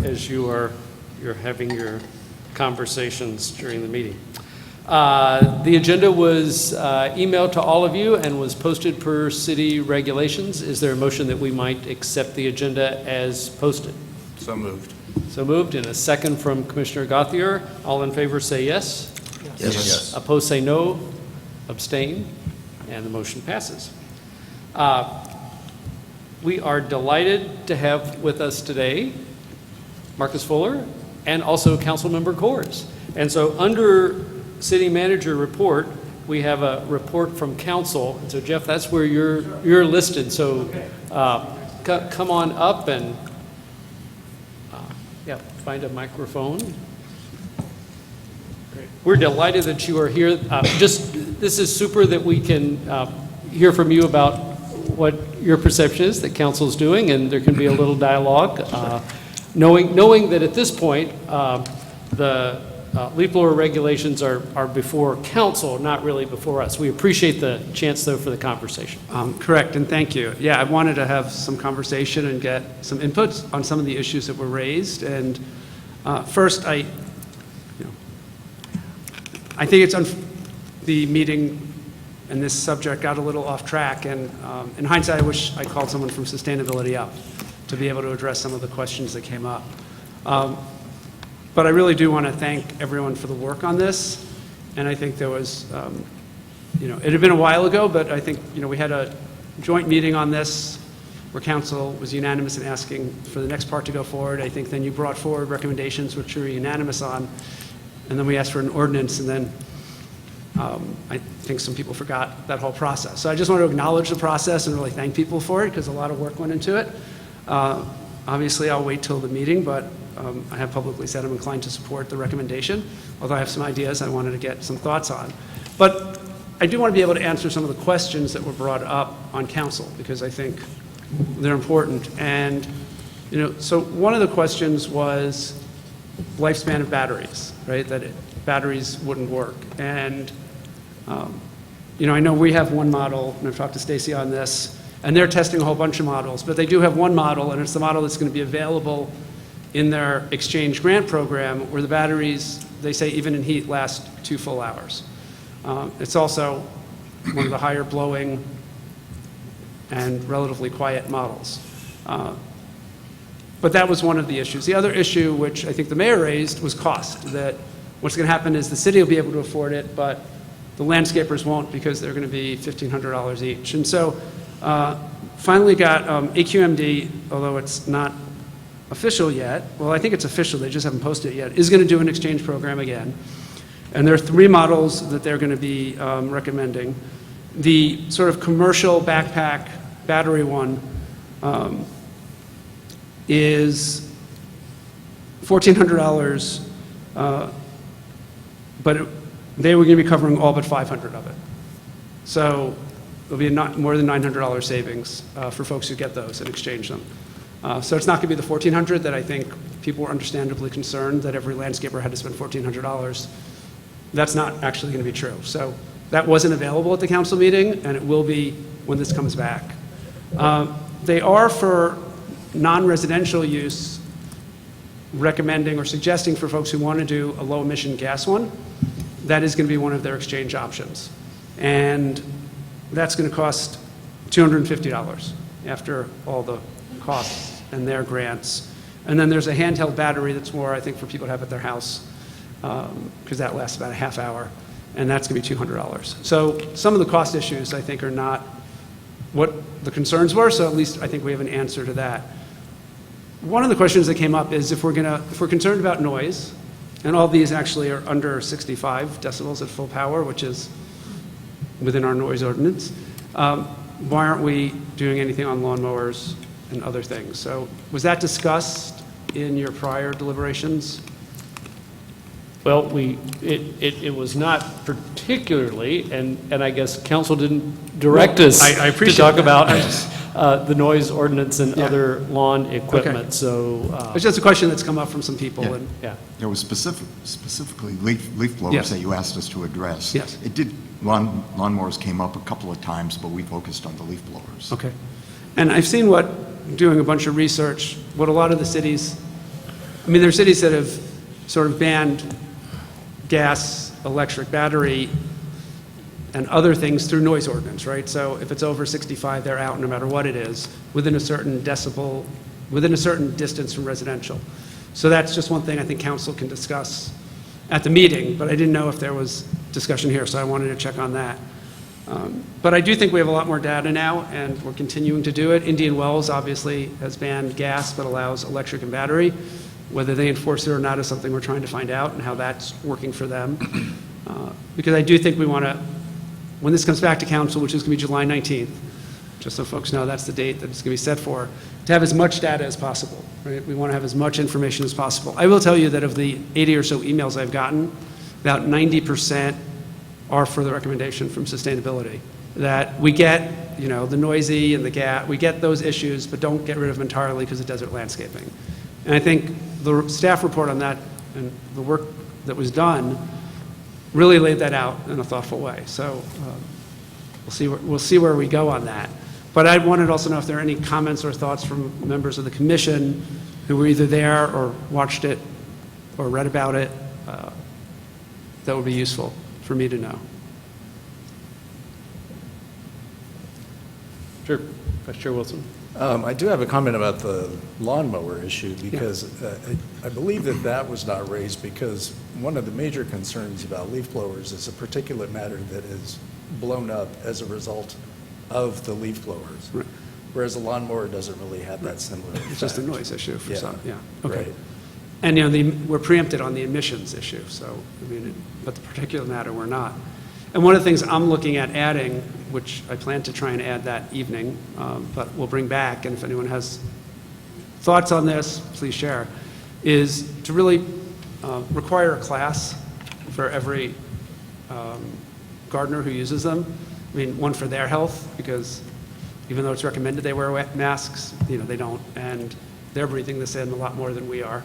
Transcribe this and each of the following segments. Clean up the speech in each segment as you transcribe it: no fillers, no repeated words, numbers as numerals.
as you're having your conversations during the meeting. The agenda was emailed to all of you and was posted per city regulations. Is there a motion that we might accept the agenda as posted? So moved. So moved, and a second from Commissioner Gauthier. All in favor say yes. Yes. Opposed say no. Abstain, and the motion passes. We are delighted to have with us today Marcus Fuller and also Councilmember Coors. And so under City Manager report, we have a report from council. And so Jeff, that's where you're listed. So come on up and find a microphone. Great. We're delighted that you are here. This is super that we can hear from you about what your perception is that council is doing, and there can be a little dialogue. Knowing that at this point, the leaf blower regulations are before council, not really before us. We appreciate the chance, though, for the conversation. Correct, and thank you. Yeah, I wanted to have some conversation and get some inputs on some of the issues that were raised. And first, I think the meeting and this subject got a little off track. And in hindsight, I wish I called someone from sustainability up to be able to address some of the questions that came up. But I really do want to thank everyone for the work on this. And I think there was, it had been a while ago, but I think, we had a joint meeting on this where council was unanimous in asking for the next part to go forward. I think then you brought forward recommendations which you were unanimous on. And then we asked for an ordinance, and then I think some people forgot that whole process. So I just want to acknowledge the process and really thank people for it because a lot of work went into it. Obviously, I'll wait till the meeting, but I have publicly said I'm inclined to support the recommendation, although I have some ideas I wanted to get some thoughts on. But I do want to be able to answer some of the questions that were brought up on council because I think they're important. And, so one of the questions was lifespan of batteries, right? That batteries wouldn't work. And, I know we have one model, and I've talked to Stacy on this, and they're testing a whole bunch of models, but they do have one model, and it's the model that's going to be available in their exchange grant program where the batteries, they say even in heat, last 2 full hours. It's also one of the higher blowing and relatively quiet models. But that was one of the issues. The other issue, which I think the mayor raised, was cost. That what's going to happen is the city will be able to afford it, but the landscapers won't because they're going to be $1,500 each. And so finally got AQMD, although it's not official yet, well, I think it's official, they just haven't posted it yet, is going to do an exchange program again. And there are 3 models that they're going to be recommending. The sort of commercial backpack battery one is $1,400, but they were going to be covering all but 500 of it. So there'll be more than $900 savings for folks who get those and exchange them. So it's not going to be the $1,400 that I think people were understandably concerned that every landscaper had to spend $1,400. That's not actually going to be true. So that wasn't available at the council meeting, and it will be when this comes back. They are for non-residential use recommending or suggesting for folks who want to do a low-emission gas one, that is going to be one of their exchange options. And that's going to cost $250 after all the costs and their grants. And then there's a handheld battery that's more, I think, for people to have at their house because that lasts about a half hour, and that's going to be $200. So some of the cost issues, I think, are not what the concerns were, so at least I think we have an answer to that. One of the questions that came up is if we're concerned about noise, and all these actually are under 65 decibels at full power, which is within our noise ordinance, why aren't we doing anything on lawnmowers and other things? So was that discussed in your prior deliberations? Well, it was not particularly, and I guess council didn't direct us I to talk that. about the noise ordinance and other lawn equipment. Okay. So It's just a question that's come up from some people. Yeah. And yeah. There was specifically leaf blowers Yes. that you asked us to address. Yes. It did, lawnmowers came up a couple of times, but we focused on the leaf blowers. Okay. And I've seen what doing a bunch of research, what a lot of the cities, I mean, there are cities that have sort of banned gas, electric, battery, and other things through noise ordinance, right? So if it's over 65, they're out no matter what it is, within a certain decibel, within a certain distance from residential. So that's just one thing I think council can discuss at the meeting, but I didn't know if there was discussion here, so I wanted to check on that. But I do think we have a lot more data now, and we're continuing to do it. Indian Wells obviously has banned gas, but allows electric and battery. Whether they enforce it or not is something we're trying to find out, and how that's working for them. Because I do think we want to, when this comes back to council, which is going to be July 19th, just so folks know that's the date that it's going to be set for, to have as much data as possible, right? We want to have as much information as possible. I will tell you that of the 80 or so emails I've gotten, about 90% are for the recommendation from sustainability. That we get, you know, the noisy and the gas, we get those issues, but don't get rid of them entirely because of desert landscaping. And I think the staff report on that and the work that was done really laid that out in a thoughtful way. So we'll see where we go on that. But I wanted to also know if there are any comments or thoughts from members of the commission who were either there or watched it or read about it that would be useful for me to know. Sure. Vice Chair Wilson. I do have a comment about the lawnmower issue because I believe that that was not raised because one of the major concerns about leaf blowers is a particulate matter that is blown up as a result of the leaf blowers, Right. whereas a lawnmower doesn't really have that similar effect. It's just a noise issue for some, yeah. Okay. Right. And, you know, we're preempted on the emissions issue, so, I mean, but the particulate matter, we're not. And one of the things I'm looking at adding, which I plan to try and add that evening, but we'll bring back, and if anyone has thoughts on this, please share, is to really require a class for every gardener who uses them. I mean, one for their health, because even though it's recommended they wear masks, you know, they don't, and they're breathing this in a lot more than we are.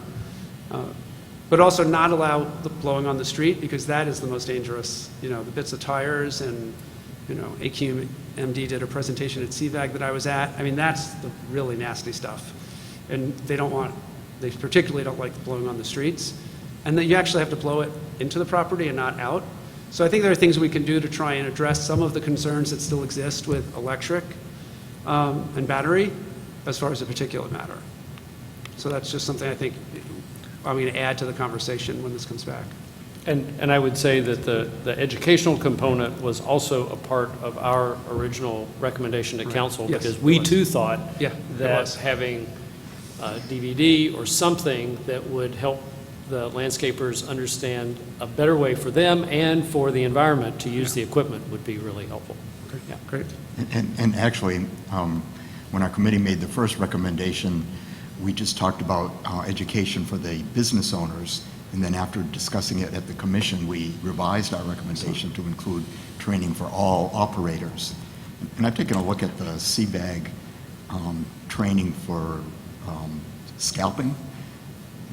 But also not allow the blowing on the street, because that is the most dangerous. You know, the bits of tires, and, you know, AQMD did a presentation at CVAG that I was at. I mean, that's the really nasty stuff. And they particularly don't like the blowing on the streets. And then you actually have to blow it into the property and not out. So I think there are things we can do to try and address some of the concerns that still exist with electric and battery as far as the particulate matter. So that's just something I think I'm going to add to the conversation when this comes back. And I would say that the educational component was also a part of our original recommendation to council, Yes, because it we was. too thought Yeah, it that was. having a DVD or something that would help the landscapers understand a better way for them and for the environment to use the equipment would be really helpful. Okay, yeah, great. And actually, when our committee made the first recommendation, we just talked about education for the business owners, and then after discussing it at the commission, we revised our recommendation to include training for all operators. And I've taken a look at the CBAG training for scalping.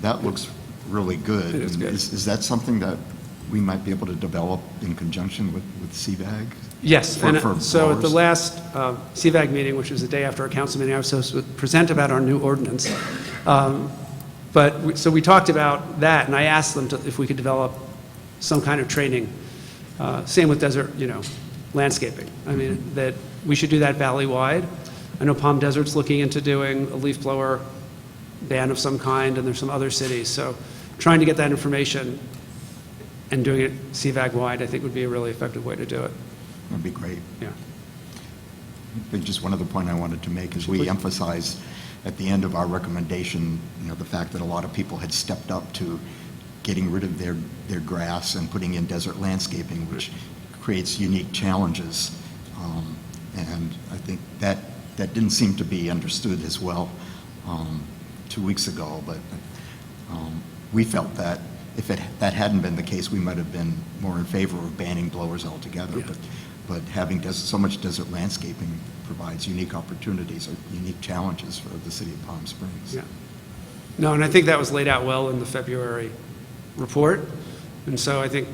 That looks really good. It is good. Is that something that we might be able to develop in conjunction with CBAG? Yes, For so at the blowers? last CVAG meeting, which was the day after our council meeting, I was supposed to present about our new ordinance. So we talked about that, and I asked them if we could develop some kind of training. Same with desert, you know, landscaping. I mean, that we should do that valley-wide. I know Palm Desert's looking into doing a leaf blower ban of some kind, and there's some other cities. So trying to get that information and doing it CVAG-wide, I think would be a really effective way to do it. That'd be great. Yeah. I think just one other point I wanted to make is we Please. emphasized at the end of our recommendation, you know, the fact that a lot of people had stepped up to getting rid of their grass and putting in desert landscaping, which creates unique challenges. And I think that didn't seem to be understood as well 2 weeks ago, but we felt that if that hadn't been the case, we might have been more in favor of banning blowers altogether. Yeah. But having so much desert landscaping provides unique opportunities or unique challenges for the city of Palm Springs. Yeah. No, and I think that was laid out well in the February report. And so I think,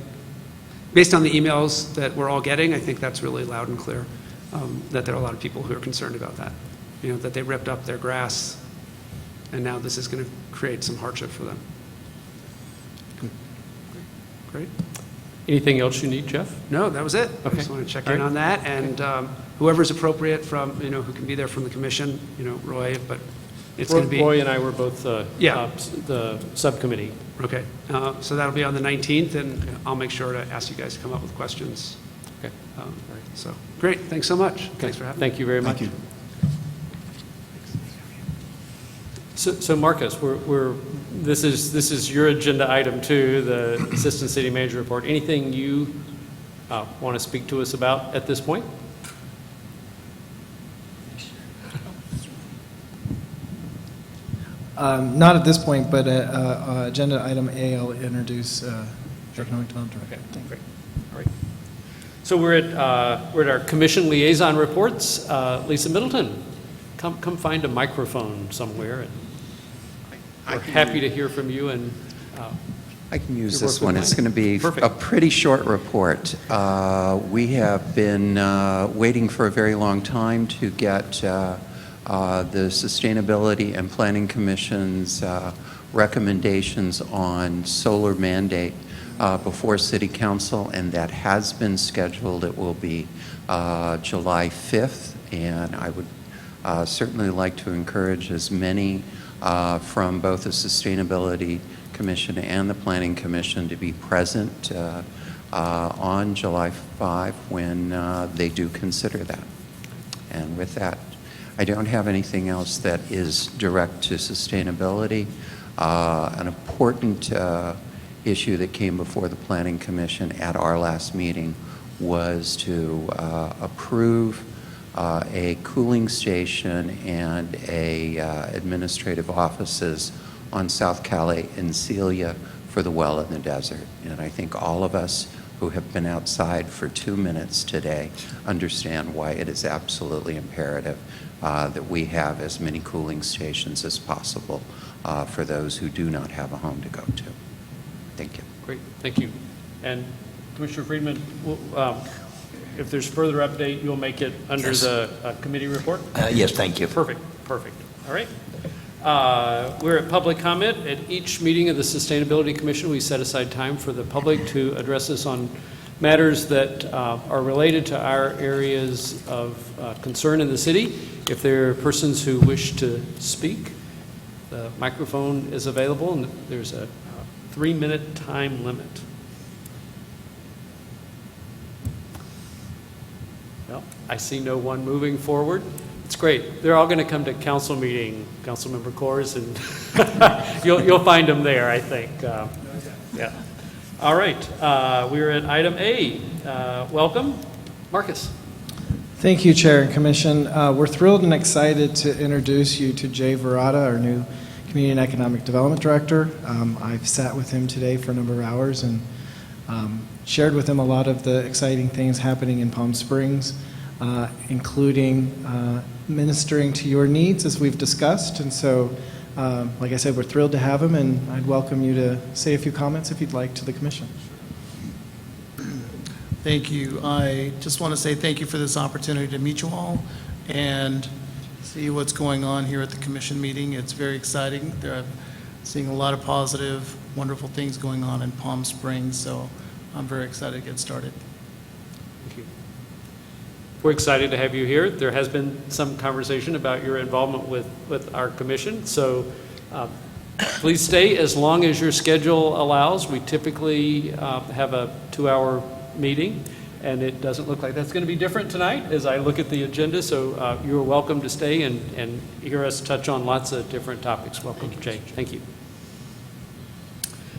based on the emails that we're all getting, I think that's really loud and clear, that there are a lot of people who are concerned about that. that they ripped up their grass, and now this is going to create some hardship for them. Great. Anything else you need, Jeff? No, that was it. I Okay. just want to check All in right. on that, and whoever's appropriate from, who can be there from the commission, Roy, but it's going to be... Roy and I were both Yeah. the subcommittee. Okay, so that'll be on the 19th, and I'll make sure to ask you guys to come up with questions. Okay. So, great, thanks so much. Thanks for having me. Thank you very much. Thank you. So Marcus, this is your agenda item too, the Assistant City Manager report. Anything you want to speak to us about at this point? Not at this point, but agenda item A, I'll introduce Economic Development Director. Okay, great. All right. So we're at our commission liaison reports. Lisa Middleton, come find a microphone somewhere. And we're happy to hear from you. And I can use Your this work with one. It's mine. going to be Perfect. a pretty short report. We have been waiting for a very long time to get the Sustainability and Planning Commission's recommendations on solar mandate before City Council, and that has been scheduled. It will be July 5th, and I would certainly like to encourage as many from both the Sustainability Commission and the Planning Commission to be present on July 5 when they do consider that. And with that, I don't have anything else that is direct to sustainability. An important issue that came before the Planning Commission at our last meeting was to approve a cooling station and a administrative offices on South Calais and Celia for the well in the desert. And I think all of us who have been outside for 2 minutes today understand why it is absolutely imperative that we have as many cooling stations as possible for those who do not have a home to go to. Thank you. great, thank you. And Commissioner Friedman, if there's further update, you'll make it under Yes. the committee report? Yes, thank you. Perfect. All right. We're at public comment. At each meeting of the Sustainability Commission, we set aside time for the public to address us on matters that are related to our areas of concern in the city. If there are persons who wish to speak, the microphone is available, and there's a 3-minute time limit. Well, I see no one moving forward. It's great. They're all going to come to council meeting, Councilmember Coors, and you'll find them there, I think. Yeah. All right. We're at item A. Welcome, Marcus. Thank you, Chair and Commission. We're thrilled and excited to introduce you to Jay Verrata, our new Community and Economic Development Director. I've sat with him today for a number of hours and shared with him a lot of the exciting things happening in Palm Springs, including ministering to your needs as we've discussed. And so, like I said, we're thrilled to have him, and I'd welcome you to say a few comments if you'd like to the Commission. Thank you. I just want to say thank you for this opportunity to meet you all and see what's going on here at the Commission meeting. It's very exciting. I'm seeing a lot of positive, wonderful things going on in Palm Springs, so I'm very excited to get started. Thank you. We're excited to have you here. There has been some conversation about your involvement with our commission, so please stay as long as your schedule allows. We typically have a 2-hour meeting, and it doesn't look like that's going to be different tonight as I look at the agenda, so you're welcome to stay and hear us touch on lots of different topics. Welcome to Jay. Thank you.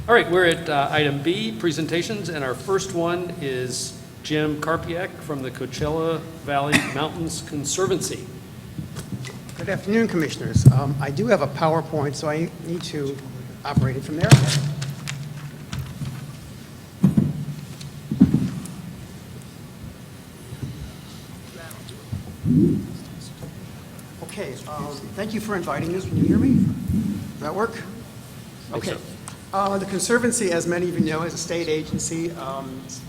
All right, we're at item B, presentations, and our first one is Jim Karpiak from the Coachella Valley Mountains Conservancy. Good afternoon, Commissioners. I do have a PowerPoint, so I need to operate it from there. Okay, thank you for inviting us. Can you hear me? Does that work? Okay. The Conservancy, as many of you know, is a state agency.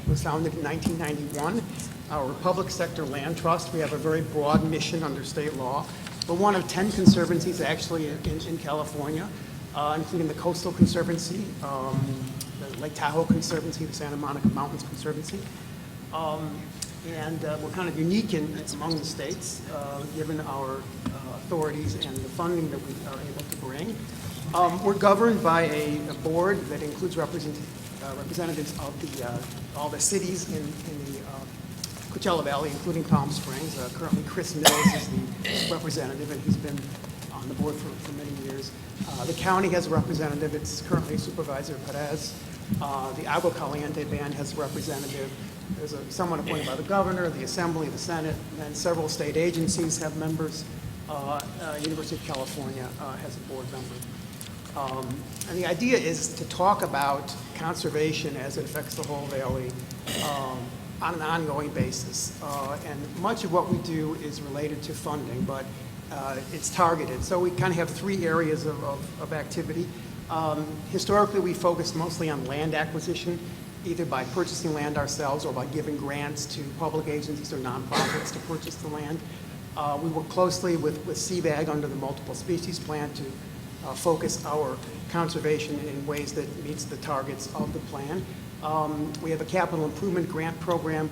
Was founded in 1991. We're a public sector land trust. We have a very broad mission under state law. We're one of 10 conservancies actually in California, including the Coastal Conservancy, the Lake Tahoe Conservancy, the Santa Monica Mountains Conservancy. And we're kind of unique among the states, given our authorities and the funding that we are able to bring. We're governed by a board that includes representatives of all the cities in the Coachella Valley, including Palm Springs. Currently, Chris Mills is the representative, and he's been on the board for many years. The county has a representative. It's currently Supervisor Perez. The Agua Caliente Band has a representative. There's someone appointed by the governor, the Assembly, the Senate, and several state agencies have members. University of California has a board member. And the idea is to talk about conservation as it affects the whole valley on an ongoing basis. And much of what we do is related to funding, but it's targeted. So we kind of have three areas of activity. Historically, we focused mostly on land acquisition, either by purchasing land ourselves or by giving grants to public agencies or nonprofits to purchase the land. We work closely with CVAG under the Multiple Species Plan to focus our conservation in ways that meets the targets of the plan. We have a capital improvement grant program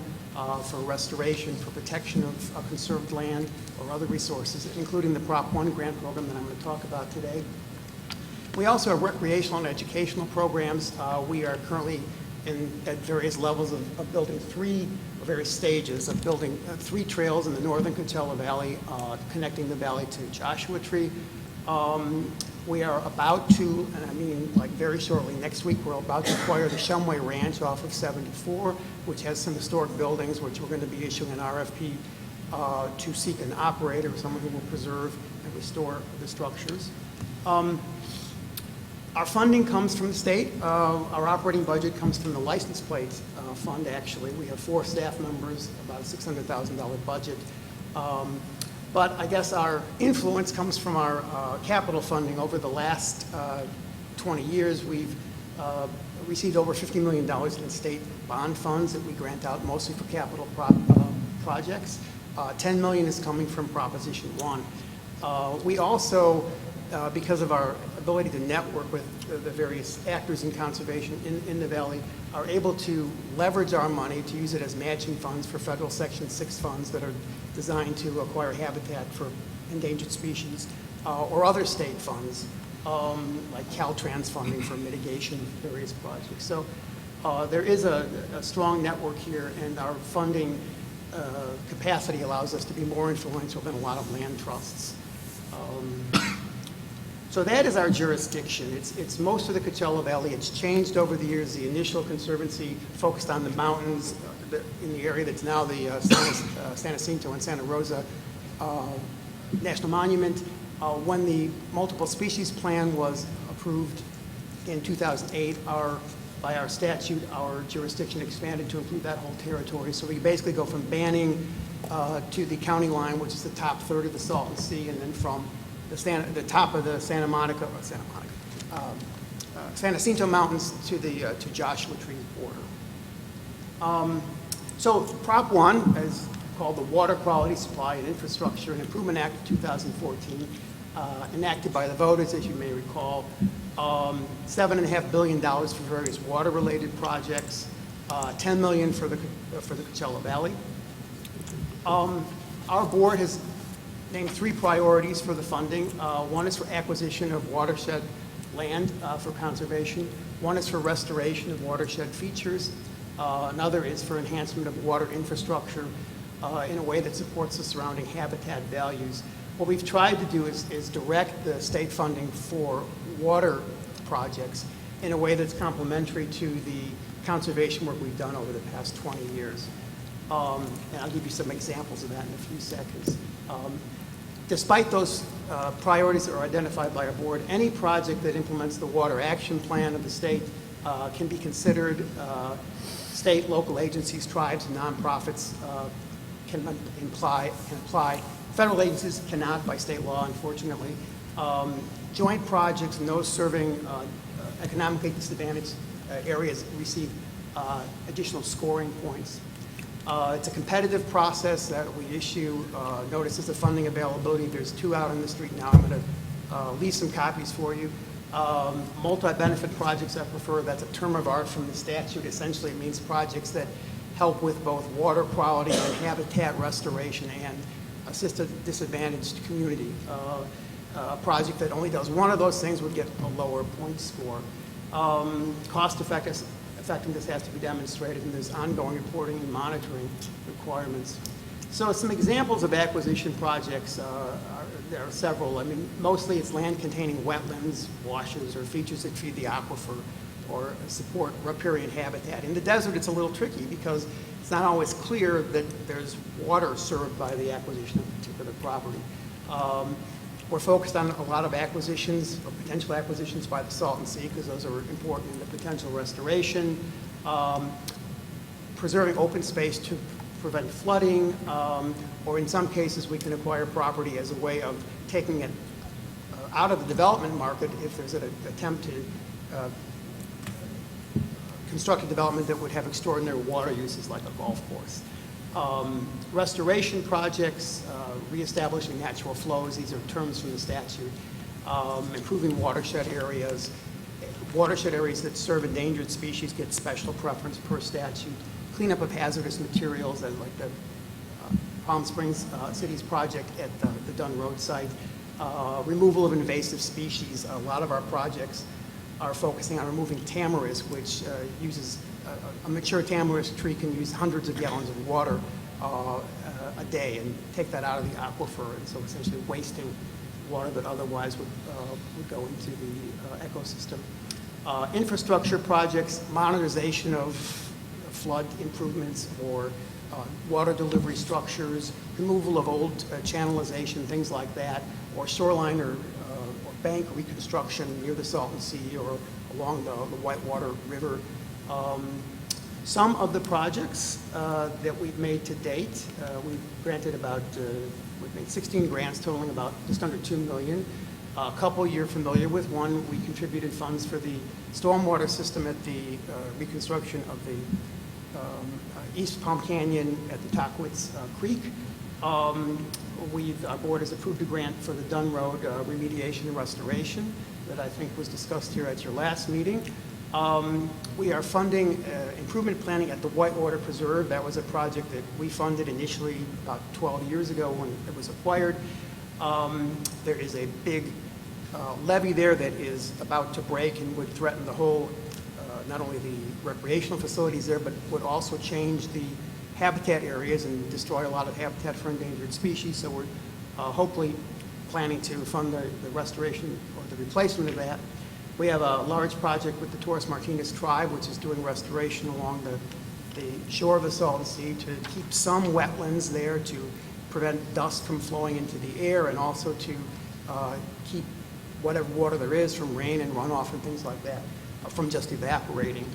for restoration, for protection of conserved land or other resources, including the Prop 1 grant program that I'm going to talk about today. We also have recreational and educational programs. We are currently at various levels of building various stages of building 3 trails in the northern Coachella Valley, connecting the valley to Joshua Tree. We are about to, and I mean like very shortly, next week, we're about to acquire the Shumway Ranch off of 74, which has some historic buildings, which we're going to be issuing an RFP to seek an operator, someone who will preserve and restore the structures. Our funding comes from the state. Our operating budget comes from the license plate fund, actually. We have 4 staff members, about a $600,000 budget. But I guess our influence comes from our capital funding. Over the last 20 years, we've received over $50 million in state bond funds that we grant out mostly for capital projects. $10 million is coming from Proposition 1. We also, because of our ability to network with the various actors in conservation in the valley, are able to leverage our money to use it as matching funds for federal Section 6 funds that are designed to acquire habitat for endangered species, or other state funds, like Caltrans funding for mitigation of various projects. So there is a strong network here, and our funding capacity allows us to be more influential than a lot of land trusts. So that is our jurisdiction. It's most of the Coachella Valley. It's changed over the years. The initial conservancy focused on the mountains in the area that's now the San Jacinto and Santa Rosa National Monument. When the Multiple Species Plan was approved in 2008, by our statute, our jurisdiction expanded to include that whole territory. So we basically go from Banning to the county line, which is the top third of the Salton Sea, and then from the top of the San Jacinto Mountains to Joshua Tree border. So Prop 1 is called the Water Quality, Supply, and Infrastructure and Improvement Act of 2014, enacted by the voters, as you may recall. $7.5 billion for various water-related projects, $10 million for the Coachella Valley. Our board has named 3 priorities for the funding. One is for acquisition of watershed land for conservation. One is for restoration of watershed features. Another is for enhancement of water infrastructure in a way that supports the surrounding habitat values. What we've tried to do is direct the state funding for water projects in a way that's complementary to the conservation work we've done over the past 20 years. And I'll give you some examples of that in a few seconds. Despite those priorities that are identified by our board, any project that implements the Water Action Plan of the state can be considered. State, local agencies, tribes, and nonprofits can apply. Federal agencies cannot by state law, unfortunately. Joint projects and those serving economically disadvantaged areas receive additional scoring points. It's a competitive process that we issue notices of funding availability. There's 2 out on the street now. I'm going to leave some copies for you. Multi-benefit projects I prefer. That's a term of art from the statute. Essentially, it means projects that help with both water quality and habitat restoration and assist a disadvantaged community. A project that only does one of those things would get a lower point score. Cost effectiveness has to be demonstrated, and there's ongoing reporting and monitoring requirements. So some examples of acquisition projects, there are several. I mean, mostly it's land containing wetlands, washes, or features that feed the aquifer or support riparian habitat. In the desert, it's a little tricky because it's not always clear that there's water served by the acquisition of a particular property. We're focused on a lot of acquisitions, or potential acquisitions by the Salton Sea, because those are important in the potential restoration, preserving open space to prevent flooding, or in some cases, we can acquire property as a way of taking it out of the development market if there's an attempt to construct a development that would have extraordinary water uses like a golf course. Restoration projects, reestablishing natural flows, these are terms from the statute, improving watershed areas that serve endangered species get special preference per statute, cleanup of hazardous materials, like the Palm Springs Cities project at the Dunn Road site, removal of invasive species. A lot of our projects are focusing on removing tamarisk, which uses a mature tamarisk tree can use hundreds of gallons of water a day and take that out of the aquifer, and so essentially wasting water that otherwise would go into the ecosystem. Infrastructure projects, modernization of flood improvements or water delivery structures, removal of old channelization, things like that, or shoreline or bank reconstruction near the Salton Sea or along the Whitewater River. Some of the projects that we've made to date, we've made 16 grants totaling about just under $2 million. A couple you're familiar with. One, we contributed funds for the stormwater system at the reconstruction of the East Palm Canyon at the Tockwitz Creek. Our board has approved a grant for the Dunn Road remediation and restoration that I think was discussed here at your last meeting. We are funding improvement planning at the Whitewater Preserve. That was a project that we funded initially about 12 years ago when it was acquired. There is a big levee there that is about to break and would threaten the whole, not only the recreational facilities there, but would also change the habitat areas and destroy a lot of habitat for endangered species. So we're hopefully planning to fund the restoration or the replacement of that. We have a large project with the Torres Martinez tribe, which is doing restoration along the shore of the Salton Sea to keep some wetlands there to prevent dust from flowing into the air and also to keep whatever water there is from rain and runoff and things like that from just evaporating.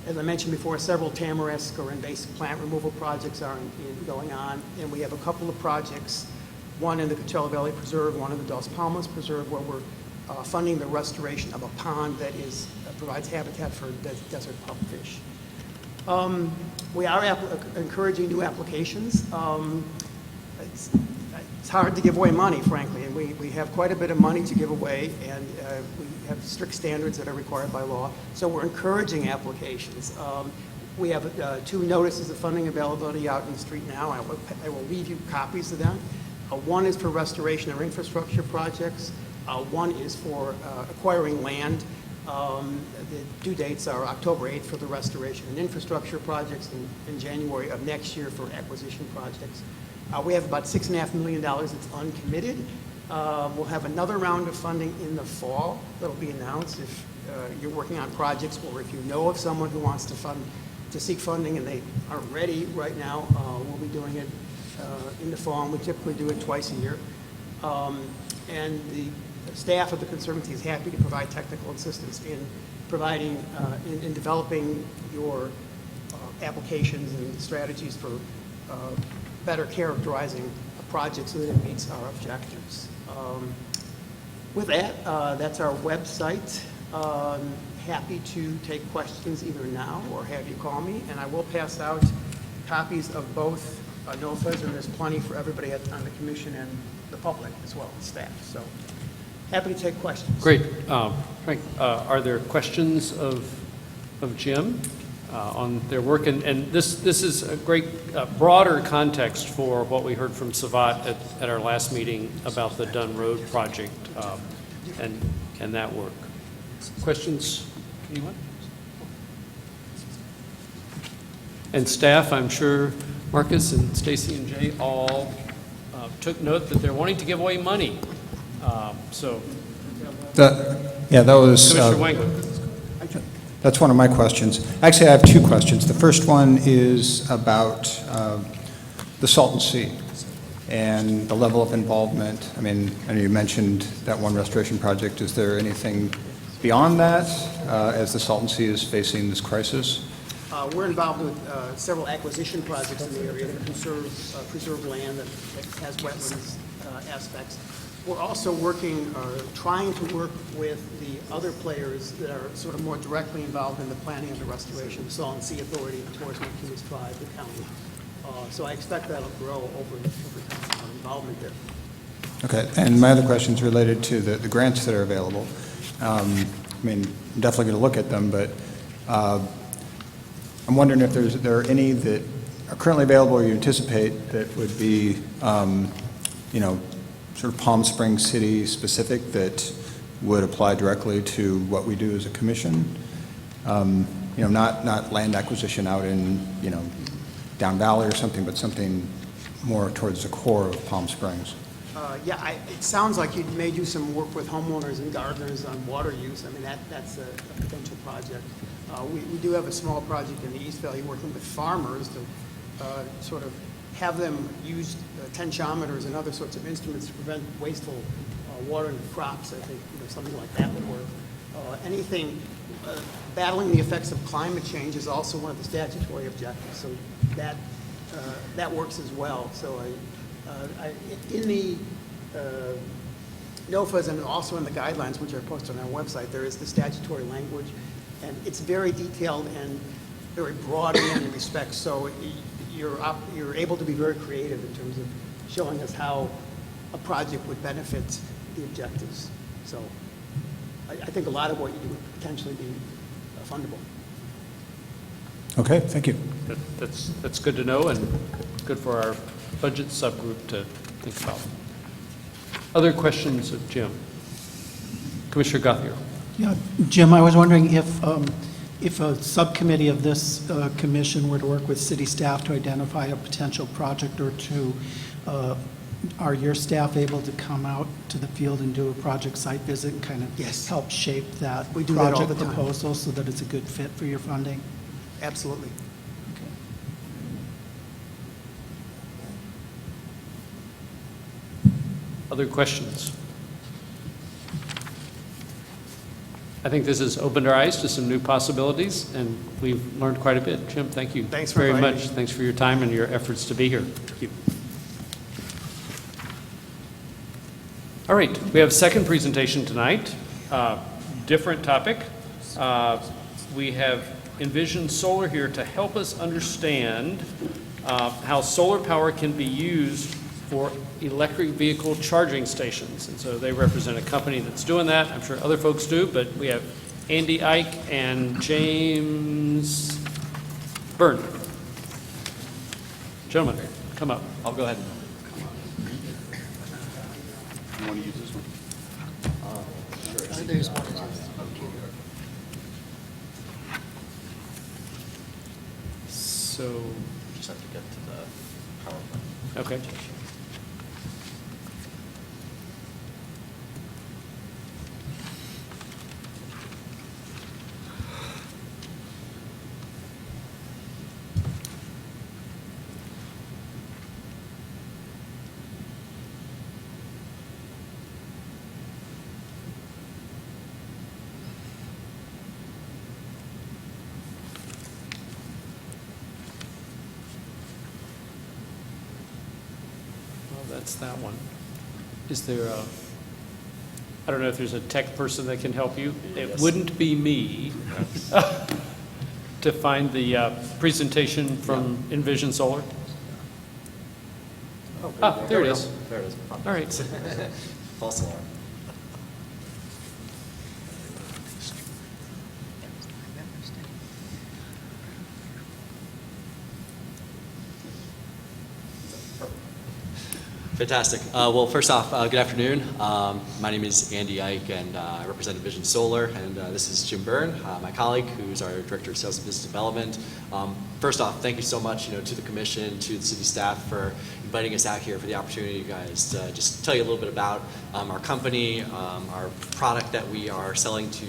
As I mentioned before, several tamarisk or invasive plant removal projects are going on, and we have a couple of projects, one in the Coachella Valley Preserve, one in the Dos Palmas Preserve, where we're funding the restoration of a pond that provides habitat for desert pupfish. We are encouraging new applications. It's hard to give away money, frankly, and we have quite a bit of money to give away, and we have strict standards that are required by law, so we're encouraging applications. We have 2 notices of funding availability out in the street now. I will leave you copies of them. One is for restoration or infrastructure projects. One is for acquiring land. The due dates are October 8th for the restoration and infrastructure projects and January of next year for acquisition projects. We have about $6.5 million that's uncommitted. We'll have another round of funding in the fall that'll be announced if you're working on projects, or if you know of someone who wants to seek funding and they aren't ready right now, we'll be doing it in the fall, and we typically do it twice a year. And the staff of the Conservancy is happy to provide technical assistance in providing, in developing your applications and strategies for better characterizing a project so that it meets our objectives. With that, that's our website. Happy to take questions either now or have you call me, and I will pass out copies of both NOFAs, and there's plenty for everybody on the commission and the public as well as staff. So happy to take questions. Great. Frank, are there questions of Jim on their work? And this is a great broader context for what we heard from Savat at our last meeting about the Dunn Road project and that work. Questions? Anyone? And staff, I'm sure Marcus and Stacy and Jay all took note that they're wanting to give away money. So, That was, Commissioner Wangler. that's one of my questions. Actually, I have two questions. The first one is about the Salton Sea and the level of involvement. I mean, I know you mentioned that one restoration project. Is there anything beyond that as the Salton Sea is facing this crisis? We're involved with several acquisition projects in the area that preserve land that has wetlands aspects. We're also working, trying to work with the other players that are sort of more directly involved in the planning and the restoration, the Salton Sea Authority, the Torres Kings Tribe, the county. So I expect that'll grow over time, our involvement there. Okay, and my other question is related to the grants that are available. I mean, I'm definitely going to look at them, but I'm wondering if there are any that are currently available or you anticipate that would be, you know, sort of Palm Springs City specific that would apply directly to what we do as a commission. You know, not land acquisition out in, you know, down valley or something, but something more towards the core of Palm Springs. Yeah, it sounds like you may do some work with homeowners and gardeners on water use. I mean, that's a potential project. We do have a small project in the East Valley working with farmers to sort of have them use tensiometers and other sorts of instruments to prevent wasteful watering of crops. I think something like that would work. Anything battling the effects of climate change is also one of the statutory objectives, so that works as well. So in the NOFAs and also in the guidelines, which are posted on our website, there is the statutory language, and it's very detailed and very broad in many respects. So you're able to be very creative in terms of showing us how a project would benefit the objectives. So I think a lot of what you do would potentially be fundable. Okay, thank you. That's good to know and good for our budget subgroup to think about. Other questions of Jim? Commissioner Guthier. Yeah, Jim, I was wondering if a subcommittee of this commission were to work with city staff to identify a potential project or two, are your staff able to come out to the field and do a project site visit and kind of Yes. help shape that We do that all project the time. proposal so that it's a good fit for your funding? Absolutely. Other questions? I think this has opened our eyes to some new possibilities, and we've learned quite a bit. Jim, thank you Thanks for very inviting much. me. Thanks for your time and your efforts to be here. Thank you. All right, we have a second presentation tonight, different topic. We have Envision Solar here to help us understand how solar power can be used for electric vehicle charging stations. And so they represent a company that's doing that. I'm sure other folks do, but we have Andy Ike and James Byrne. Gentlemen, come up. I'll go ahead. You want to use this one? There's one. So, Just have to get to the PowerPoint. okay. That's that one. Is there a, I don't know if there's a tech person that can help you? It Yes. wouldn't be me to find the presentation from Envision Solar? There it is. There it is. All right. False alarm. Fantastic. Well, first off, good afternoon. My name is Andy Ike, and I represent Envision Solar, and this is Jim Byrne, my colleague, who's our Director of Sales and Business Development. First off, thank you so much, to the Commission, to the city staff for inviting us out here for the opportunity, you guys, to just tell you a little bit about our company, our product that we are selling to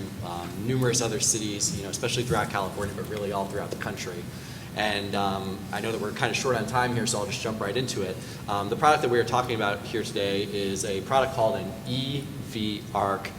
numerous other cities, especially throughout California, but really all throughout the country. And I know that we're kind of short on time here, so I'll just jump right into it. The product that we are talking about here today is a product called an EV Ark,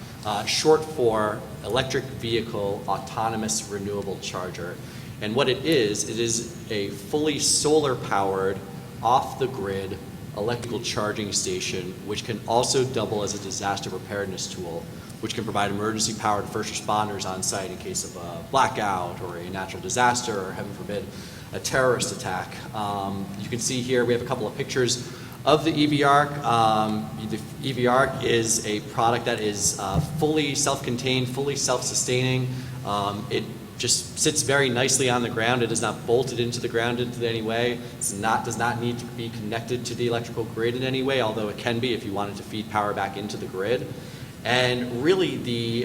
short for Electric Vehicle Autonomous Renewable Charger. And what it is a fully solar-powered, off-the-grid electrical charging station, which can also double as a disaster preparedness tool, which can provide emergency power to first responders on site in case of a blackout or a natural disaster or, heaven forbid, a terrorist attack. You can see here we have a couple of pictures of the EV Ark. The EV Ark is a product that is fully self-contained, fully self-sustaining. It just sits very nicely on the ground. It is not bolted into the ground in any way. It does not need to be connected to the electrical grid in any way, although it can be if you wanted to feed power back into the grid. And really the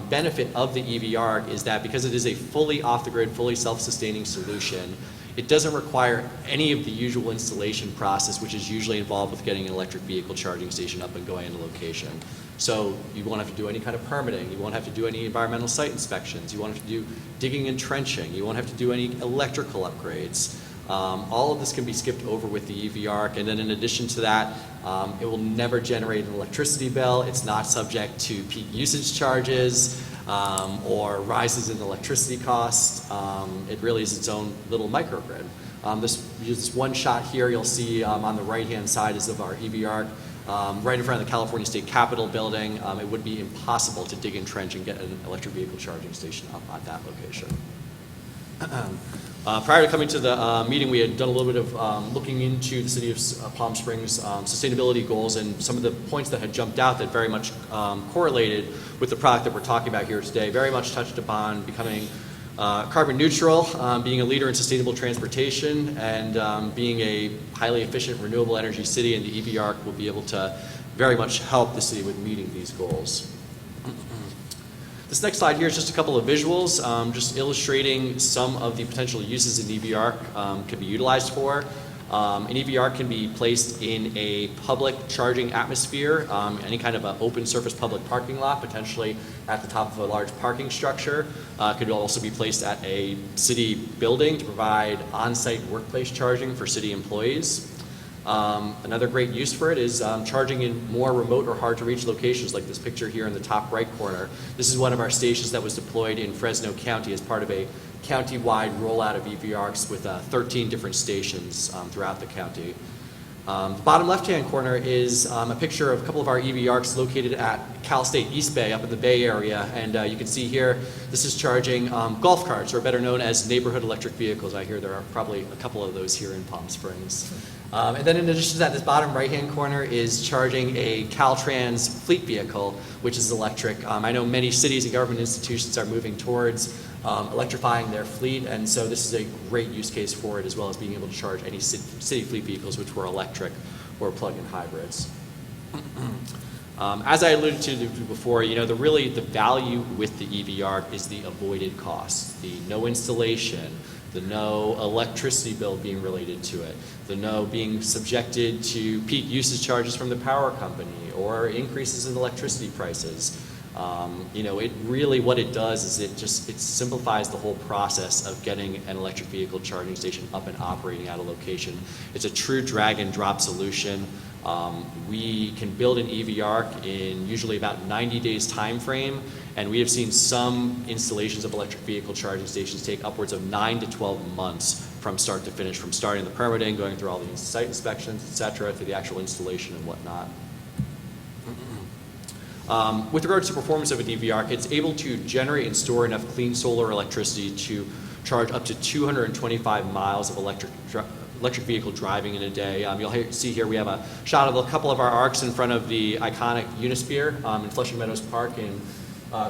benefit of the EV Ark is that because it is a fully off-the-grid, fully self-sustaining solution, it doesn't require any of the usual installation process, which is usually involved with getting an electric vehicle charging station up and going in a location. So you won't have to do any kind of permitting. You won't have to do any environmental site inspections. You won't have to do digging and trenching. You won't have to do any electrical upgrades. All of this can be skipped over with the EV Ark, and then in addition to that, it will never generate an electricity bill. It's not subject to peak usage charges or rises in electricity costs. It really is its own little microgrid. This one shot here you'll see on the right-hand side is of our EV Ark. Right in front of the California State Capitol building. It would be impossible to dig and trench and get an electric vehicle charging station up at that location. Prior to coming to the meeting, we had done a little bit of looking into the city of Palm Springs sustainability goals, and some of the points that had jumped out that very much correlated with the product that we're talking about here today, very much touched upon becoming carbon neutral, being a leader in sustainable transportation, and being a highly efficient renewable energy city, and the EV Ark will be able to very much help the city with meeting these goals. This next slide here is just a couple of visuals, just illustrating some of the potential uses an EV Ark can be utilized for. An EV Ark can be placed in a public charging atmosphere, any kind of an open surface public parking lot, potentially at the top of a large parking structure. Could also be placed at a city building to provide on-site workplace charging for city employees. Another great use for it is charging in more remote or hard-to-reach locations, like this picture here in the top right corner. This is one of our stations that was deployed in Fresno County as part of a county-wide rollout of EV Arks with 13 different stations throughout the county. The bottom left-hand corner is a picture of a couple of our EV Arks located at Cal State East Bay up in the Bay Area, and you can see here this is charging golf carts, or better known as neighborhood electric vehicles. I hear there are probably a couple of those here in Palm Springs. And then in addition to that, this bottom right-hand corner is charging a Caltrans fleet vehicle, which is electric. I know many cities and government institutions are moving towards electrifying their fleet, and so this is a great use case for it, as well as being able to charge any city fleet vehicles which were electric or plug-in hybrids. As I alluded to before, the value with the EV Ark is the avoided costs, the no installation, the no electricity bill being related to it, the no being subjected to peak usage charges from the power company or increases in electricity prices. It really, what it does is it simplifies the whole process of getting an electric vehicle charging station up and operating at a location. It's a true drag and drop solution. We can build an EV Ark in usually about 90 days time frame, and we have seen some installations of electric vehicle charging stations take upwards of 9 to 12 months from start to finish, from starting the permitting, going through all the site inspections, et cetera, to the actual installation and whatnot. With regards to performance of an EV Ark, it's able to generate and store enough clean solar electricity to charge up to 225 miles of electric vehicle driving in a day. You'll see here we have a shot of a couple of our arcs in front of the iconic Unisphere in Flushing Meadows Park in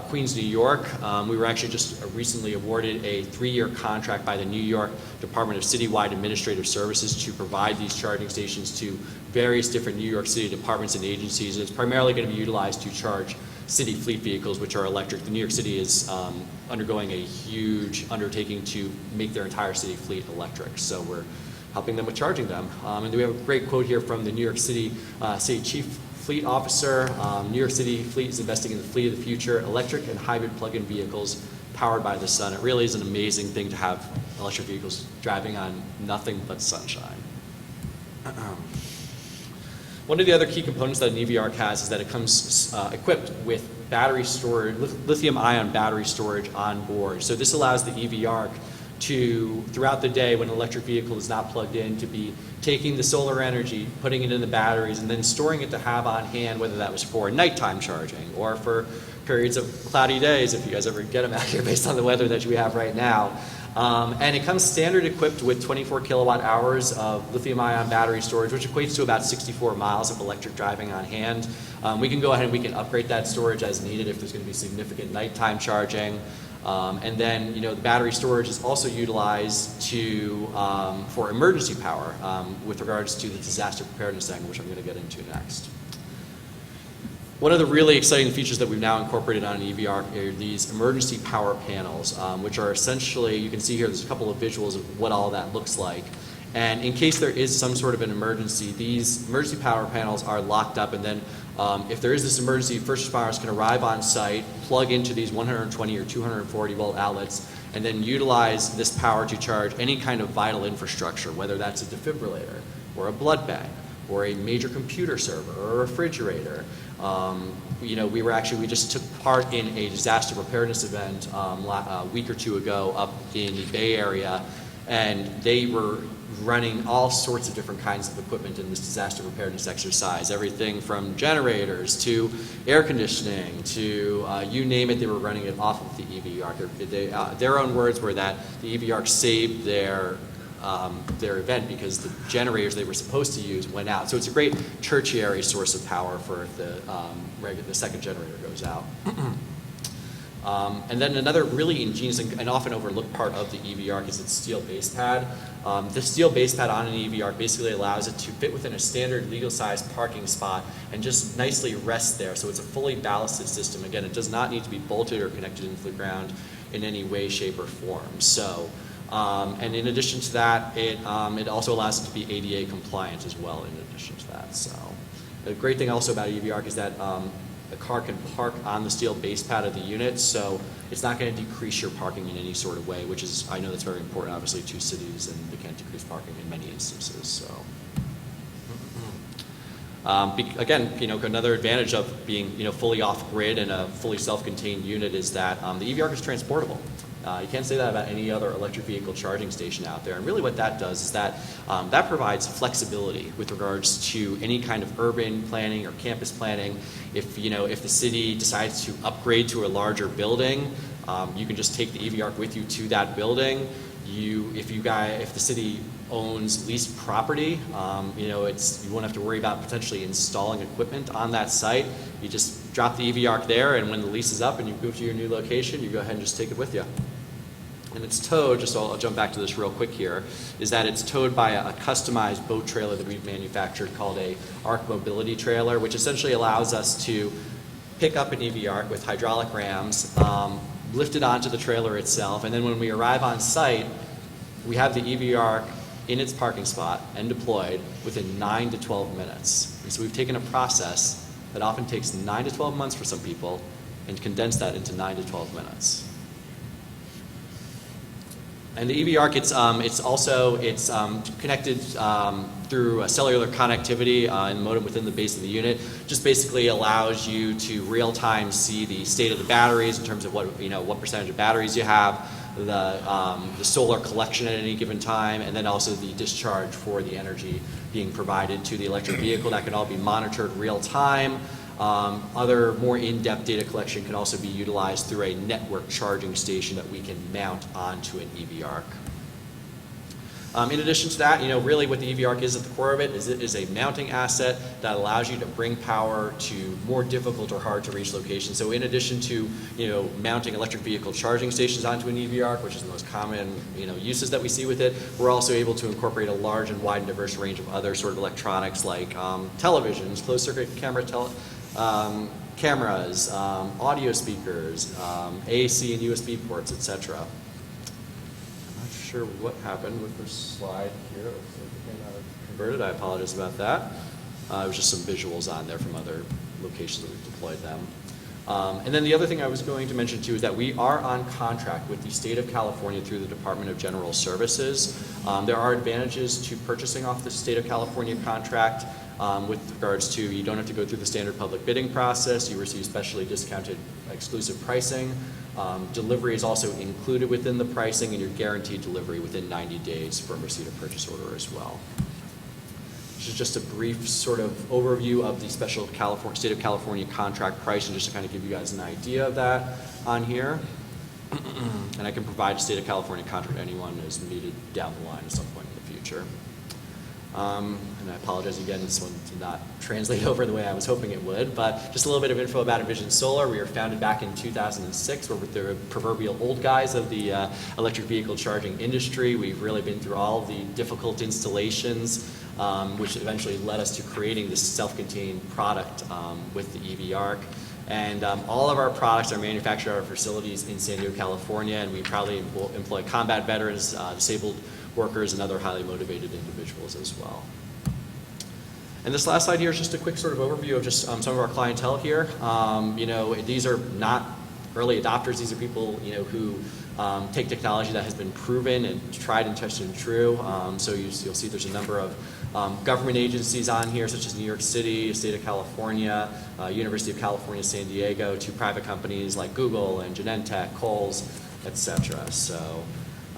Queens, New York. We were actually just recently awarded a 3-year contract by the New York Department of Citywide Administrative Services to provide these charging stations to various different New York City departments and agencies. It's primarily going to be utilized to charge city fleet vehicles, which are electric. The New York City is undergoing a huge undertaking to make their entire city fleet electric. So we're helping them with charging them. And we have a great quote here from the New York City City Chief Fleet Officer. New York City Fleet is investing in the fleet of the future, electric and hybrid plug-in vehicles powered by the sun. It really is an amazing thing to have electric vehicles driving on nothing but sunshine. One of the other key components that an EV ARC has is that it comes equipped with battery storage, lithium-ion battery storage on board. So this allows the EV ARC to, throughout the day when an electric vehicle is not plugged in, to be taking the solar energy, putting it in the batteries, and then storing it to have on hand, whether that was for nighttime charging or for periods of cloudy days, if you guys ever get them out here based on the weather that we have right now. And it comes standard equipped with 24 kilowatt hours of lithium-ion battery storage, which equates to about 64 miles of electric driving on hand. We can go ahead and we can upgrade that storage as needed if there's going to be significant nighttime charging. And then, the battery storage is also utilized for emergency power with regards to the disaster preparedness angle, which I'm going to get into next. One of the really exciting features that we've now incorporated on an EV ARC are these emergency power panels, which are essentially, you can see here, there's a couple of visuals of what all that looks like. And in case there is some sort of an emergency, these emergency power panels are locked up, and then if there is this emergency, first responders can arrive on site, plug into these 120 or 240 volt outlets, and then utilize this power to charge any kind of vital infrastructure, whether that's a defibrillator or a blood bank or a major computer server or a refrigerator. We just took part in a disaster preparedness event a week or two ago up in the Bay Area, and they were running all sorts of different kinds of equipment in this disaster preparedness exercise, everything from generators to air conditioning to you name it, they were running it off of the EV ARC. Their own words were that the EV ARC saved their event because the generators they were supposed to use went out. So it's a great tertiary source of power for if the second generator goes out. And then another really ingenious and often overlooked part of the EV ARC is its steel base pad. The steel base pad on an EV ARC basically allows it to fit within a standard legal sized parking spot and just nicely rest there. So it's a fully ballasted system. Again, it does not need to be bolted or connected into the ground in any way, shape, or form. So, and in addition to that, it also allows it to be ADA compliant as well in addition to that. So the great thing also about EV ARC is that a car can park on the steel base pad of the unit, so it's not going to decrease your parking in any sort of way, which is, I know that's very important, obviously, to cities, and they can't decrease parking in many instances. So, again, another advantage of being, fully off-grid and a fully self-contained unit is that the EV ARC is transportable. You can't say that about any other electric vehicle charging station out there. And really what that does is that that provides flexibility with regards to any kind of urban planning or campus planning. If the city decides to upgrade to a larger building, you can just take the EV ARC with you to that building. If the city owns leased property, you won't have to worry about potentially installing equipment on that site. You just drop the EV ARC there, and when the lease is up and you move to your new location, you go ahead and just take it with you. And it's towed, I'll jump back to this real quick here, is that it's towed by a customized boat trailer that we've manufactured called a Ark Mobility trailer, which essentially allows us to pick up an EV ARC with hydraulic rams, lift it onto the trailer itself, and then when we arrive on site, we have the EV ARC in its parking spot and deployed within 9 to 12 minutes. And so we've taken a process that often takes 9 to 12 months for some people and condensed that into 9 to 12 minutes. And the EV ARC, it's connected through a cellular connectivity and modem within the base of the unit. Just basically allows you to real-time see the state of the batteries in terms of what percentage of batteries you have, the solar collection at any given time, and then also the discharge for the energy being provided to the electric vehicle. That can all be monitored real-time. Other more in-depth data collection can also be utilized through a network charging station that we can mount onto an EV Arc. In addition to that, really what the EV Arc is at the core of it is a mounting asset that allows you to bring power to more difficult or hard to reach locations. So in addition to, mounting electric vehicle charging stations onto an EV Arc, which is the most common, uses that we see with it, we're also able to incorporate a large and wide and diverse range of other sort of electronics like televisions, closed circuit cameras, audio speakers, AC and USB ports, etc. Sure what happened with this slide here. It looks like it came out of converted. I apologize about that. It was just some visuals on there from other locations that we've deployed them. And then the other thing I was going to mention too is that we are on contract with the state of California through the Department of General Services. There are advantages to purchasing off the state of California contract with regards to you don't have to go through the standard public bidding process. You receive specially discounted exclusive pricing. Delivery is also included within the pricing, and you're guaranteed delivery within 90 days from receipt of purchase order as well. This is just a brief sort of overview of the special state of California contract pricing, just to kind of give you guys an idea of that on here. And I can provide a state of California contract to anyone as needed down the line at some point in the future. And I apologize again, this one did not translate over the way I was hoping it would, but just a little bit of info about Envision Solar. We were founded back in 2006. We're with the proverbial old guys of the electric vehicle charging industry. We've really been through all the difficult installations, which eventually led us to creating this self-contained product with the EV Arc. And all of our products are manufactured at our facilities in San Diego, California, and we proudly employ combat veterans, disabled workers, and other highly motivated individuals as well. And this last slide here is just a quick sort of overview of just some of our clientele here. These are not early adopters. These are people, who take technology that has been proven and tried and tested and true. So you'll see there's a number of government agencies on here, such as New York City, State of California, University of California, San Diego, to private companies like Google and Genentech, Kohl's, etc. So,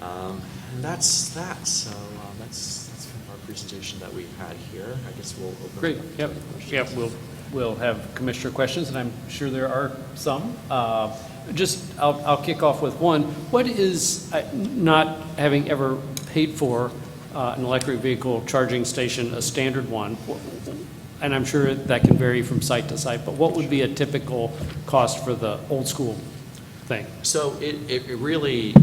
and that's that. So that's kind of our presentation that we had here. I guess we'll open Great. it up. Yep. Yep. We'll have commissioner questions, and I'm sure there are some. I'll kick off with one. What is, not having ever paid for an electric vehicle charging station, a standard one, and I'm sure that can vary from site to site, but what would be a typical cost for the old school thing? So it really,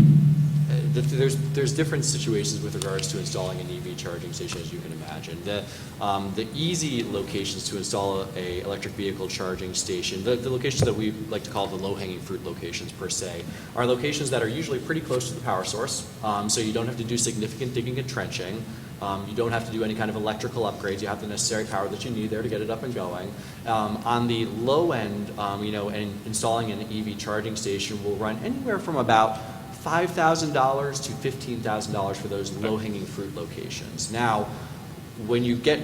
there's different situations with regards to installing an EV charging station, as you can imagine. The easy locations to install a electric vehicle charging station, the locations that we like to call the low-hanging fruit locations per se, are locations that are usually pretty close to the power source, so you don't have to do significant digging and trenching. You don't have to do any kind of electrical upgrades. You have the necessary power that you need there to get it up and going. On the low end, and installing an EV charging station will run anywhere from about $5,000 to $15,000 for those low-hanging fruit locations. Now, when you get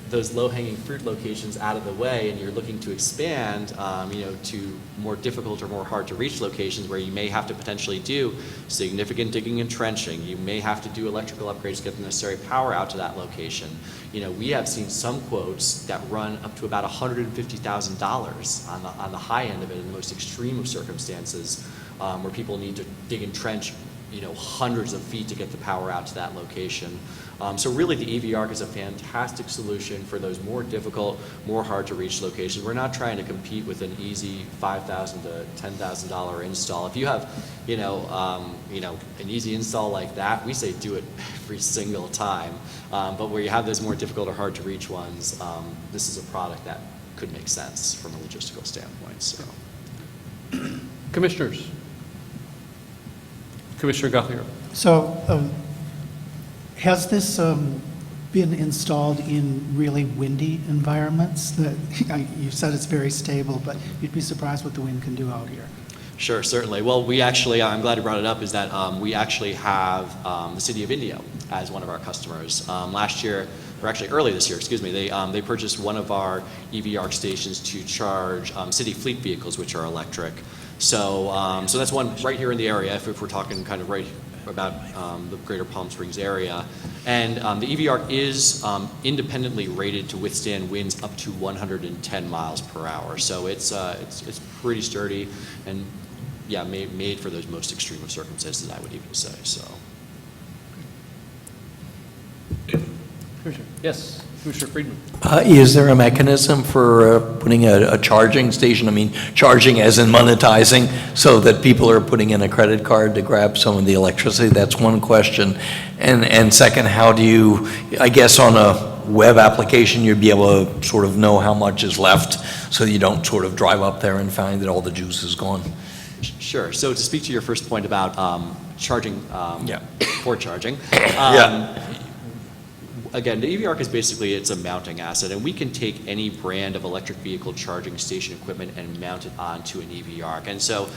those low-hanging fruit locations out of the way and you're looking to expand, to more difficult or more hard-to-reach locations where you may have to potentially do significant digging and trenching, you may have to do electrical upgrades to get the necessary power out to that location. We have seen some quotes that run up to about $150,000 on the high end of it in the most extreme of circumstances, where people need to dig and trench, hundreds of feet to get the power out to that location. So really the EV Arc is a fantastic solution for those more difficult, more hard to reach locations. We're not trying to compete with an easy $5,000 to $10,000 install. If you have, an easy install like that, we say do it every single time. But where you have those more difficult or hard to reach ones, this is a product that could make sense from a logistical standpoint. So, Commissioners. Commissioner Guthier. So, has this been installed in really windy environments? You said it's very stable, but you'd be surprised what the wind can do out here. Sure, certainly. Well, we actually, I'm glad you brought it up, is that we actually have the City of Indio as one of our customers. Last year, or actually early this year, excuse me, they purchased one of our EV Arc stations to charge city fleet vehicles, which are electric. So, so that's one right here in the area, if we're talking kind of right about the greater Palm Springs area. And the EV Ark is independently rated to withstand winds up to 110 miles per hour. So it's pretty sturdy and, yeah, made for those most extreme of circumstances, I would even say. So. Commissioner. Yes, Commissioner Friedman. Is there a mechanism for putting a charging station, I mean, charging as in monetizing, so that people are putting in a credit card to grab some of the electricity? That's one question. And second, how do you, I guess on a web application, you'd be able to sort of know how much is left so you don't sort of drive up there and find that all the juice is gone? Sure. So to speak to your first point about charging, for charging, again, the EV Ark is basically, it's a mounting asset, and we can take any brand of electric vehicle charging station equipment and mount it onto an EV Ark. And so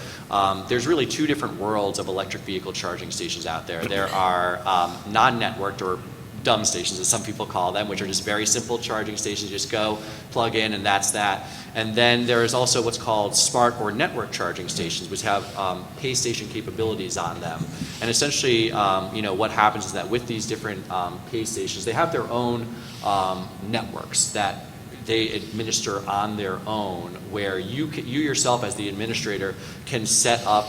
there's really two different worlds of electric vehicle charging stations out there. There are non-networked or dumb stations, as some people call them, which are just very simple charging stations. You just go, plug in, and that's that. And then there is also what's called smart or network charging stations, which have pay station capabilities on them. And essentially, you know, what happens is that with these different pay stations, they have their own networks that they administer on their own, where you yourself as the administrator can set up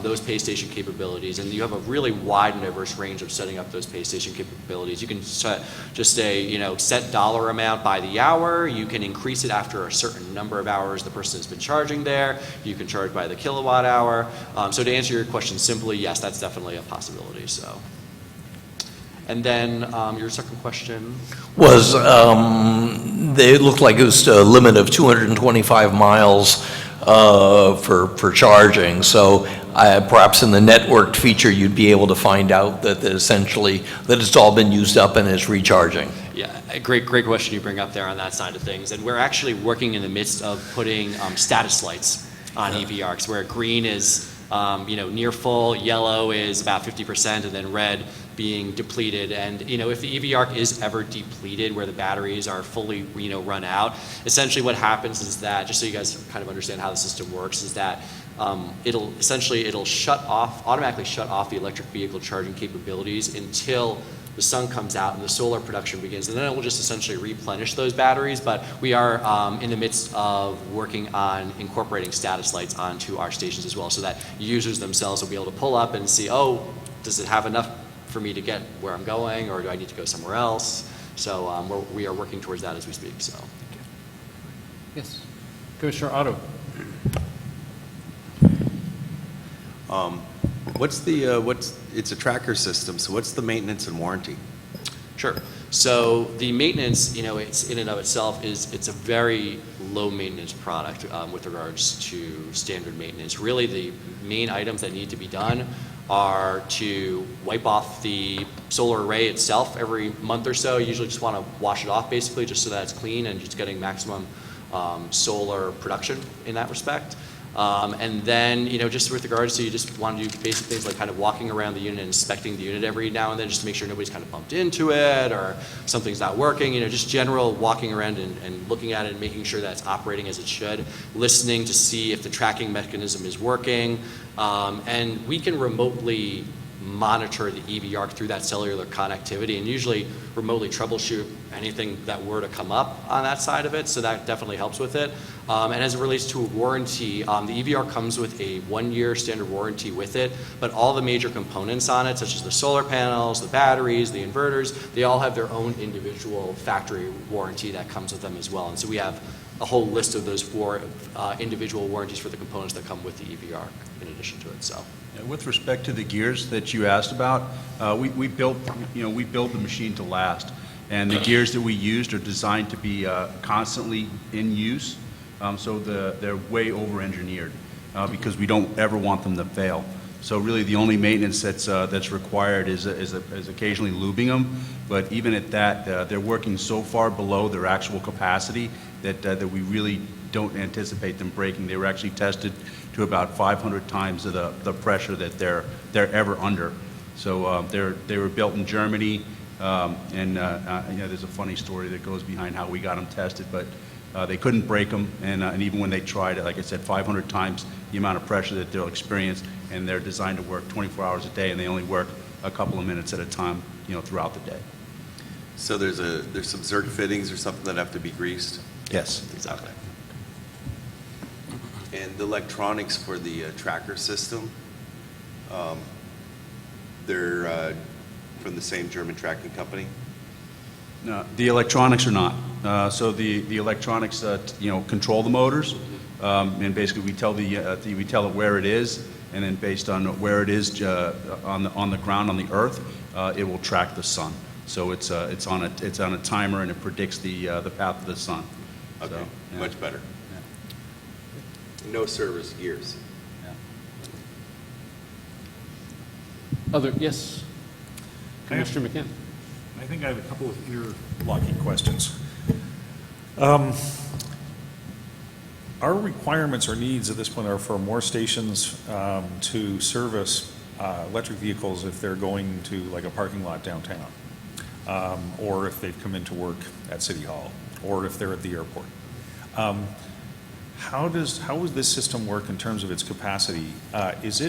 those pay station capabilities, and you have a really wide and diverse range of setting up those pay station capabilities. You can just say, you know, set dollar amount by the hour. You can increase it after a certain number of hours the person has been charging there. You can charge by the kilowatt hour. So to answer your question simply, yes, that's definitely a possibility. So. And then your second question was, it looked like it was a limit of 225 miles for charging. So perhaps in the networked feature, you'd be able to find out that essentially that it's all been used up and it's recharging. Yeah, a great question you bring up there on that side of things. And we're actually working in the midst of putting status lights on EV Arks, where green is you know, near full, yellow is about 50%, and then red being depleted. And you know, if the EV Ark is ever depleted, where the batteries are fully, you know, run out, essentially what happens is that, just so you guys kind of understand how the system works, is that it'll automatically shut off the electric vehicle charging capabilities until the sun comes out and the solar production begins, and then it will just essentially replenish those batteries. But we are in the midst of working on incorporating status lights onto our stations as well, so that users themselves will be able to pull up and see, oh, does it have enough for me to get where I'm going, or do I need to go somewhere else? So we are working towards that as we speak. So. Yes, Commissioner Otto. It's a tracker system, so what's the maintenance and warranty? Sure. So the maintenance, you know, it's in and of itself it's a very low maintenance product with regards to standard maintenance. Really, the main items that need to be done are to wipe off the solar array itself every month or so. You usually just want to wash it off, basically, just so that it's clean and just getting maximum solar production in that respect. And then, you know, just with regards to, you just want to do basic things like kind of walking around the unit and inspecting the unit every now and then, just to make sure nobody's kind of bumped into it or something's not working. You know, just general walking around and looking at it and making sure that it's operating as it should, listening to see if the tracking mechanism is working. And we can remotely monitor the EV Ark through that cellular connectivity, and usually remotely troubleshoot anything that were to come up on that side of it, so that definitely helps with it. And as it relates to a warranty, the EV Ark comes with a 1-year standard warranty with it, but all the major components on it, such as the solar panels, the batteries, the inverters, they all have their own individual factory warranty that comes with them as well. And so we have a whole list of those 4 individual warranties for the components that come with the EV Ark in addition to it. So. With respect to the gears that you asked about, we built the machine to last, and the gears that we used are designed to be constantly in use, so they're way over-engineered because we don't ever want them to fail. So really, the only maintenance that's required is occasionally lubing them, but even at that, they're working so far below their actual capacity that we really don't anticipate them breaking. They were actually tested to about 500 times the pressure that they're ever under. So they were built in Germany, and you know, there's a funny story that goes behind how we got them tested, but they couldn't break them, and even when they tried it, like I said, 500 times the amount of pressure that they'll experience, and they're designed to work 24 hours a day, and they only work a couple of minutes at a time, you know, throughout the day. So there's some zerk fittings or something that have to be greased? Yes. Exactly. And the electronics for the tracker system, they're from the same German tracking company? No, the electronics are not. So the electronics, control the motors, and basically we tell it where it is, and then based on where it is on the ground on the Earth, it will track the sun. So it's on a timer, and it predicts the path of the sun. Okay, So, yeah. much better. No service gears. Yes? Commissioner McCann? I think I have a couple of interlocking questions. Our requirements or needs at this point are for more stations to service electric vehicles if they're going to like a parking lot downtown, or if they've come into work at City Hall, or if they're at the airport. How would this system work in terms of its capacity? Is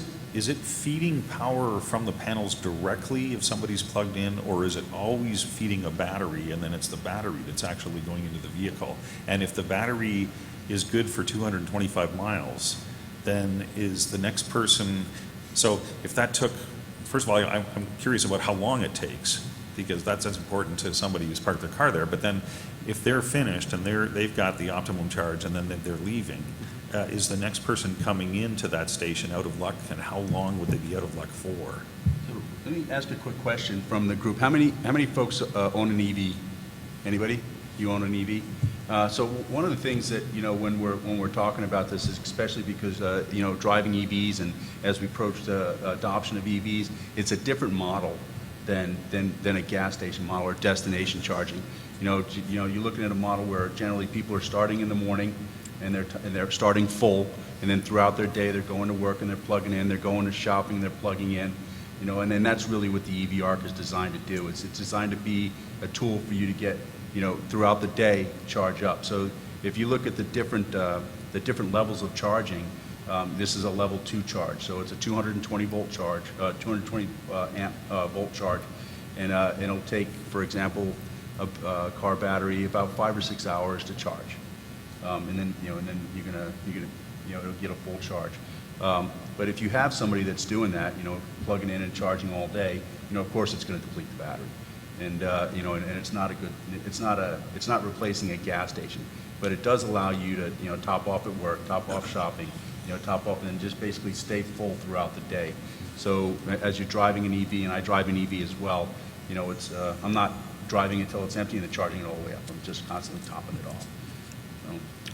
it feeding power from the panels directly if somebody's plugged in, or is it always feeding a battery and then it's the battery that's actually going into the vehicle? And if the battery is good for 225 miles, then is the next person, so if that took, first of all, I'm curious about how long it takes, because that's important to somebody who's parked their car there, but then if they're finished and they've got the optimum charge and then they're leaving, is the next person coming into that station out of luck, and how long would they be out of luck for? So let me ask a quick question from the group. How many folks own an EV? Anybody? You own an EV? So one of the things that, when we're talking about this is especially because, driving EVs, and as we approach the adoption of EVs, it's a different model than a gas station model or destination charging. You're looking at a model where generally people are starting in the morning and they're starting full, and then throughout their day they're going to work and they're plugging in, they're going to shopping, they're plugging in, and then that's really what the EV Ark is designed to do. It's designed to be a tool for you to get, throughout the day, charge up. So if you look at the different levels of charging, this is a level 2 charge. So it's a 220 volt charge, 220 amp volt charge, and it'll take, for example, a car battery about 5 or 6 hours to charge, and then you're gonna it'll get a full charge. But if you have somebody that's doing that, plugging in and charging all day, of course it's going to deplete the battery. And and it's not it's not replacing a gas station, but it does allow you to top off at work, top off shopping, top off, and then just basically stay full throughout the day. So as you're driving an EV, and I drive an EV as well, it's I'm not driving it until it's empty and then charging it all the way up. I'm just constantly topping it off.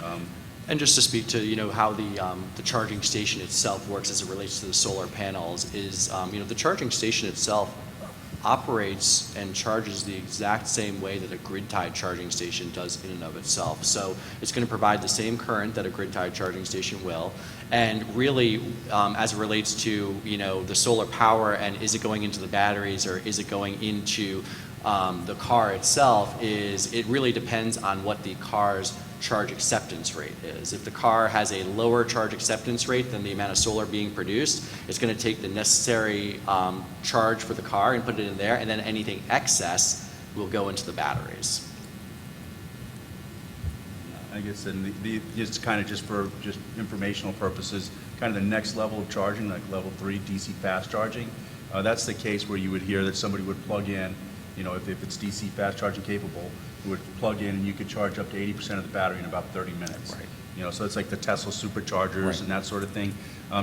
So, And just to speak to, how the charging station itself works as it relates to the solar panels is, the charging station itself operates and charges the exact same way that a grid-tied charging station does in and of itself. So it's going to provide the same current that a grid-tied charging station will. And really, as it relates to, the solar power and is it going into the batteries or is it going into the car itself, it really depends on what the car's charge acceptance rate is. If the car has a lower charge acceptance rate than the amount of solar being produced, it's going to take the necessary charge for the car and put it in there, and then anything excess will go into the batteries. I guess, and just kind of just for informational purposes, kind of the next level of charging, like level 3 DC fast charging, that's the case where you would hear that somebody would plug in, if it's DC fast charging capable, it would plug in and you could charge up to 80% of the battery in about 30 minutes. Right. So it's like the Tesla superchargers, right, and that sort of thing.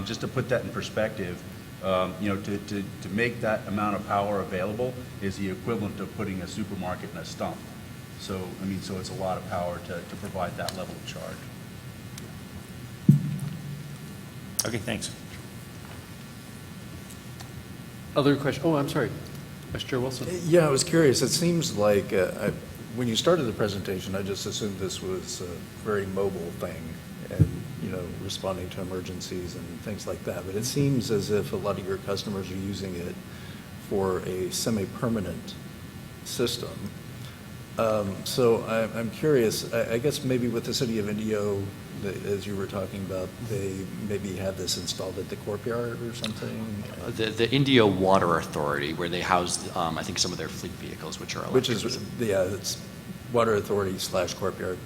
Just to put that in perspective, to make that amount of power available is the equivalent of putting a supermarket in a stump. So, so it's a lot of power to provide that level of charge. Okay, thanks. Other question? Oh, I'm sorry. Vice Chair Wilson. Yeah, I was curious. It seems like when you started the presentation, I just assumed this was a very mobile thing and, responding to emergencies and things like that. But it seems as if a lot of your customers are using it for a semi-permanent system. So I'm curious, I guess maybe with the city of Indio, as you were talking about, they maybe had this installed at the courtyard or something? The Indio Water Authority, where they house, I think, some of their fleet vehicles, which are electric. Which is, yeah, it's Water Authority / courtyard.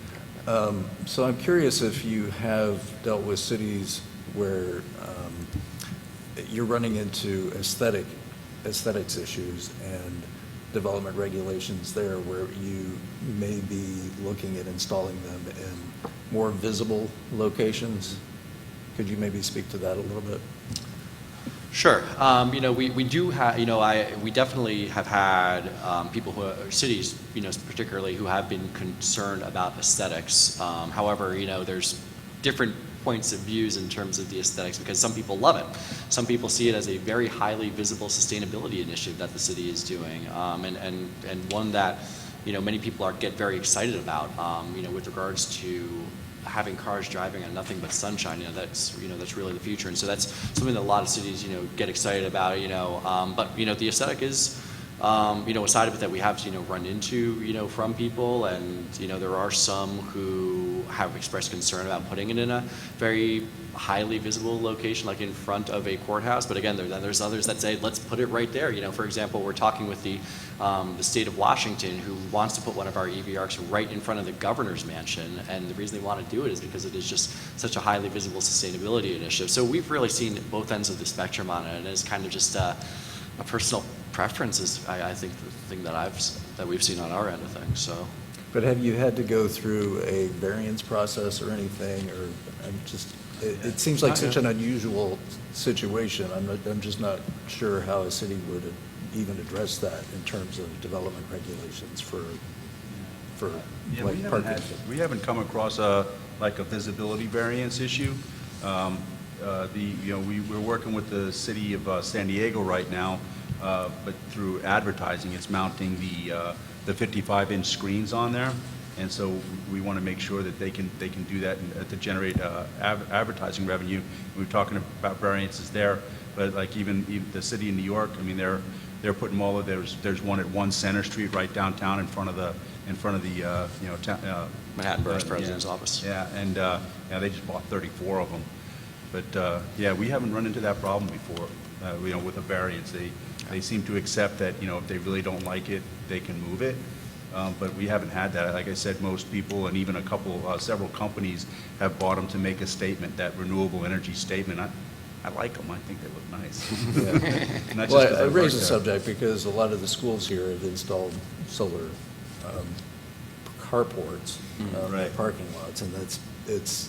So I'm curious if you have dealt with cities where you're running into aesthetics issues and development regulations there where you may be looking at installing them in more visible locations. Could you maybe speak to that a little bit? Sure. We do have, we definitely have had people who are, cities, particularly who have been concerned about aesthetics. However, there's different points of views in terms of the aesthetics because some people love it. Some people see it as a very highly visible sustainability initiative that the city is doing, and one that, many people get very excited about, with regards to having cars driving on nothing but sunshine. That's really the future, and so that's something that a lot of cities get excited about. But the aesthetic is a side of it that we have run into from people, and there are some who have expressed concern about putting it in a very highly visible location, like in front of a courthouse. But again, there's others that say, let's put it right there. For example, we're talking with the state of Washington, who wants to put one of our EV Arcs right in front of the governor's mansion, and the reason they want to do it is because it is just such a highly visible sustainability initiative. So we've really seen both ends of the spectrum on it, and it's kind of just a personal preference is, I think, the thing that we've seen on our end of things. So. But have you had to go through a variance process or anything, or it seems like such an unusual situation. I'm just not sure how a city would even address that in terms of development regulations for like parking. We haven't come across a visibility variance issue. We're working with the city of San Diego right now, but through advertising, it's mounting the 55-inch screens on there, and so we want to make sure that they can do that to generate advertising revenue. We were talking about variances there, but like even the city of New York, I mean, they're putting all of there's one at 1 Center Street right downtown in front of the Manhattan Borough's president's office. Yeah, and they just bought 34 of them. But we haven't run into that problem before. With a variance, they seem to accept that if they really don't like it, they can move it. But we haven't had that. Like I said, most people and even several companies have bought them to make a statement, that renewable energy statement. I like them. I think they look nice. Yeah. Well, I raise the subject because a lot of the schools here have installed solar carports in the parking lots, and it's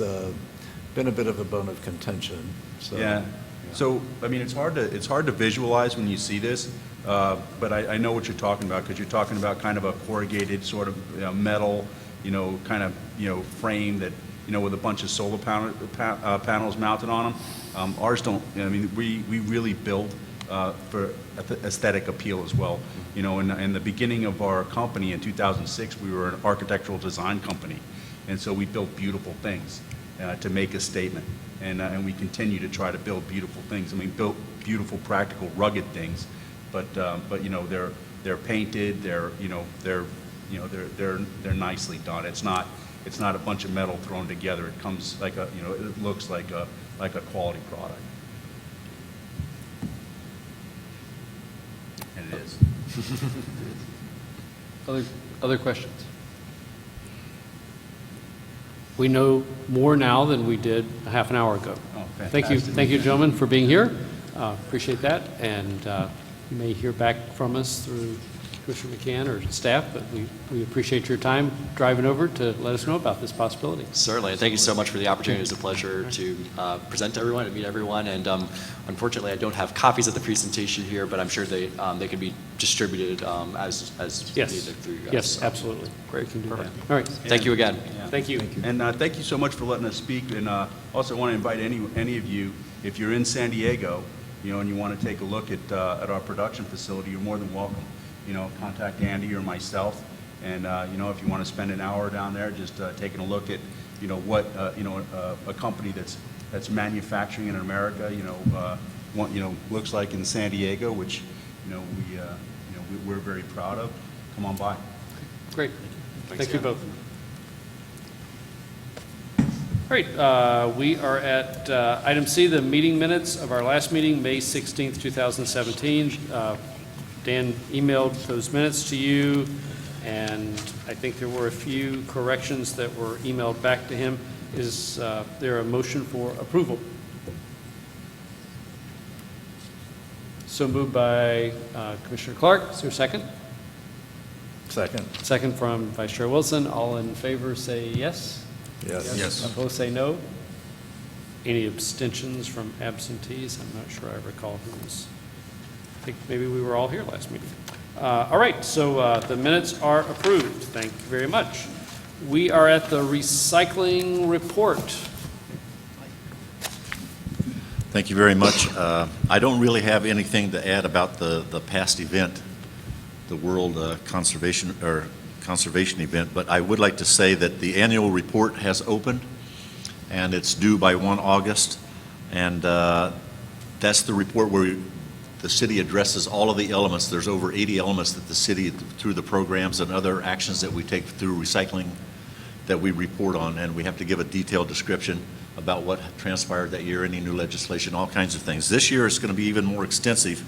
been a bit of a bone of contention. So, yeah. So, I mean, it's hard to visualize when you see this, but I know what you're talking about, because you're talking about kind of a corrugated sort of metal, kind of frame that with a bunch of solar panels mounted on them. Ours don't. I mean, we really build for aesthetic appeal as well. In the beginning of our company in 2006, we were an architectural design company, and so we built beautiful things to make a statement. And we continue to try to build beautiful things. I mean, built beautiful, practical, rugged things, but they're painted. They're nicely done. It's not a bunch of metal thrown together. It comes like it looks like a quality product, and it is. Other questions? We know more now than we did a half an hour ago. Oh, thank you, gentlemen, for being here. Appreciate that, and you may hear back from us through Commissioner McCann or staff, but we appreciate your time driving over to let us know about this possibility. Certainly, and thank you so much for the opportunity. It was a pleasure to present to everyone and meet everyone. And unfortunately, I don't have copies of the presentation here, but I'm sure they can be distributed as Yes. needed through you guys. Yes, So, absolutely. Great. We can do Perfect. that. All right. Thank you again. Yeah. Thank you. And thank you so much for letting us speak. And also want to invite any of you, if you're in San Diego, and you want to take a look at our production facility, you're more than welcome. Contact Andy or myself. And if you want to spend an hour down there, just taking a look at what a company that's manufacturing in America, looks like in San Diego, which we're very proud of. Come on by. Great. Thank you both. All right, we are at item C, the meeting minutes of our last meeting, May 16th, 2017. Dan emailed those minutes to you, and I think there were a few corrections that were emailed back to him. Is there a motion for approval? So moved by Commissioner Clark. Is there a second? Second. Second from Vice Chair Wilson. All in favor say yes. Yes. Opposed say no. Any abstentions from absentees? I'm not sure I recall who was. I think maybe we were all here last meeting. All right, so the minutes are approved. Thank you very much. We are at the recycling report. Thank you very much. I don't really have anything to add about the past event, the World Conservation event, but I would like to say that the annual report has opened, and it's due by 1 August, and that's the report where the city addresses all of the elements. There's over 80 elements that the city, through the programs and other actions that we take through recycling, that we report on, and we have to give a detailed description about what transpired that year, any new legislation, all kinds of things. This year is going to be even more extensive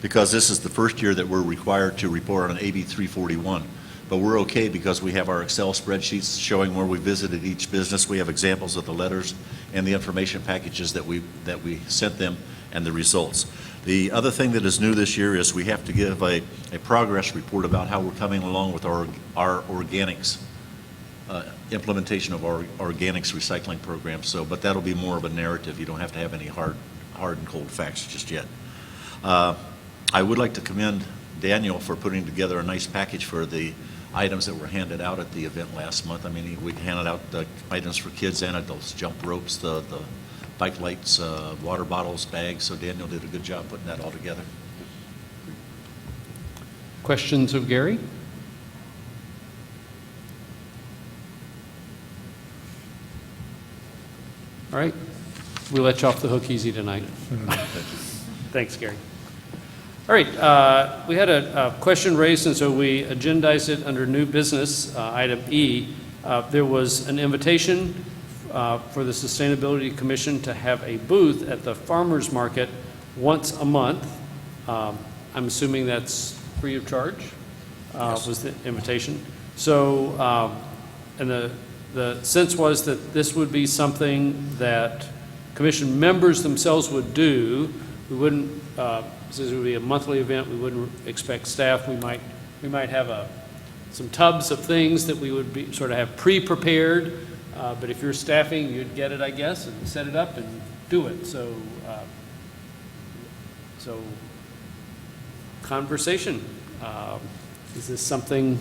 because this is the first year that we're required to report on AB 341. But we're okay because we have our Excel spreadsheets showing where we visited each business. We have examples of the letters and the information packages that we sent them and the results. The other thing that is new this year is we have to give a progress report about how we're coming along with our organics, implementation of our organics recycling program. So, but that'll be more of a narrative. You don't have to have any hard and cold facts just yet. I would like to commend Daniel for putting together a nice package for the items that were handed out at the event last month. I mean, we handed out the items for kids and adults, jump ropes, the bike lights, water bottles, bags. So Daniel did a good job putting that all together. Questions of Gary? All right, we'll let you off the hook easy tonight. Thanks, Gary. All right, we had a question raised, and so we agendized it under new business, item E. There was an invitation for the Sustainability Commission to have a booth at the farmers market once a month. I'm assuming that's free of charge, Yes. was the invitation. So, and the sense was that this would be something that commission members themselves would do. We wouldn't, since it would be a monthly event, we wouldn't expect staff. We might have some tubs of things that we would sort of have pre-prepared, but if you're staffing, you'd get it, I guess, and set it up and do it. So, conversation. Is this something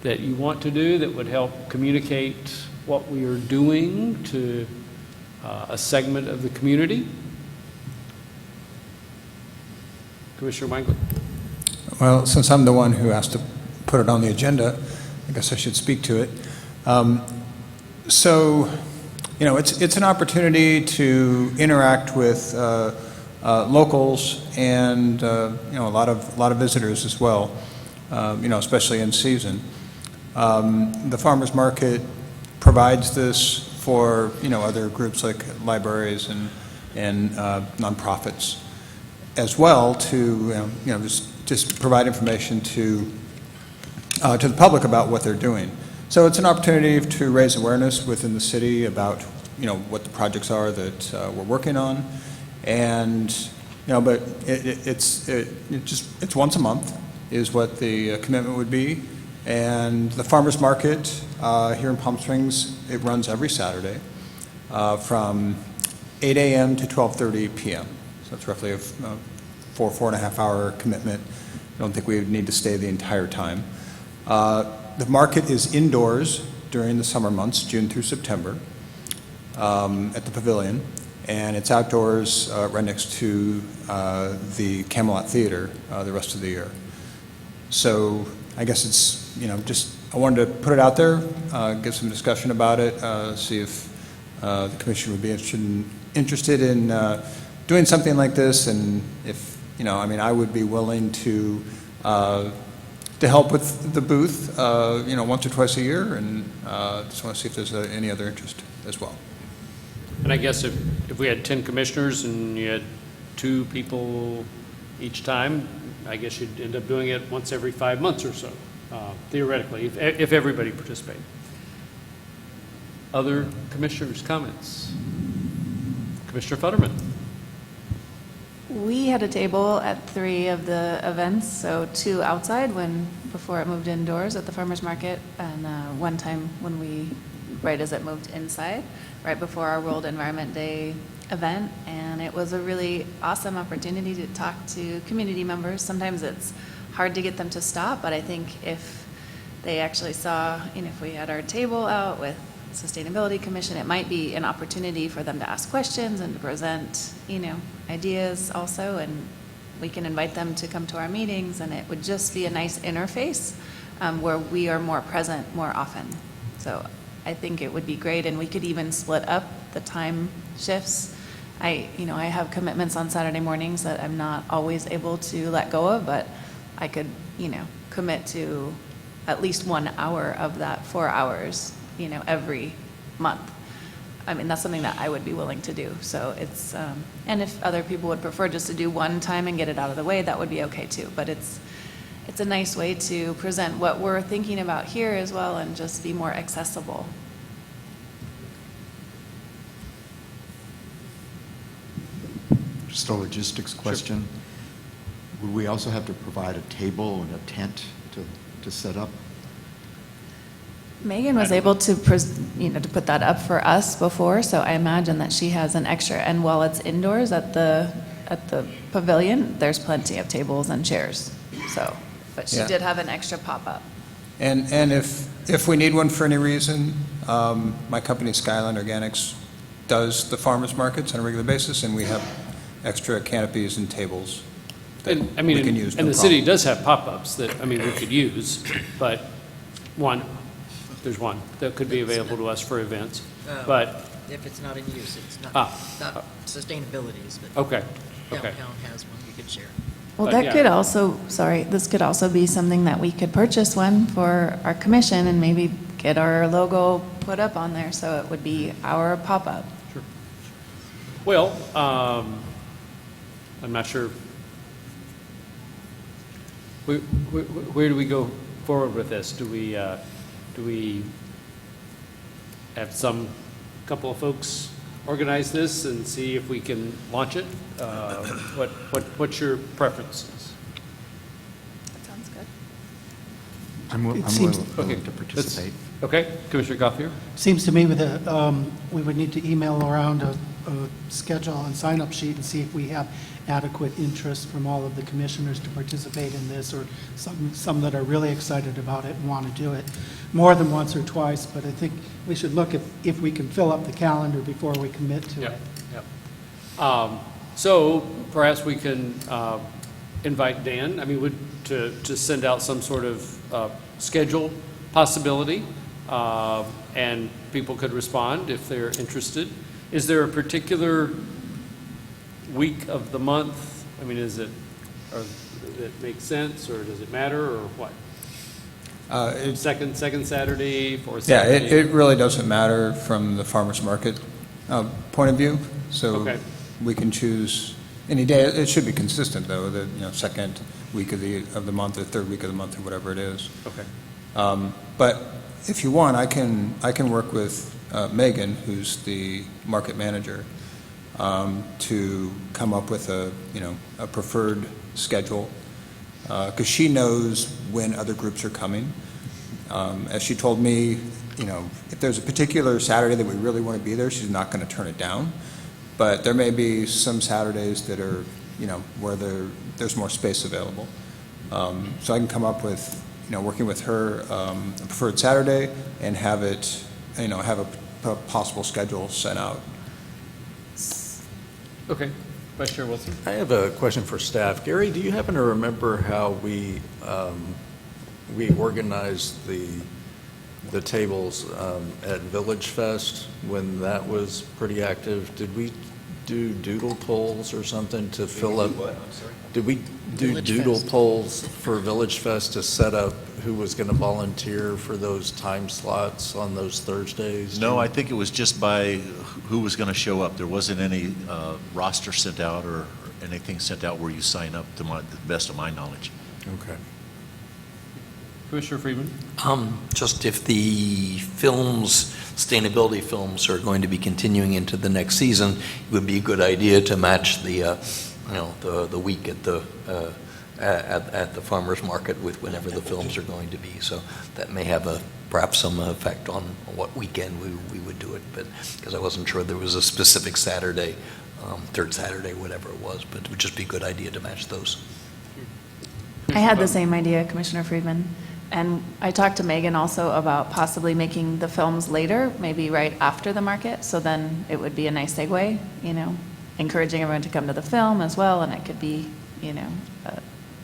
that you want to do that would help communicate what we are doing to a segment of the community? Commissioner Wangler. Well, since I'm the one who has to put it on the agenda, I guess I should speak to it. So, you know, it's an opportunity to interact with locals and you know, a lot of visitors as well. You know, especially in season. The farmers market provides this for, you know, other groups like libraries and nonprofits as well to you know, just provide information to the public about what they're doing. So it's an opportunity to raise awareness within the city about, you know, what the projects are that we're working on, and you know, but it's once a month is what the commitment would be. And the farmers market here in Palm Springs, it runs every Saturday from 8 a.m. to 12:30 p.m. So it's roughly a 4.5 hour commitment. I don't think we would need to stay the entire time. The market is indoors during the summer months, June through September, at the pavilion, and it's outdoors right next to the Camelot Theater the rest of the year. So I guess it's, you know, just I wanted to put it out there, give some discussion about it, see if the commission would be interested in doing something like this, and if, you know, I mean, I would be willing to to help with the booth, once or twice a year, and just want to see if there's any other interest as well. And I guess if we had 10 commissioners and you had 2 people each time, I guess you'd end up doing it once every 5 months or so, theoretically, if everybody participated. Other commissioners' comments? Commissioner Futterman. We had a table at 3 of the events, so 2 outside before it moved indoors at the farmer's market, and one time right as it moved inside, right before our World Environment Day event, and it was a really awesome opportunity to talk to community members. Sometimes it's hard to get them to stop, but I think if they actually saw, if we had our table out with Sustainability Commission, it might be an opportunity for them to ask questions and to present, ideas also, and we can invite them to come to our meetings, and it would just be a nice interface where we are more present more often. So I think it would be great, and we could even split up the time shifts. I have commitments on Saturday mornings that I'm not always able to let go of, but I could, commit to at least 1 hour of that 4 hours, every month. I mean, that's something that I would be willing to do. So it's, and if other people would prefer just to do one time and get it out of the way, that would be okay too. But it's a nice way to present what we're thinking about here as well and just be more accessible. Just a logistics question. Would we also have to provide a table and a tent to set up? Megan was able to, to put that up for us before, so I imagine that she has an extra. And while it's indoors at the pavilion, there's plenty of tables and chairs. So, but she did have an extra pop-up. And if we need one for any reason, my company Skyline Organics does the farmers markets on a regular basis, and we have extra canopies and tables that we can use. And the city does have pop-ups that we could use, but there's one that could be available to us for events. But if it's not in use, it's not sustainabilities, but okay. downtown has one you could share. Well, that could also, this could also be something that we could purchase one for our commission and maybe get our logo put up on there, so it would be our pop-up. Sure. Well, I'm not sure. Where do we go forward with this? Do we have couple of folks organize this and see if we can launch it? What's your preferences? That sounds good. I'm willing to participate. Okay, Commissioner Gothier? Seems to me we would need to email around a schedule and sign-up sheet and see if we have adequate interest from all of the commissioners to participate in this, or some that are really excited about it and want to do it more than once or twice. But I think we should look at if we can fill up the calendar before we commit to it. Yep. So perhaps we can invite Dan, to send out some sort of schedule possibility, and people could respond if they're interested. Is there a particular week of the month? Does it make sense, or does it matter, or what? Second Saturday, fourth Saturday? Yeah, it really doesn't matter from the farmer's market point of view. So we can choose any day. It should be consistent, though, the second week of the month, or third week of the month, or whatever it is. Okay. But if you want, I can work with Megan, who's the market manager, to come up with a preferred schedule, because she knows when other groups are coming. As she told me, if there's a particular Saturday that we really want to be there, she's not going to turn it down. But there may be some Saturdays that are, where there's more space available. So I can come up with, working with her, a preferred Saturday, and have it, have a possible schedule sent out. Okay. Vice Chair Wilson? I have a question for staff. Gary, do you happen to remember how we organized the tables at Village Fest when that was pretty active? Did we do doodle polls or something to fill up? What? I'm sorry? Did we do Village doodle Fest. polls for Village Fest to set up who was going to volunteer for those time slots on those Thursdays? No, I think it was just by who was going to show up. There wasn't any roster sent out or anything sent out where you sign up, to the best of my knowledge. Okay. Commissioner Freeman? Just if the films, sustainability films are going to be continuing into the next season, it would be a good idea to match the week at the farmer's market with whenever the films are going to be. So that may have perhaps some effect on what weekend we would do it, but because I wasn't sure there was a specific Saturday, third Saturday, whatever it was, but it would just be a good idea to match those. I had the same idea, Commissioner Friedman. And I talked to Megan also about possibly making the films later, maybe right after the market, so then it would be a nice segue, encouraging everyone to come to the film as well, and it could be,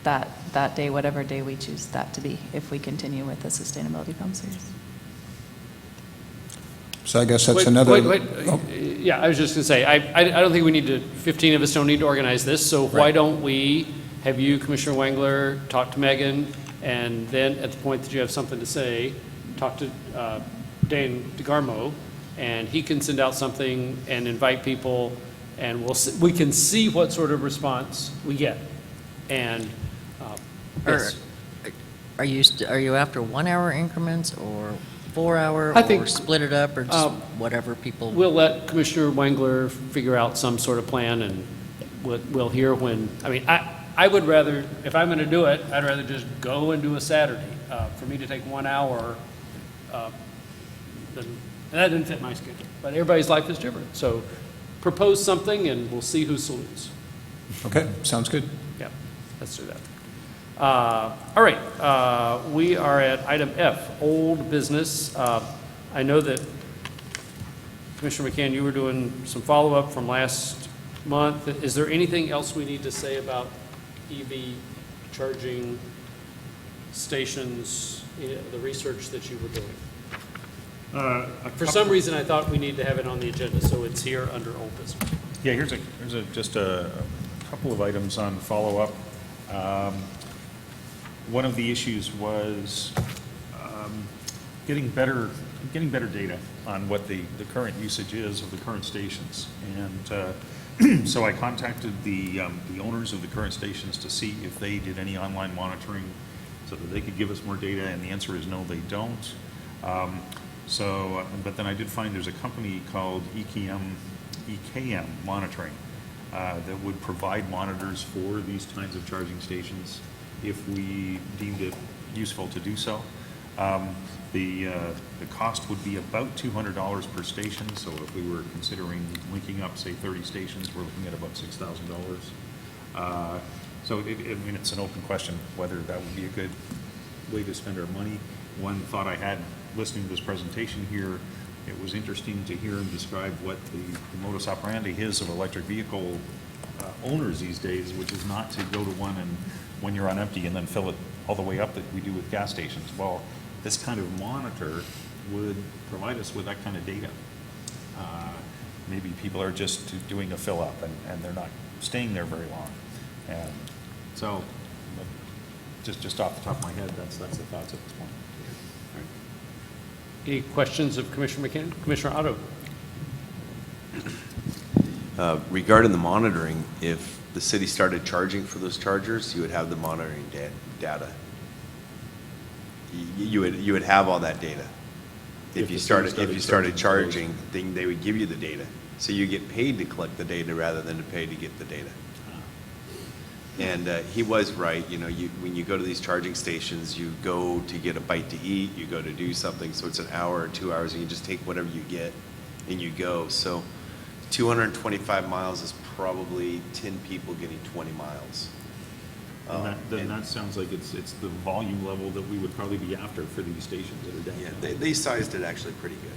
that day, whatever day we choose that to be, if we continue with the sustainability film series. So I guess that's Wait, another. Wait. Oh, Yeah, I was just going to say, I don't think we need to, 15 of us don't need to organize this, so why don't we have you, Commissioner Wengler, talk to Megan, and then at the point that you have something to say, talk to Dane DeGarmo, and he can send out something and invite people, and we can see what sort of response we get. And yes. Are you after 1 hour increments or 4 hour, I think, or split it up, or just whatever people? We'll let Commissioner Wengler figure out some sort of plan, and we'll hear when. I mean, I would rather, if I'm going to do it, I'd rather just go and do a Saturday. For me to take 1 hour, and that didn't fit my schedule. But everybody's life is different. So propose something, and we'll see who salutes. Okay, sounds good. Yeah, let's do that. All right, we are at item F, old business. I know that, Commissioner McCann, you were doing some follow-up from last month. Is there anything else we need to say about EV charging stations, the research that you were doing? For some reason, I thought we need to have it on the agenda, so it's here under old business. Yeah, here's just a couple of items on follow-up. One of the issues was getting better data on what the current usage is of the current stations. And so I contacted the owners of the current stations to see if they did any online monitoring so that they could give us more data, and the answer is no, they don't. But then I did find there's a company called EKM Monitoring that would provide monitors for these kinds of charging stations if we deemed it useful to do so. The cost would be about $200 per station, so if we were considering linking up, say, 30 stations, we're looking at about $6,000. So it's an open question whether that would be a good way to spend our money. One thought I had listening to this presentation here, it was interesting to hear him describe what the modus operandi is of electric vehicle owners these days, which is not to go to one and when you're on empty and then fill it all the way up that we do with gas stations. Well, this kind of monitor would provide us with that kind of data. Maybe people are just doing a fill up and they're not staying there very long. And so just off the top of my head, that's the thoughts at this point. Any questions of Commissioner McCann? Commissioner Otto? Regarding the monitoring, if the city started charging for those chargers, you would have the monitoring data. You would have all that data. If you started charging, then they would give you the data. So you get paid to collect the data rather than to pay to get the data. And he was right. When you go to these charging stations, you go to get a bite to eat, you go to do something, so it's an hour or 2 hours, and you just take whatever you get and you go. So 225 miles is probably 10 people getting 20 miles. And that sounds like it's the volume level that we would probably be after for these stations that are downtown. Yeah, they sized it actually pretty good.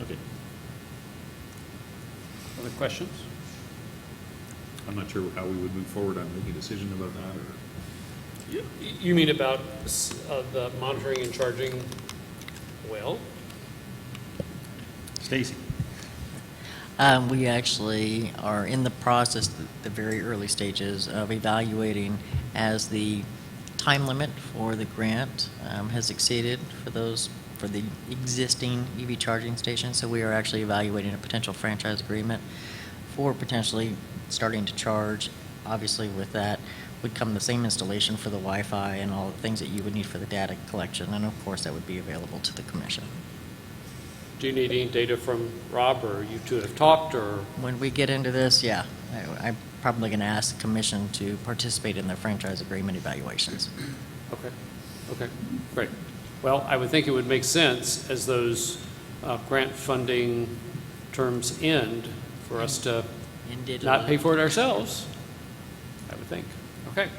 Okay. Other questions? I'm not sure how we would move forward on making a decision about that. Or You mean about the monitoring and charging? Well, Stacy. We actually are in the process, the very early stages of evaluating as the time limit for the grant has exceeded for the existing EV charging stations. So we are actually evaluating a potential franchise agreement for potentially starting to charge. Obviously, with that would come the same installation for the Wi-Fi and all the things that you would need for the data collection, and of course, that would be available to the commission. Do you need any data from Rob, or you two have talked, or? When we get into this, yeah, I'm probably going to ask the commission to participate in the franchise agreement evaluations. Okay, great. Well, I would think it would make sense as those grant funding terms end for us to not pay for it ourselves, I would think. Okay.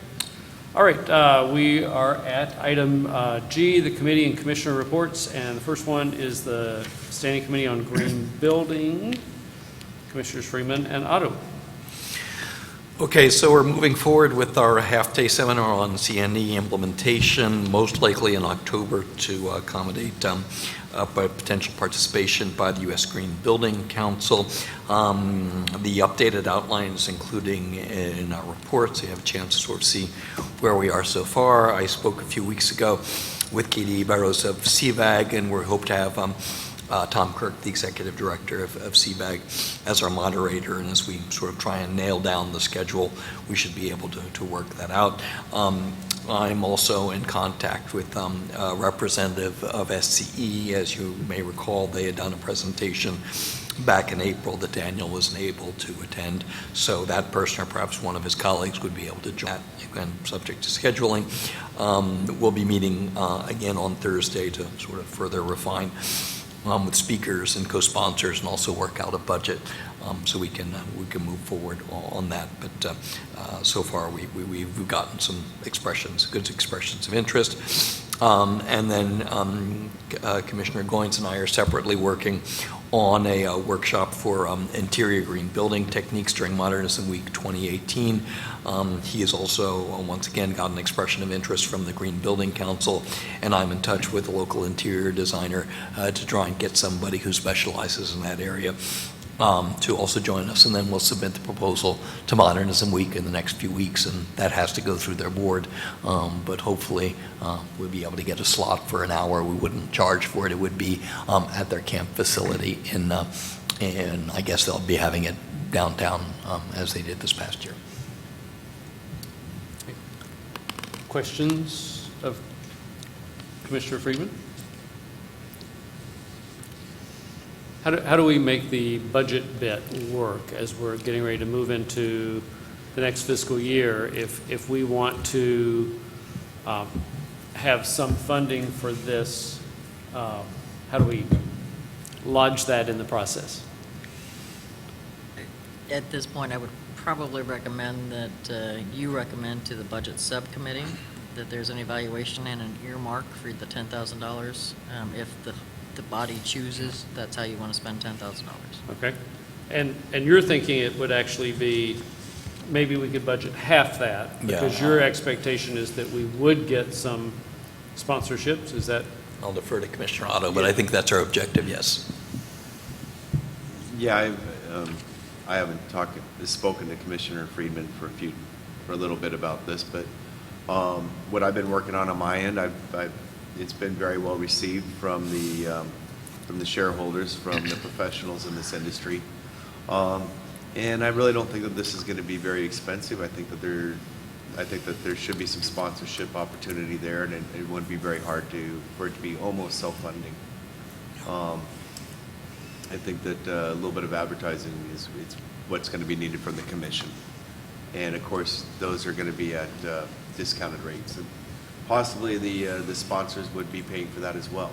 All right, we are at item G, the committee and commissioner reports, and the first one is the Standing Committee on Green Building, Commissioners Freeman and Otto. Okay, so we're moving forward with our half-day seminar on CNE implementation, most likely in October, to accommodate potential participation by the U.S. Green Building Council. The updated outlines, including in our reports, so you have a chance to sort of see where we are so far. I spoke a few weeks ago with Katie Barrows of CVAG, and we hope to have Tom Kirk, the executive director of CVAG, as our moderator, and as we sort of try and nail down the schedule, we should be able to work that out. I'm also in contact with a representative of SCE. As you may recall, they had done a presentation back in April that Daniel wasn't able to attend, so that person or perhaps one of his colleagues would be able to join that, again, subject to scheduling. We'll be meeting again on Thursday to sort of further refine with speakers and co-sponsors, and also work out a budget so we can move forward on that. But so far we've gotten some good expressions of interest. And then Commissioner Goins and I are separately working on a workshop for interior green building techniques during Modernism Week 2018. He has also, once again, got an expression of interest from the Green Building Council, and I'm in touch with a local interior designer to try and get somebody who specializes in that area to also join us, and then we'll submit the proposal to Modernism Week in the next few weeks, and that has to go through their board, but hopefully we'll be able to get a slot for an hour. We wouldn't charge for it. It would be at their camp facility, and I guess they'll be having it downtown as they did this past year. Questions of Commissioner Freeman? How do we make the budget bit work as we're getting ready to move into the next fiscal year? If we want to have some funding for this, how do we lodge that in the process? At this point, I would probably recommend that you recommend to the budget subcommittee that there's an evaluation and an earmark for the $10,000. If the body chooses, that's how you want to spend $10,000. Okay. And you're thinking it would actually be, maybe we could budget half that, because your expectation is that we would get some sponsorships, is that? I'll defer to Commissioner Otto, but I think that's our objective, yes. Yeah, I haven't spoken to Commissioner Freeman for a little bit about this, but what I've been working on my end, it's been very well received from the shareholders, from the professionals in this industry, and I really don't think that this is going to be very expensive. I think that there should be some sponsorship opportunity there, and it wouldn't be very hard for it to be almost self-funding. I think that a little bit of advertising is what's going to be needed from the commission, and of course those are going to be at discounted rates. And possibly the sponsors would be paying for that as well.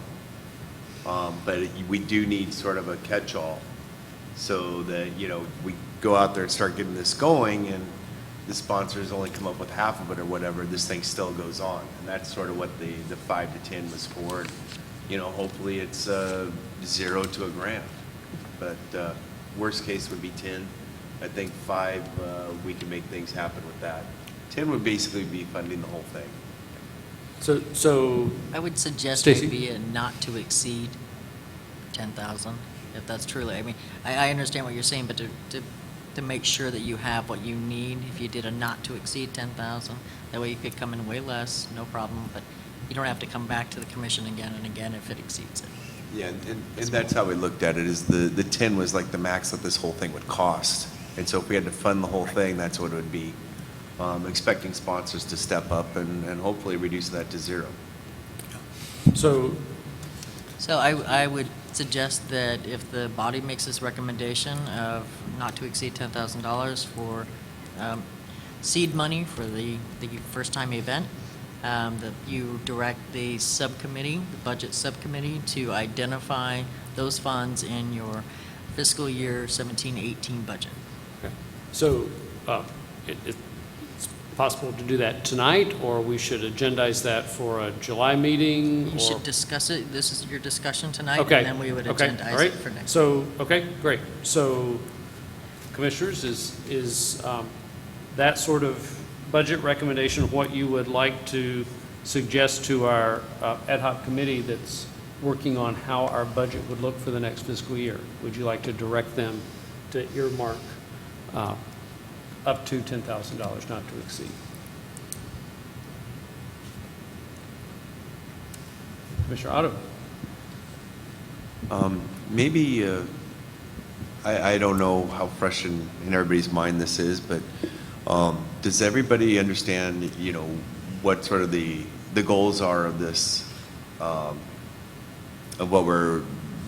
But we do need sort of a catch-all so that, we go out there and start getting this going, and the sponsors only come up with half of it or whatever, this thing still goes on. And that's sort of what the 5 to 10 was for. And, hopefully it's 0 to a grant. But worst case would be 10. I think 5, we can make things happen with that. 10 would basically be funding the whole thing. So I would suggest Stacey? maybe a not to exceed 10,000. if that's truly, I mean, I understand what you're saying, but to make sure that you have what you need, if you did a not to exceed 10,000, that way you could come in way less, no problem, but you don't have to come back to the commission again and again if it exceeds it. Yeah, and that's how we looked at it, is the 10 was like the max that this whole thing would cost. And so if we had to fund the whole thing, that's what it would be. Expecting sponsors to step up and hopefully reduce that to 0. So, I would suggest that if the body makes this recommendation of not to exceed $10,000 for seed money for the first-time event, that you direct the subcommittee, the budget subcommittee, to identify those funds in your fiscal year 17-18 budget. okay. So it's possible to do that tonight, or we should agendize that for a July meeting? You should discuss it. This is your discussion tonight, Okay. and then we would Okay. All agendize right. it for next. So, okay, great. So, commissioners, is that sort of budget recommendation what you would like to suggest to our ad hoc committee that's working on how our budget would look for the next fiscal year? Would you like to direct them to earmark up to $10,000 not to exceed? Commissioner Otto? Maybe, I don't know how fresh in everybody's mind this is, but does everybody understand, what sort of the goals are of this, of what we're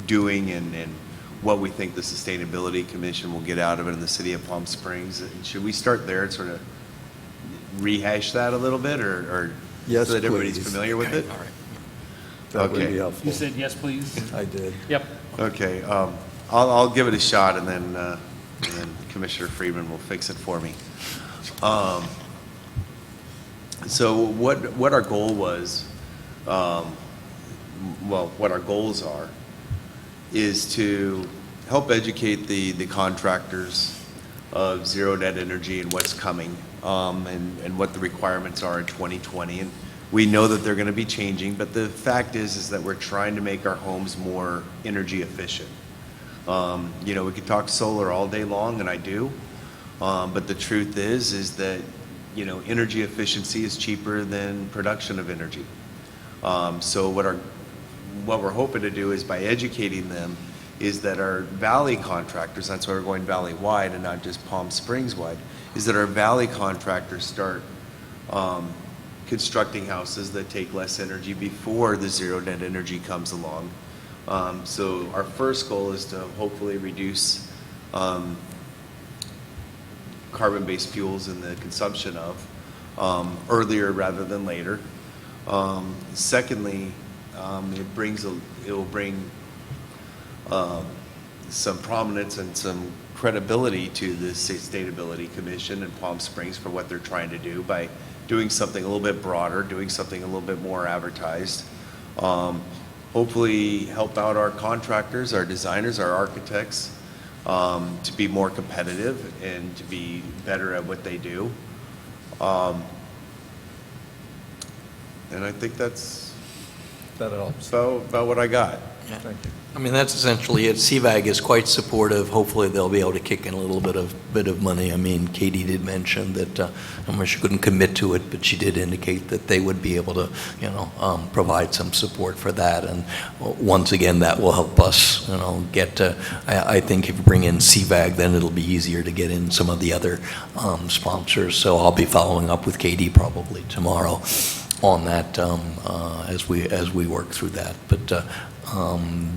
doing and what we think the Sustainability Commission will get out of it in the city of Palm Springs? Should we start there and sort of rehash that a little bit, or Yes, so that everybody's please. familiar with it? All right. That would be helpful. You said yes, please? I did. Yep. Okay, I'll give it a shot, and then Commissioner Friedman will fix it for me. So what our goal was, what our goals are, is to help educate the contractors of zero net energy and what's coming, and what the requirements are in 2020. And we know that they're going to be changing, but the fact is that we're trying to make our homes more energy efficient. We could talk solar all day long, and I do, but the truth is that energy efficiency is cheaper than production of energy. So what we're hoping to do is, by educating them, is that our valley contractors, that's why we're going valley-wide and not just Palm Springs-wide, is that our valley contractors start constructing houses that take less energy before the zero net energy comes along. So our first goal is to hopefully reduce carbon-based fuels in the consumption of earlier rather than later. Secondly, it will bring some prominence and some credibility to the Sustainability Commission in Palm Springs for what they're trying to do by doing something a little bit broader, doing something a little bit more advertised. Hopefully help out our contractors, our designers, our architects, to be more competitive and to be better at what they do. And I think that helps. About what I got. Yeah. Thank you. I mean, that's essentially it. CVAG is quite supportive. Hopefully, they'll be able to kick in a little bit of money. I mean, Katie did mention that she couldn't commit to it, but she did indicate that they would be able to, provide some support for that. And once again, that will help us, get. I think if you bring in CVAG, then it'll be easier to get in some of the other sponsors. So I'll be following up with Katie probably tomorrow on that as we work through that. But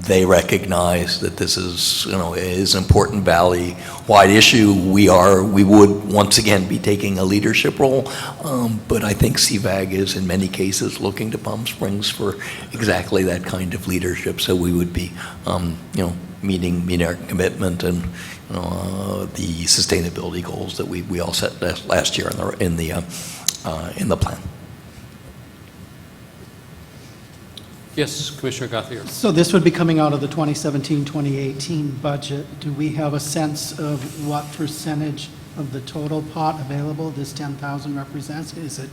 they recognize that this is an important valley-wide issue. We would once again be taking a leadership role, but I think CVAG is in many cases looking to Palm Springs for exactly that kind of leadership. So we would be meeting our commitment and the sustainability goals that we all set last year in the plan. Yes, Commissioner Gauthier. So this would be coming out of the 2017-2018 budget. Do we have a sense of what percentage of the total pot available this 10,000 represents? Is it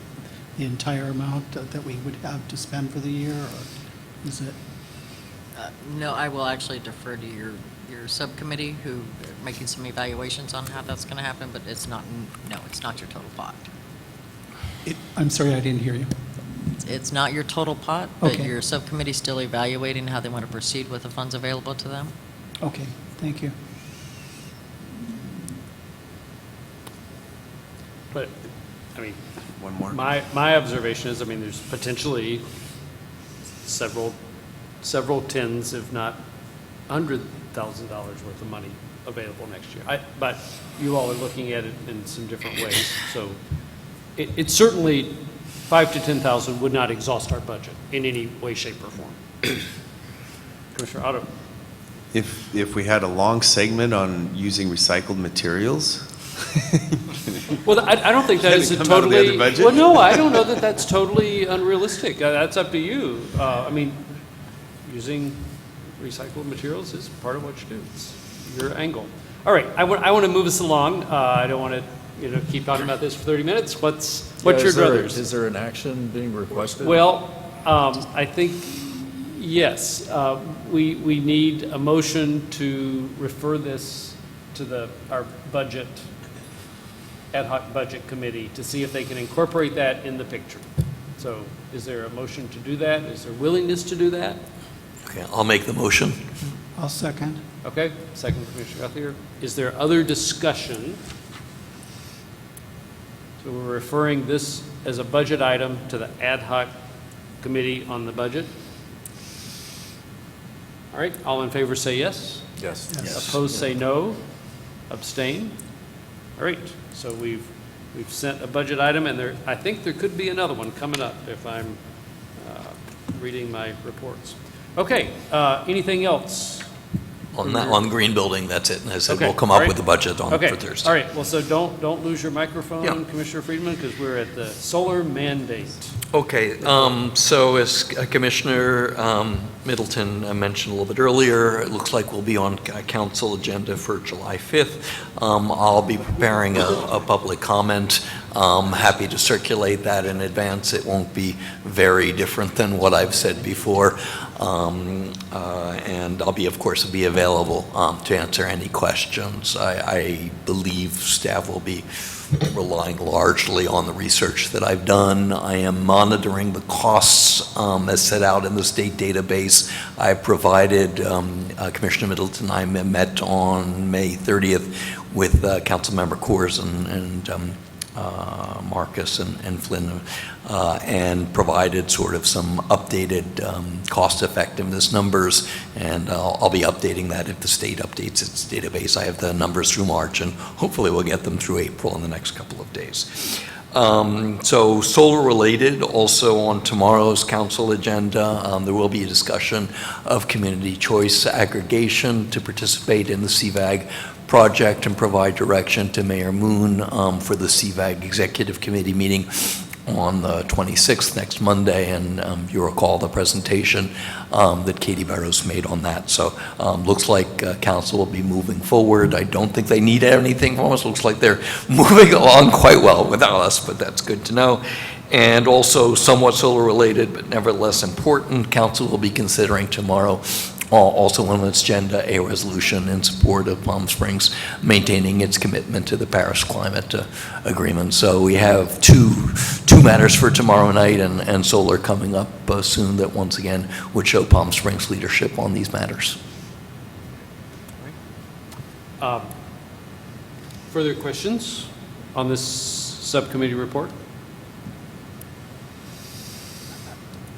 the entire amount that we would have to spend for the year, or is it? No, I will actually defer to your subcommittee who are making some evaluations on how that's going to happen, but it's not, no, it's not your total pot. I'm sorry, I didn't hear you. It's not your total pot, but Okay. your subcommittee's still evaluating how they want to proceed with the funds available to them. Okay, thank you. But, I mean, One more. my observation is, I mean, there's potentially several tens, if not $100,000 worth of money available next year. But you all are looking at it in some different ways. So it certainly, 5 to 10,000 would not exhaust our budget in any way, shape, or form. Commissioner Otto. If we had a long segment on using recycled materials. Well, I don't think that is a Come out of the other totally, budget? well, no, I don't know that that's totally unrealistic. That's up to you. I mean, using recycled materials is part of what you do. It's your angle. All right, I want to move us along. I don't want to, keep talking about this for 30 minutes. What's your druthers? Is there an action being requested? Well, I think, yes, we need a motion to refer this to our budget, ad hoc budget committee to see if they can incorporate that in the picture. So is there a motion to do that? Is there willingness to do that? Okay, I'll make the motion. I'll second. Okay, second Commissioner Guthier. Is there other discussion? So we're referring this as a budget item to the ad hoc committee on the budget. All right, all in favor say yes. Yes. Opposed say no. Abstain. All right, so we've sent a budget item, and I think there could be another one coming up if I'm reading my reports. Okay, anything else? On Green Building, that's it. And I said, Okay, we'll come all up right. with the budget for Thursday. All right, well, so don't lose your microphone, Yeah. Commissioner Friedman, because we're at the solar mandate. Okay, so as Commissioner Middleton mentioned a little bit earlier, it looks like we'll be on a council agenda for July 5th. I'll be preparing a public comment. Happy to circulate that in advance. It won't be very different than what I've said before. And I'll be, of course, be available to answer any questions. I believe staff will be relying largely on the research that I've done. I am monitoring the costs as set out in the state database. I provided, Commissioner Middleton and I met on May 30th with Councilmember Coors and Marcus and Flynn, and provided sort of some updated cost effectiveness numbers, and I'll be updating that if the state updates its database. I have the numbers through March, and hopefully we'll get them through April in the next couple of days. So solar related, also on tomorrow's council agenda, there will be a discussion of community choice aggregation to participate in the CVAG project and provide direction to Mayor Moon for the CVAG Executive Committee meeting on the 26th, next Monday, and you recall the presentation that Katie Barrows made on that. So looks like council will be moving forward. I don't think they need anything from us. Looks like they're moving along quite well without us, but that's good to know. And also somewhat solar related, but nevertheless important, council will be considering tomorrow also on its agenda a resolution in support of Palm Springs maintaining its commitment to the Paris Climate Agreement. So we have two matters for tomorrow night, and solar coming up soon that once again would show Palm Springs leadership on these matters. Further questions on this subcommittee report?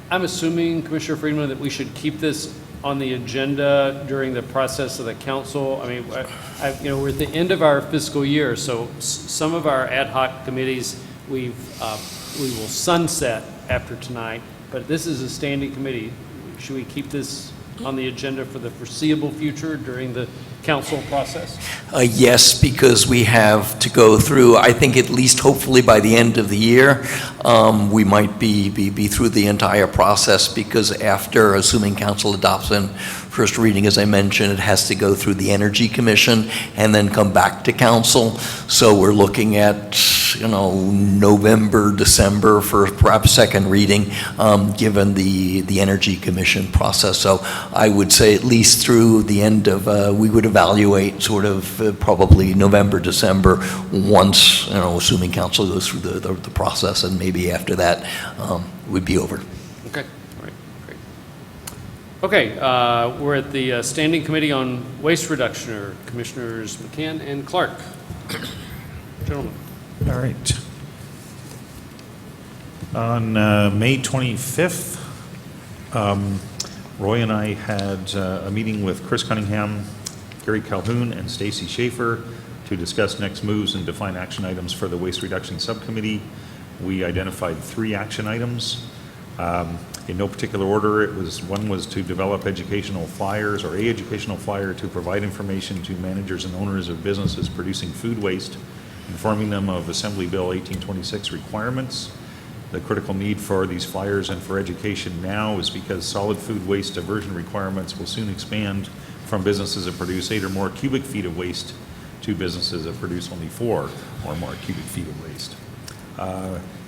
I'm assuming, Commissioner Friedman, that we should keep this on the agenda during the process of the council. I mean, we're at the end of our fiscal year, so some of our ad hoc committees we will sunset after tonight, but this is a standing committee. Should we keep this on the agenda for the foreseeable future during the council process? Yes, because we have to go through, I think at least hopefully by the end of the year, we might be through the entire process, because after, assuming council adopts in first reading, as I mentioned, it has to go through the Energy Commission and then come back to council. So we're looking at November, December for perhaps second reading, given the Energy Commission process. So I would say at least through the end of, we would evaluate sort of probably November, December, once, assuming council goes through the process, and maybe after that would be over. Okay, all right, great. Okay, we're at the Standing Committee on Waste Reduction, or Commissioners McCann and Clark. Gentlemen. All right. On May 25th, Roy and I had a meeting with Chris Cunningham, Gary Calhoun, and Stacy Schaefer to discuss next moves and define action items for the Waste Reduction Subcommittee. We identified 3 action items. In no particular order, one was to develop educational flyers, or a educational flyer to provide information to managers and owners of businesses producing food waste, informing them of Assembly Bill 1826 requirements. The critical need for these flyers and for education now is because solid food waste diversion requirements will soon expand from businesses that produce 8 or more cubic feet of waste to businesses that produce only 4 or more cubic feet of waste.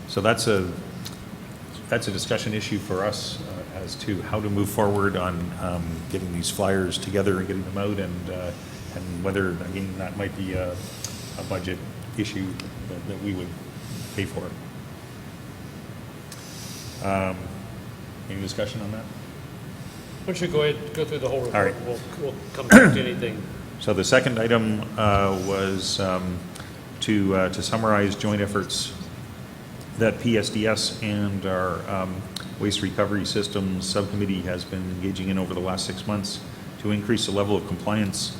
So that's a discussion issue for us as to how to move forward on getting these flyers together and getting them out, and whether, again, that might be a budget issue that we would pay for. Any discussion on that? Why don't you go ahead, go through the whole report. All right. We'll come back to anything. So the second item was to summarize joint efforts that PSDS and our Waste Recovery Systems Subcommittee has been engaging in over the last 6 months to increase the level of compliance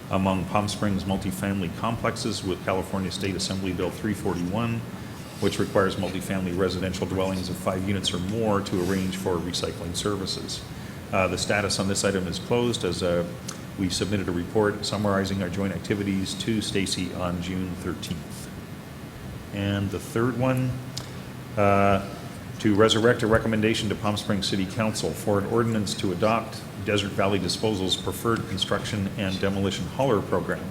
among Palm Springs multifamily complexes with California State Assembly Bill 341, which requires multifamily residential dwellings of 5 units or more to arrange for recycling services. The status on this item is closed, as we submitted a report summarizing our joint activities to Stacy on June 13th. And the third one, to resurrect a recommendation to Palm Springs City Council for an ordinance to adopt Desert Valley Disposal's preferred construction and demolition hauler program,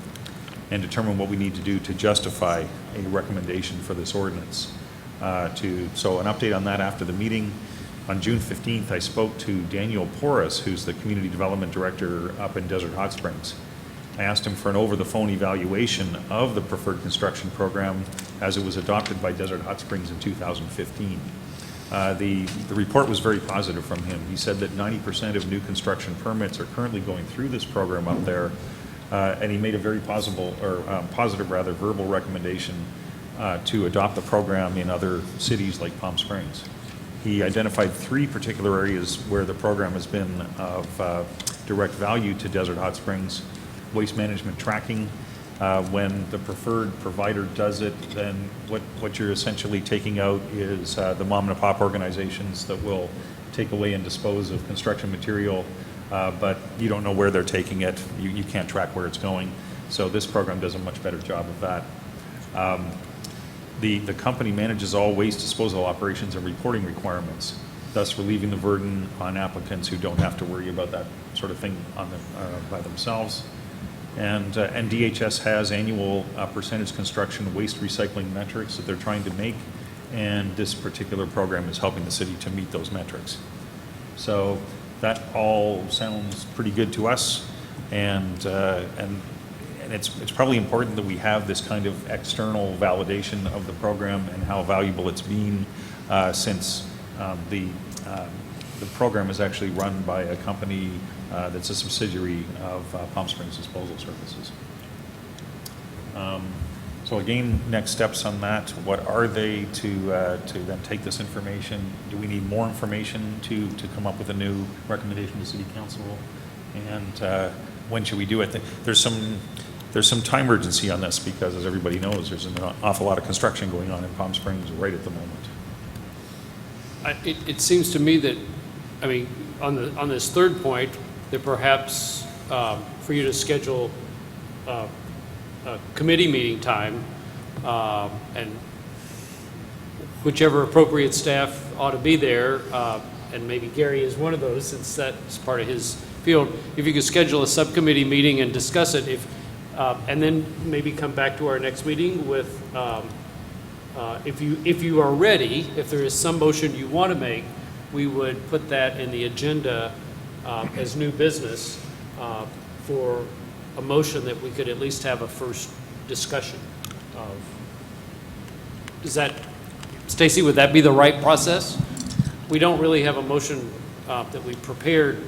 and determine what we need to do to justify a recommendation for this ordinance. So an update on that after the meeting. On June 15th, I spoke to Daniel Porras, who's the Community Development Director up in Desert Hot Springs. I asked him for an over-the-phone evaluation of the preferred construction program as it was adopted by Desert Hot Springs in 2015. The report was very positive from him. He said that 90% of new construction permits are currently going through this program up there, and he made a very positive verbal recommendation to adopt the program in other cities like Palm Springs. He identified 3 particular areas where the program has been of direct value to Desert Hot Springs. Waste management tracking. When the preferred provider does it, then what you're essentially taking out is the mom and pop organizations that will take away and dispose of construction material, but you don't know where they're taking it. You can't track where it's going. So this program does a much better job of that. The company manages all waste disposal operations and reporting requirements, thus relieving the burden on applicants who don't have to worry about that sort of thing by themselves. And DHS has annual percentage construction waste recycling metrics that they're trying to make, and this particular program is helping the city to meet those metrics. So that all sounds pretty good to us, and it's probably important that we have this kind of external validation of the program and how valuable it's been since the program is actually run by a company that's a subsidiary of Palm Springs Disposal Services. So again, next steps on that, what are they to then take this information? Do we need more information to come up with a new recommendation to City Council? And when should we do it? There's some time urgency on this because, as everybody knows, there's an awful lot of construction going on in Palm Springs right at the moment. It seems to me that, I mean, on this third point, that perhaps for you to schedule a committee meeting time, and whichever appropriate staff ought to be there, and maybe Gary is one of those since that's part of his field. If you could schedule a subcommittee meeting and discuss it, and then maybe come back to our next meeting with if you are ready, if there is some motion you want to make, we would put that in the agenda as new business for a motion that we could at least have a first discussion of. Does that, Stacy, would that be the right process? We don't really have a motion that we prepared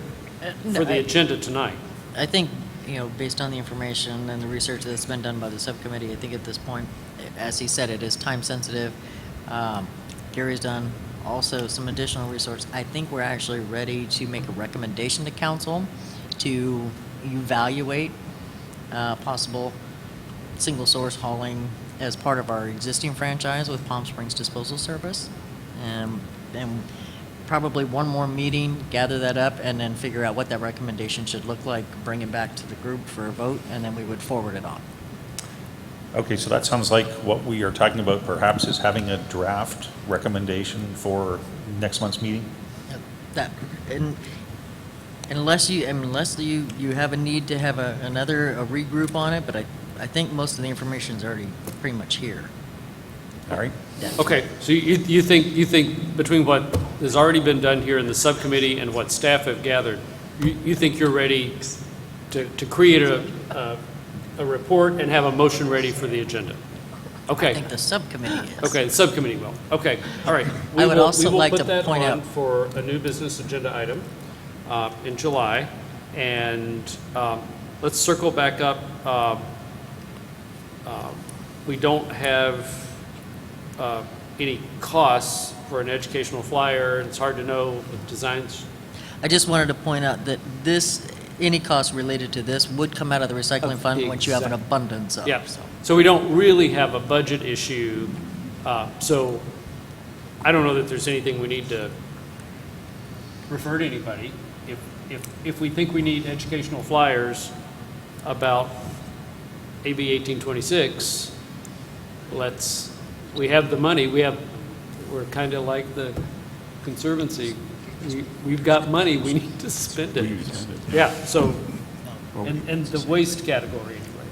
for the agenda tonight. I think, based on the information and the research that's been done by the subcommittee, I think at this point, as he said, it is time sensitive. Gary's done also some additional resource. I think we're actually ready to make a recommendation to council to evaluate possible single source hauling as part of our existing franchise with Palm Springs Disposal Service. And probably one more meeting, gather that up, and then figure out what that recommendation should look like, bring it back to the group for a vote, and then we would forward it on. Okay, so that sounds like what we are talking about perhaps is having a draft recommendation for next month's meeting? That, and unless you have a need to have a regroup on it, but I think most of the information is already pretty much here. All right. Okay, so you think between what has already been done here in the subcommittee and what staff have gathered, you think you're ready to create a report and have a motion ready for the agenda? Okay. I think the subcommittee is. Okay, the subcommittee will. Okay, all right. I would also like to point point out out for a new business agenda item in July, and let's circle back up. We don't have any costs for an educational flyer. It's hard to know with designs. I just wanted to point out that any cost related to this would come out of the recycling fund once you have an abundance of. Yeah, so we don't really have a budget issue. So I don't know that there's anything we need to refer to anybody. If we think we need educational flyers about AB 1826, we have the money. We're kind of like the Conservancy. We've got money. We need to spend it. Yeah. So, and the waste category anyway.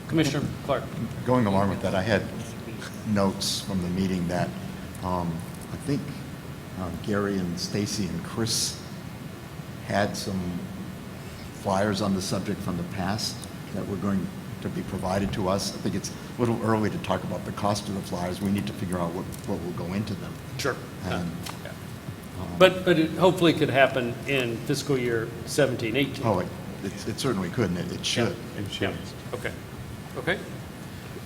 Commissioner Clark. Going along with that, I had notes from the meeting that I think Gary and Stacy and Chris had some flyers on the subject from the past that were going to be provided to us. I think it's a little early to talk about the cost of the flyers. We need to figure out what will go into them. Sure. And, but it hopefully could happen in fiscal year 17, 18. Oh, it certainly could, and it should. Yeah. It should. Yeah. Okay. Okay.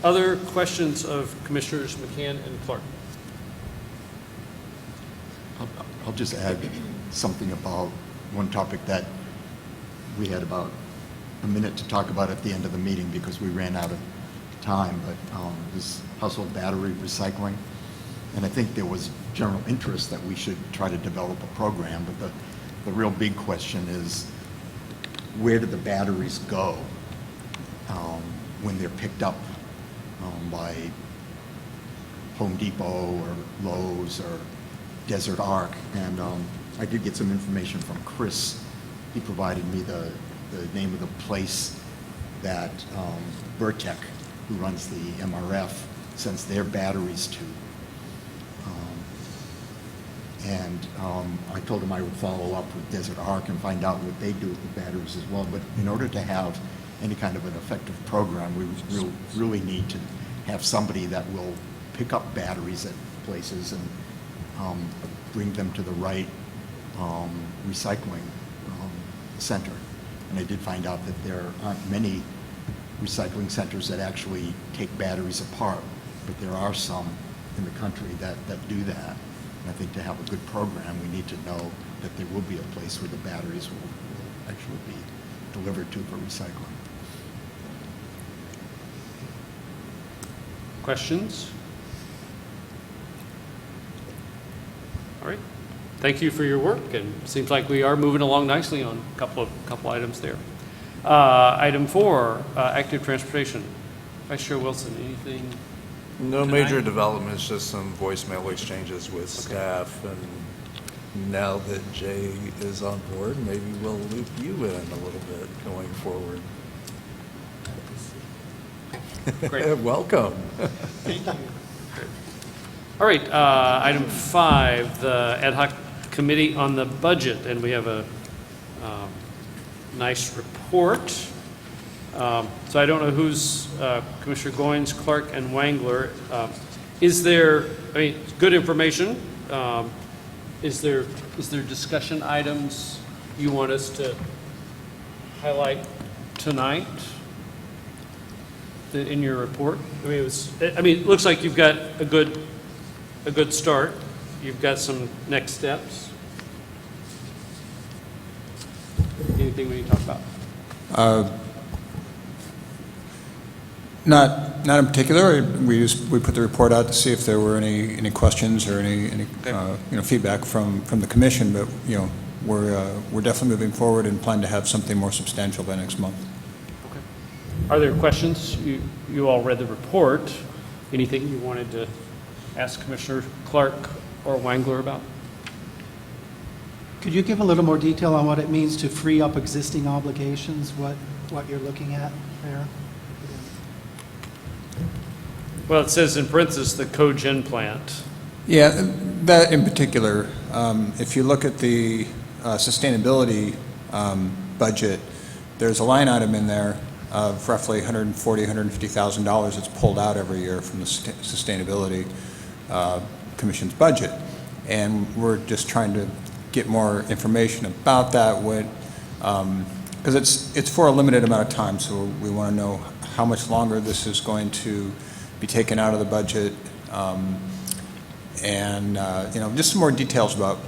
Other questions of Commissioners McCann and Clark? I'll just add something about one topic that we had about a minute to talk about at the end of the meeting because we ran out of time, but this household battery recycling. And I think there was general interest that we should try to develop a program, but the real big question is, where do the batteries go when they're picked up by Home Depot or Lowe's or Desert Ark? And I did get some information from Chris. He provided me the name of the place that Burtech, who runs the MRF, sends their batteries to. And I told him I would follow up with Desert Ark and find out what they do with the batteries as well. But in order to have any kind of an effective program, we really need to have somebody that will pick up batteries at places and bring them to the right recycling center. And I did find out that there aren't many recycling centers that actually take batteries apart, but there are some in the country that do that. And I think to have a good program, we need to know that there will be a place where the batteries will actually be delivered to for recycling. Questions? All right. Thank you for your work, and it seems like we are moving along nicely on a couple items there. Item 4, active transportation. Vice Chair Wilson, anything? No tonight? major developments, just some voicemail exchanges with staff, and now that Jay is on board, maybe we'll loop you in a little bit going forward. Great. Welcome. Thank you. All right, item 5, the ad hoc committee on the budget, and we have a nice report. So I don't know who's, Commissioner Goins, Clark, and Wangler. Is there, I mean, good information. Is there discussion items you want us to highlight tonight in your report? I mean, it looks like you've got a good start. You've got some next steps. Anything we need to talk about? Not in particular. We put the report out to see if there were any questions or any feedback from the commission. But we're definitely moving forward and plan to have something more substantial by next month. Okay. Are there questions? You all read the report. Anything you wanted to ask Commissioner Clark or Wangler about? Could you give a little more detail on what it means to free up existing obligations, what you're looking at there? Well, it says in parentheses, the cogen plant. Yeah, that in particular, if you look at the sustainability budget, there's a line item in there of roughly $140,000, $150,000 that's pulled out every year from the Sustainability Commission's budget. And we're just trying to get more information about that, because it's for a limited amount of time, so we want to know how much longer this is going to be taken out of the budget, and just some more details about,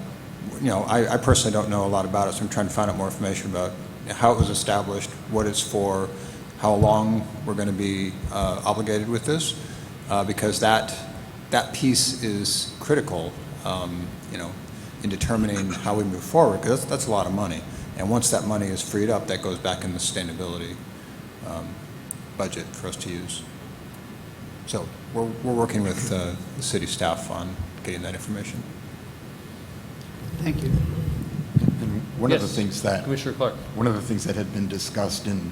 I personally don't know a lot about it, so I'm trying to find out more information about how it was established, what it's for, how long we're going to be obligated with this, because that piece is critical, in determining how we move forward, because that's a lot of money. And once that money is freed up, that goes back in the sustainability budget for us to use. So we're working with the city staff on getting that information. Thank you. And one of the Yes, things that Commissioner Clark. One of the things that had been discussed in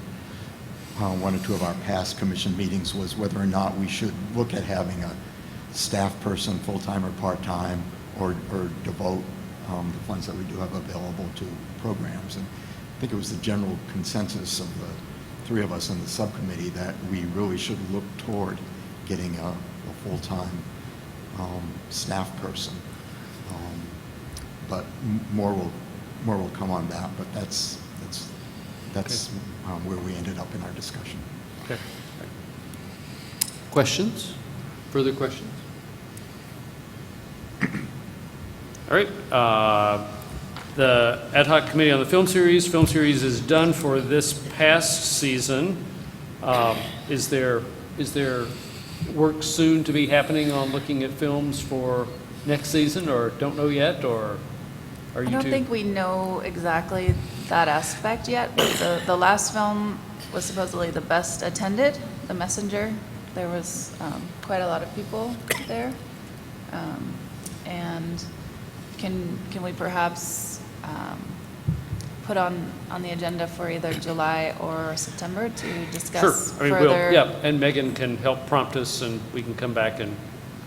one or two of our past commission meetings was whether or not we should look at having a staff person, full-time or part-time, or devote the funds that we do have available to programs. And I think it was the general consensus of the three of us in the subcommittee that we really should look toward getting a full-time staff person. But more will come on that. But that's where we ended up in our discussion. Okay. Questions? Further questions? All right. The ad hoc committee on the film series. Film series is done for this past season. Is there work soon to be happening on looking at films for next season, or don't know yet, or are you I don't think we know exactly that aspect yet. But the last film was supposedly the best attended, The Messenger. There was quite a lot of people there. And can we perhaps put on the agenda for either July or September to discuss Sure. I mean, further? yeah, and Megan can help prompt us, and we can come back and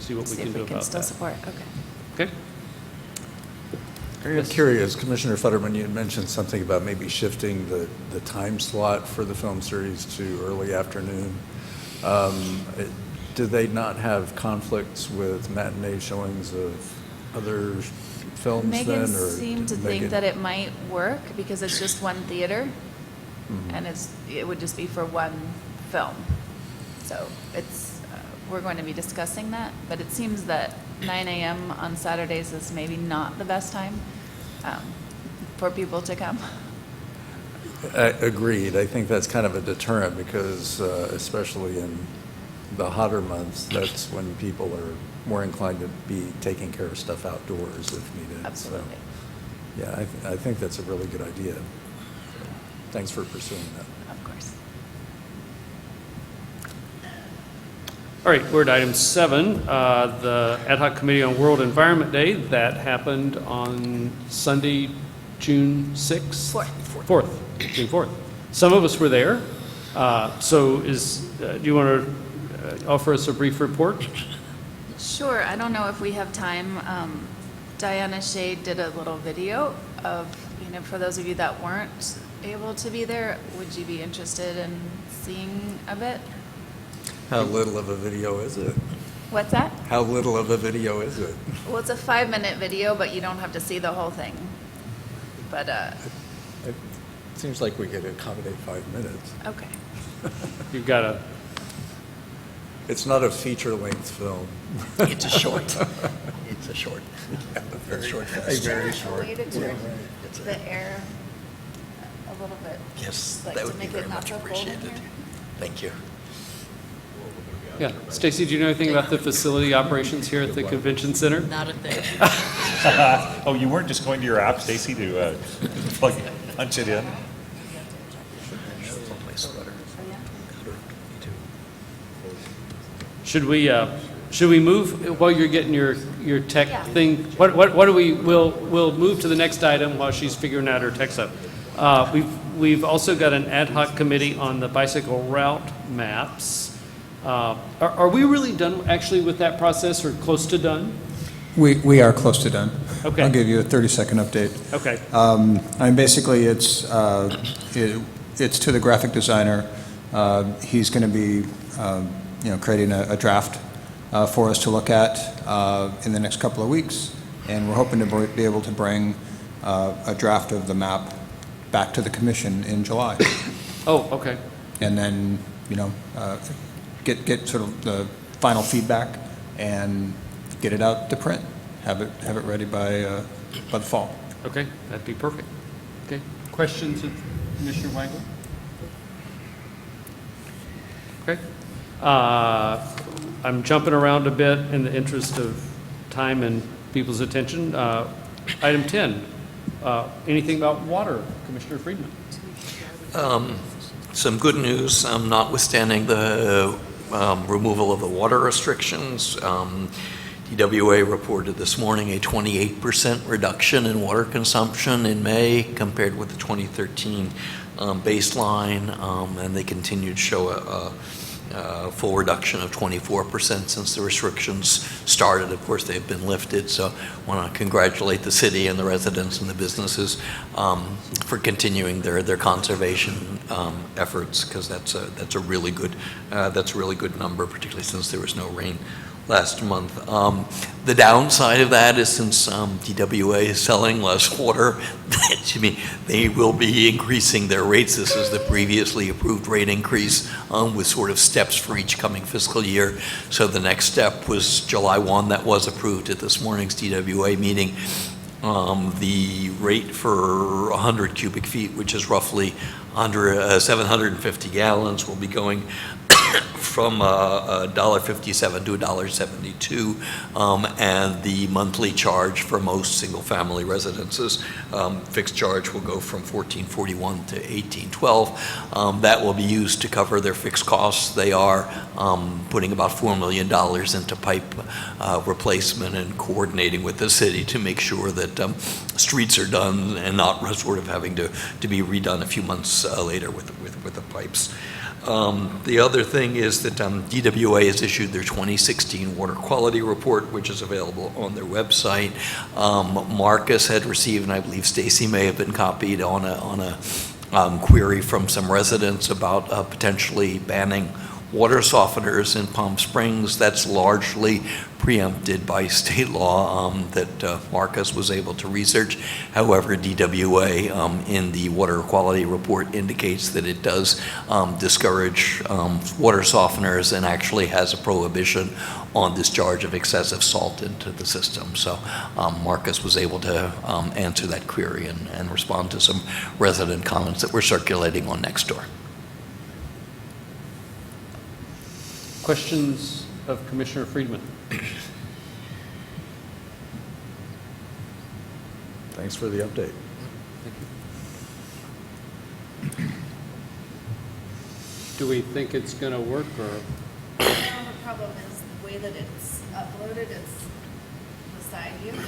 see what we can do about that. See if we can still support, okay. Okay. I'm curious, Commissioner Futterman, you had mentioned something about maybe shifting the time slot for the film series to early afternoon. Do they not have conflicts with matinee showings of other films Megan then? Or seemed to think that it might work because it's just one theater, and it would just be for one film. So we're going to be discussing that, but it seems that 9 a.m. on Saturdays is maybe not the best time for people to come. Agreed. I think that's kind of a deterrent because especially in the hotter months, that's when people are more inclined to be taking care of stuff outdoors if needed. Absolutely. So, yeah, I think that's a really good idea. Thanks for pursuing that. Of course. All right, we're at item 7, the Ad hoc Committee on World Environment Day. That happened on Sunday, June 6th? 4th. June 4th. Some of us were there. Do you want to offer us a brief report? Sure, I don't know if we have time. Diana Shea did a little video of, for those of you that weren't able to be there, would you be interested in seeing a bit? How little of a video is it? What's that? How little of a video is it? Well, it's a 5-minute video, but you don't have to see the whole thing. But, It seems like we could accommodate 5 minutes. okay. You've got a, It's not a feature-length film. It's a short. It's a short. Very short. Very short. Way to turn It's the air a little bit. Yes, like that to would be make very it not much so cold in appreciated. here. Thank you. yeah. Stacy, do you know anything about the facility operations here at the convention center? Not a thing. Oh, you weren't just going to your app, Stacy, to punch it in? Should we move while you're getting your tech Yeah. thing? What do we'll move to the next item while she's figuring out her tech stuff. We've also got an ad hoc committee on the bicycle route maps. Are we really done actually with that process or close to done? We are close to done. Okay. I'll give you a 30-second update. Okay. Basically, it's to the graphic designer. He's going to be, creating a draft for us to look at in the next couple of weeks, and we're hoping to be able to bring a draft of the map back to the commission in July. Oh, okay. And then, get sort of the final feedback and get it out to print. Have it ready by the fall. Okay, that'd be perfect. Okay. Questions of Commissioner Weigel? Okay. I'm jumping around a bit in the interest of time and people's attention. Item 10, anything about water, Commissioner Friedman? Some good news, notwithstanding the removal of the water restrictions. DWA reported this morning a 28% reduction in water consumption in May compared with the 2013 baseline, and they continue to show a full reduction of 24% since the restrictions started. Of course, they've been lifted, so I want to congratulate the city and the residents and the businesses for continuing their conservation efforts, because that's a really good number, particularly since there was no rain last month. The downside of that is since DWA is selling less water, they will be increasing their rates. This is the previously approved rate increase with sort of steps for each coming fiscal year. So the next step was July 1. That was approved at this morning's DWA meeting. The rate for 100 cubic feet, which is roughly 750 gallons, will be going from $1.57 to $1.72, and the monthly charge for most single-family residences, fixed charge, will go from $14.41 to $18.12. That will be used to cover their fixed costs. They are putting about $4 million into pipe replacement and coordinating with the city to make sure that streets are done and not sort of having to be redone a few months later with the pipes. The other thing is that DWA has issued their 2016 water quality report, which is available on their website. Marcus had received, and I believe Stacy may have been copied on a query from some residents about potentially banning water softeners in Palm Springs. That's largely preempted by state law that Marcus was able to research. However, DWA in the water quality report indicates that it does discourage water softeners and actually has a prohibition on discharge of excessive salt into the system. So Marcus was able to answer that query and respond to some resident comments that were circulating on Nextdoor. Questions of Commissioner Friedman? Thanks for the update. Thank you. Do we think it's going to work, or? The problem is the way that it's uploaded is beside you. The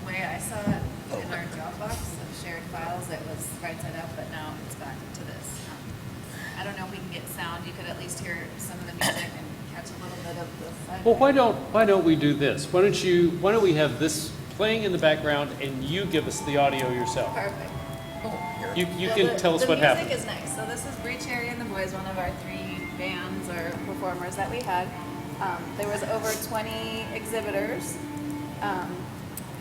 way I saw it in our Dropbox of shared files, it was right side up, but now it's back to this. I don't know if we can get sound. You could at least hear some of the music and catch a little bit of the side. Well, why don't we do this? Why don't we have this playing in the background and you give us the audio yourself? Perfect. You can tell us what happened. The music is nice. So this is Bree Cherry and the Boys, one of our 3 bands or performers that we had. There was over 20 exhibitors.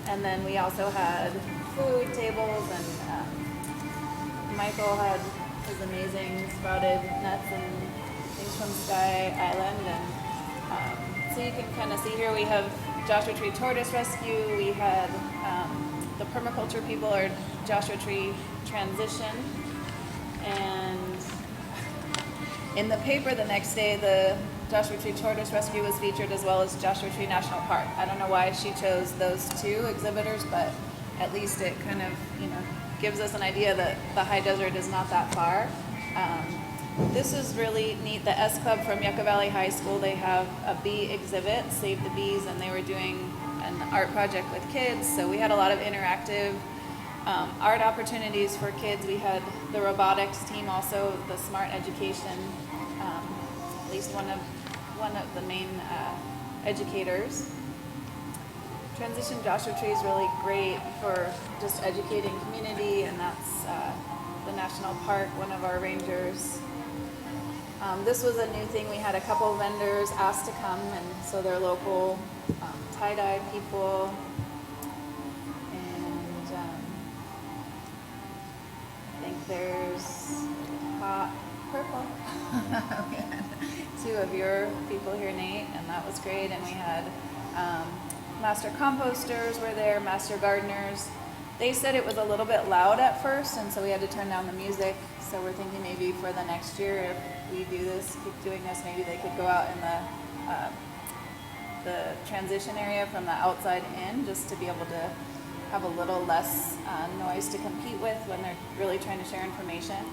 And then we also had food tables, and Michael had his amazing sprouted nuts and things from Sky Island. And so you can kind of see here we have Joshua Tree Tortoise Rescue. We had the permaculture people are Joshua Tree Transition. And in the paper the next day, the Joshua Tree Tortoise Rescue was featured as well as Joshua Tree National Park. I don't know why she chose those 2 exhibitors, but at least it kind of, gives us an idea that the high desert is not that far. This is really neat. The S Club from Yucca Valley High School, they have a bee exhibit, Save the Bees, and they were doing an art project with kids. So we had a lot of interactive art opportunities for kids. We had the robotics team, also the smart education, at least one of the main educators. Transition Joshua Tree is really great for just educating community, and that's the National Park, one of our rangers. This was a new thing. We had a couple vendors asked to come, and so they're local tie-dye people. And I think there's purple. We had 2 of your people here, Nate, and that was great. And we had master composters were there, master gardeners. They said it was a little bit loud at first, and so we had to turn down the music. So we're thinking maybe for the next year, if we do this, keep doing this, maybe they could go out in the transition area from the outside in, just to be able to have a little less noise to compete with when they're really trying to share information.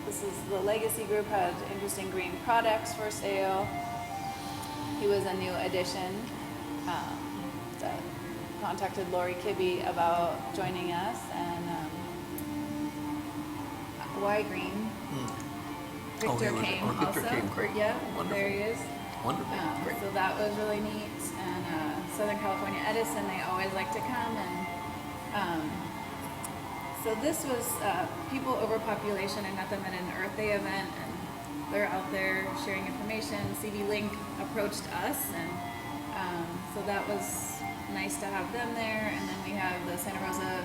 This is the Legacy Group, had interesting green products for sale. He was a new addition that contacted Lori Kibbe about joining us, and why green? Victor came also. Victor came, great. Yeah, Wonderful. there he is. Wonderful, great. So that was really neat. And Southern California Edison, they always like to come. And so this was people overpopulation and nothing but an Earth Day event, and they're out there sharing information. CD Link approached us, and so that was nice to have them there. And then we have the Santa Rosa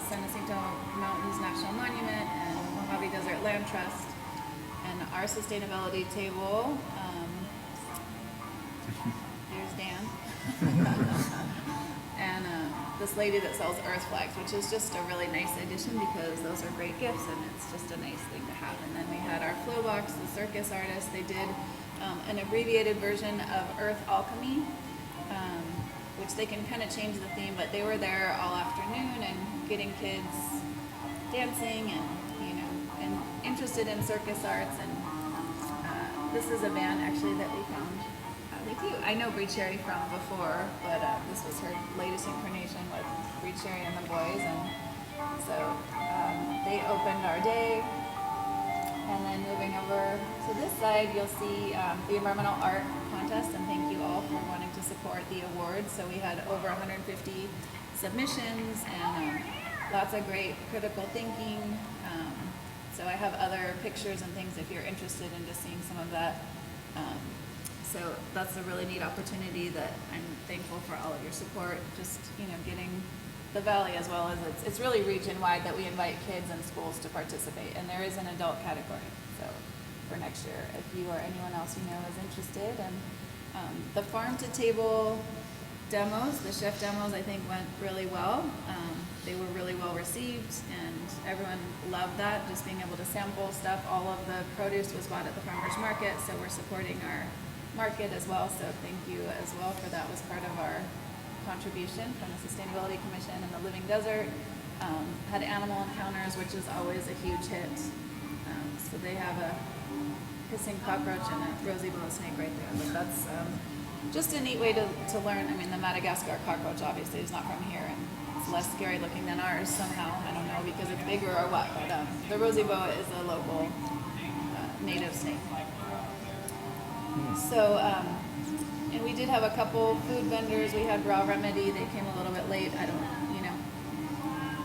San Jacinto Mountains National Monument and Mojave Desert Land Trust, and our sustainability table. Here's Dan. And this lady that sells earth flags, which is just a really nice addition because those are great gifts and it's just a nice thing to have. And then we had our flow box, the circus artists. They did an abbreviated version of Earth Alchemy, which they can kind of change the theme, but they were there all afternoon and getting kids dancing and, and interested in circus arts. And this is a band actually that we found with you. I know Bree Cherry from before, but this was her latest incarnation with Bree Cherry and the Boys. And so they opened our day. And then moving over to this side, you'll see the Environmental Art Contest, and thank you all for wanting to support the awards. So we had over 150 submissions and lots of great critical thinking. So I have other pictures and things if you're interested in just seeing some of that. So that's a really neat opportunity that I'm thankful for all of your support, just getting the Valley as well as it's really region-wide that we invite kids and schools to participate, and there is an adult category. So for next year, if you or anyone else you know is interested. And the farm-to-table demos, the chef demos, I think went really well. They were really well received, and everyone loved that, just being able to sample stuff. All of the produce was bought at the farmer's market, so we're supporting our market as well. So thank you as well for that, was part of our contribution from the Sustainability Commission. And the Living Desert had animal encounters, which is always a huge hit. So they have a hissing cockroach and a rosy boa snake right there. But that's just a neat way to learn. I mean, the Madagascar cockroach obviously is not from here, and it's less scary looking than ours somehow. I don't know because it's bigger or what, but the rosy boa is a local native snake. So, and we did have a couple food vendors. We had Raw Remedy. They came a little bit late. I don't, you know.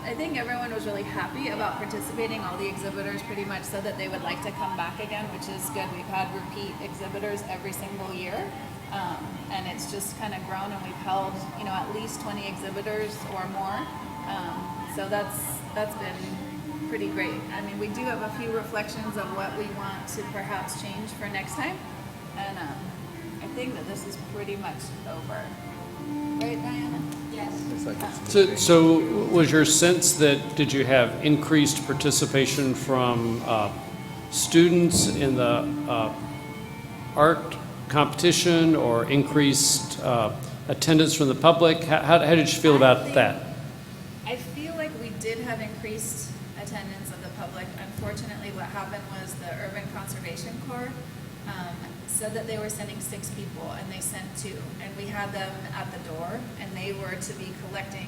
I think everyone was really happy about participating. All the exhibitors pretty much said that they would like to come back again, which is good. We've had repeat exhibitors every single year. And it's just kind of grown, and we've held, you know, at least 20 exhibitors or more. So that's been pretty great. I mean, we do have a few reflections of what we want to perhaps change for next time. And I think that this is pretty much over. Right, Diana? Yes. So was your sense that, did you have increased participation from students in the art competition, or increased attendance from the public? How did you feel about that? I feel like we did have increased attendance of the public. Unfortunately, what happened was the Urban Conservation Corps said that they were sending 6 people, and they sent 2. And we had them at the door, and they were to be collecting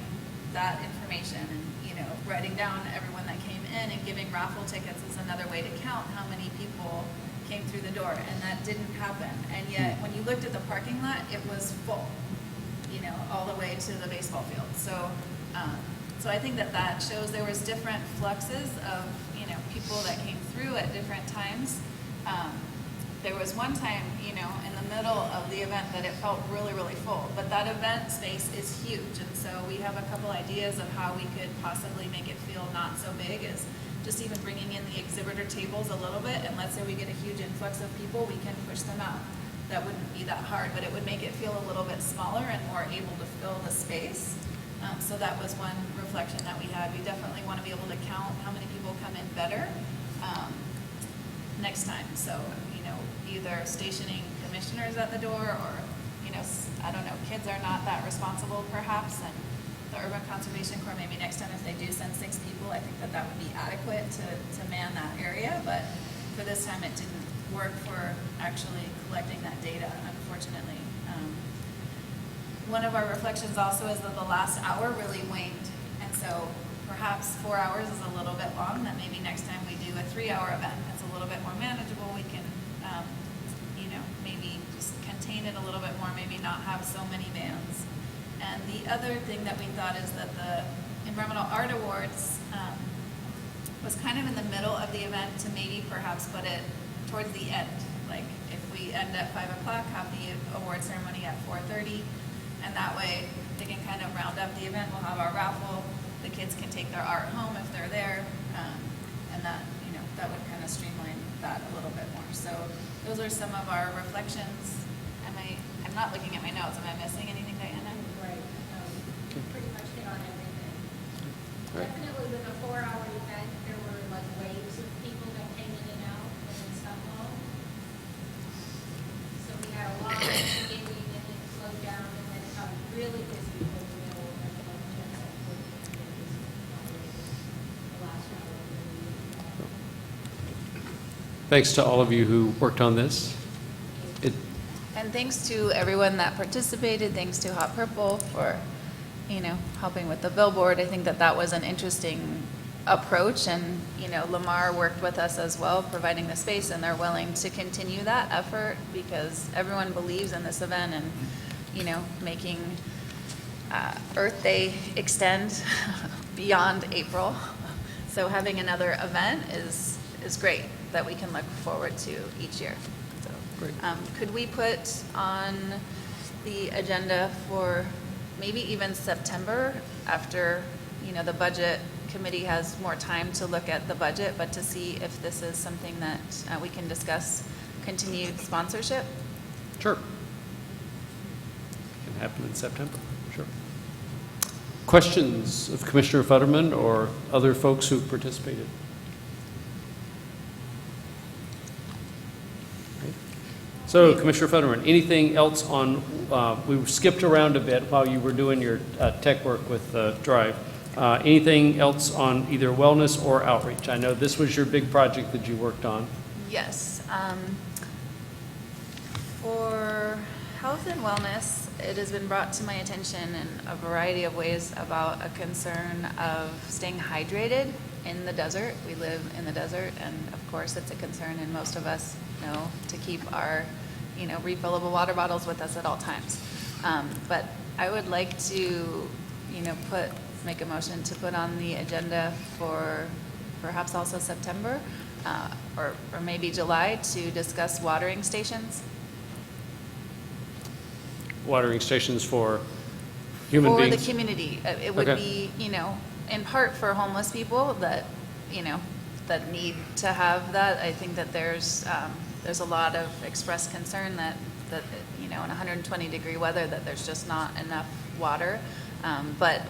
that information and, you know, writing down everyone that came in, and giving raffle tickets is another way to count how many people came through the door, and that didn't happen. And yet, when you looked at the parking lot, it was full, you know, all the way to the baseball field. So, so I think that that shows there was different fluxes of, you know, people that came through at different times. There was one time, you know, in the middle of the event that it felt really, really full, but that event space is huge, and so we have a couple ideas of how we could possibly make it feel not so big, is just even bringing in the exhibitor tables a little bit, and let's say we get a huge influx of people, we can push them out. That wouldn't be that hard, but it would make it feel a little bit smaller and more able to fill the space. So that was one reflection that we had. We definitely want to be able to count how many people come in better next time. So, you know, either stationing commissioners at the door, or, you know, I don't know, kids are not that responsible perhaps, and the Urban Conservation Corps, maybe next time if they do send 6 people, I think that that would be adequate to man that area. But for this time, it didn't work for actually collecting that data, unfortunately. One of our reflections also is that the last hour really waned, and so perhaps 4 hours is a little bit long. That maybe next time we do a 3-hour event, it's a little bit more manageable. We can, you know, maybe just contain it a little bit more, maybe not have so many bands. And the other thing that we thought is that the Environmental Art Awards was kind of in the middle of the event, to maybe perhaps put it towards the end. Like if we end at 5 o'clock, have the award ceremony at 4:30, and that way they can kind of round up the event. We'll have our raffle. The kids can take their art home if they're there, and that, you know, that would kind of streamline that a little bit more. So those are some of our reflections. I'm not looking at my notes. Am I missing anything, Diana? Right. Pretty much hit on everything. Right. Definitely with a 4-hour event, there were like waves of people that came in and out, and then some home. So we had a lot at the beginning, and then it slowed down, and then it got really busy in the middle, and then just like the last hour. Thanks to all of you who worked on this. And thanks to everyone that participated. Thanks to Hot Purple for, you know, helping with the billboard. I think that that was an interesting approach, and, you know, Lamar worked with us as well, providing the space, and they're willing to continue that effort because everyone believes in this event, and, you know, making Earth Day extend beyond April. So having another event is great that we can look forward to each year. So, great. Could we put on the agenda for maybe even September, after, you know, the budget committee has more time to look at the budget, but to see if this is something that we can discuss continued sponsorship? Sure. Can happen in September, sure. Questions of Commissioner Futterman or other folks who participated? So, Commissioner Futterman, anything else on, we skipped around a bit while you were doing your tech work with Drive. Anything else on either wellness or outreach? I know this was your big project that you worked on. Yes. For health and wellness, it has been brought to my attention in a variety of ways about a concern of staying hydrated in the desert. We live in the desert, and of course it's a concern, and most of us know to keep our, refillable water bottles with us at all times. But I would like to, make a motion to put on the agenda for perhaps also September, or maybe July, to discuss watering stations. Watering stations for human beings? For the community. It would Okay. be, in part for homeless people that, that need to have that. I think that there's a lot of expressed concern that in 120-degree weather, that there's just not enough water. But,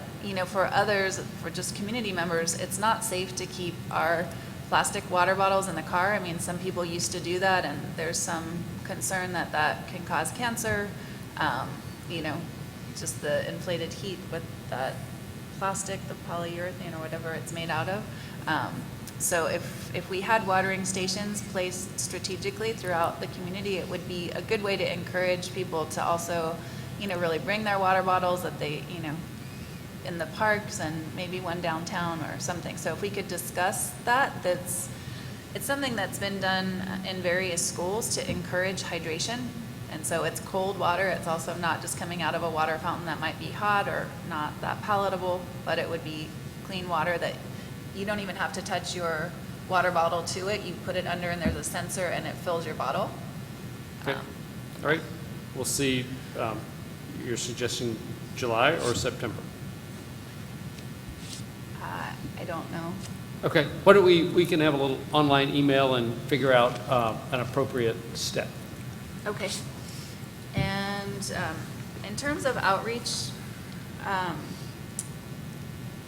for others, for just community members, it's not safe to keep our plastic water bottles in the car. I mean, some people used to do that, and there's some concern that that can cause cancer. Just the inflated heat with that plastic, the polyurethane or whatever it's made out of. So if we had watering stations placed strategically throughout the community, it would be a good way to encourage people to also, really bring their water bottles that they, in the parks, and maybe one downtown or something. So if we could discuss that, it's something that's been done in various schools to encourage hydration. And so it's cold water. It's also not just coming out of a water fountain that might be hot or not that palatable, but it would be clean water that you don't even have to touch your water bottle to it. You put it under and there's a sensor and it fills your bottle. Okay. All right. We'll see. You're suggesting July or September? I don't know. Okay. Why don't we can have a little online email and figure out an appropriate step. Okay. And in terms of outreach,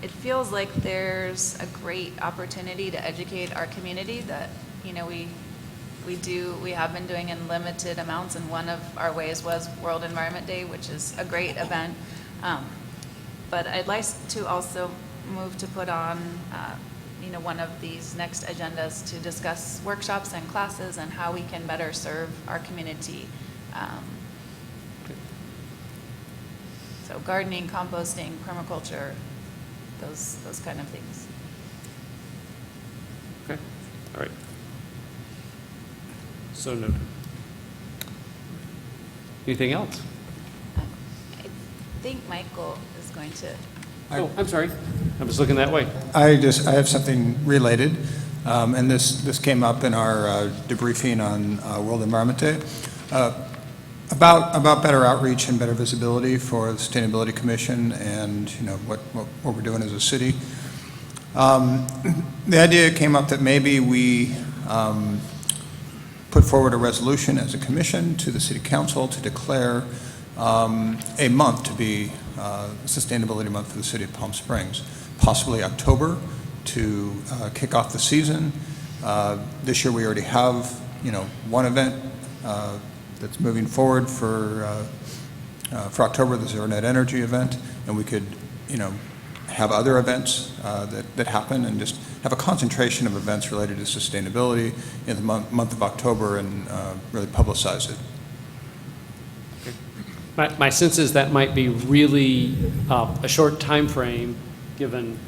it feels like there's a great opportunity to educate our community that, we have been doing in limited amounts, and one of our ways was World Environment Day, which is a great event. But I'd like to also move to put on, one of these next agendas to discuss workshops and classes and how we can better serve our community. So gardening, composting, permaculture, those kind of things. Okay. All right. So noted. Anything else? I think Michael is going to. Oh, I'm sorry. I was looking that way. I have something related, and this came up in our debriefing on World Environment Day, about better outreach and better visibility for the Sustainability Commission, and what we're doing as a city. The idea came up that maybe we put forward a resolution as a commission to the City Council to declare a month to be Sustainability Month for the City of Palm Springs, possibly October, to kick off the season. This year we already have, one event that's moving forward for October, the Zero Net Energy event, and we could, have other events that happen, and just have a concentration of events related to sustainability in the month of October, and really publicize it. My sense is that might be really a short time frame, given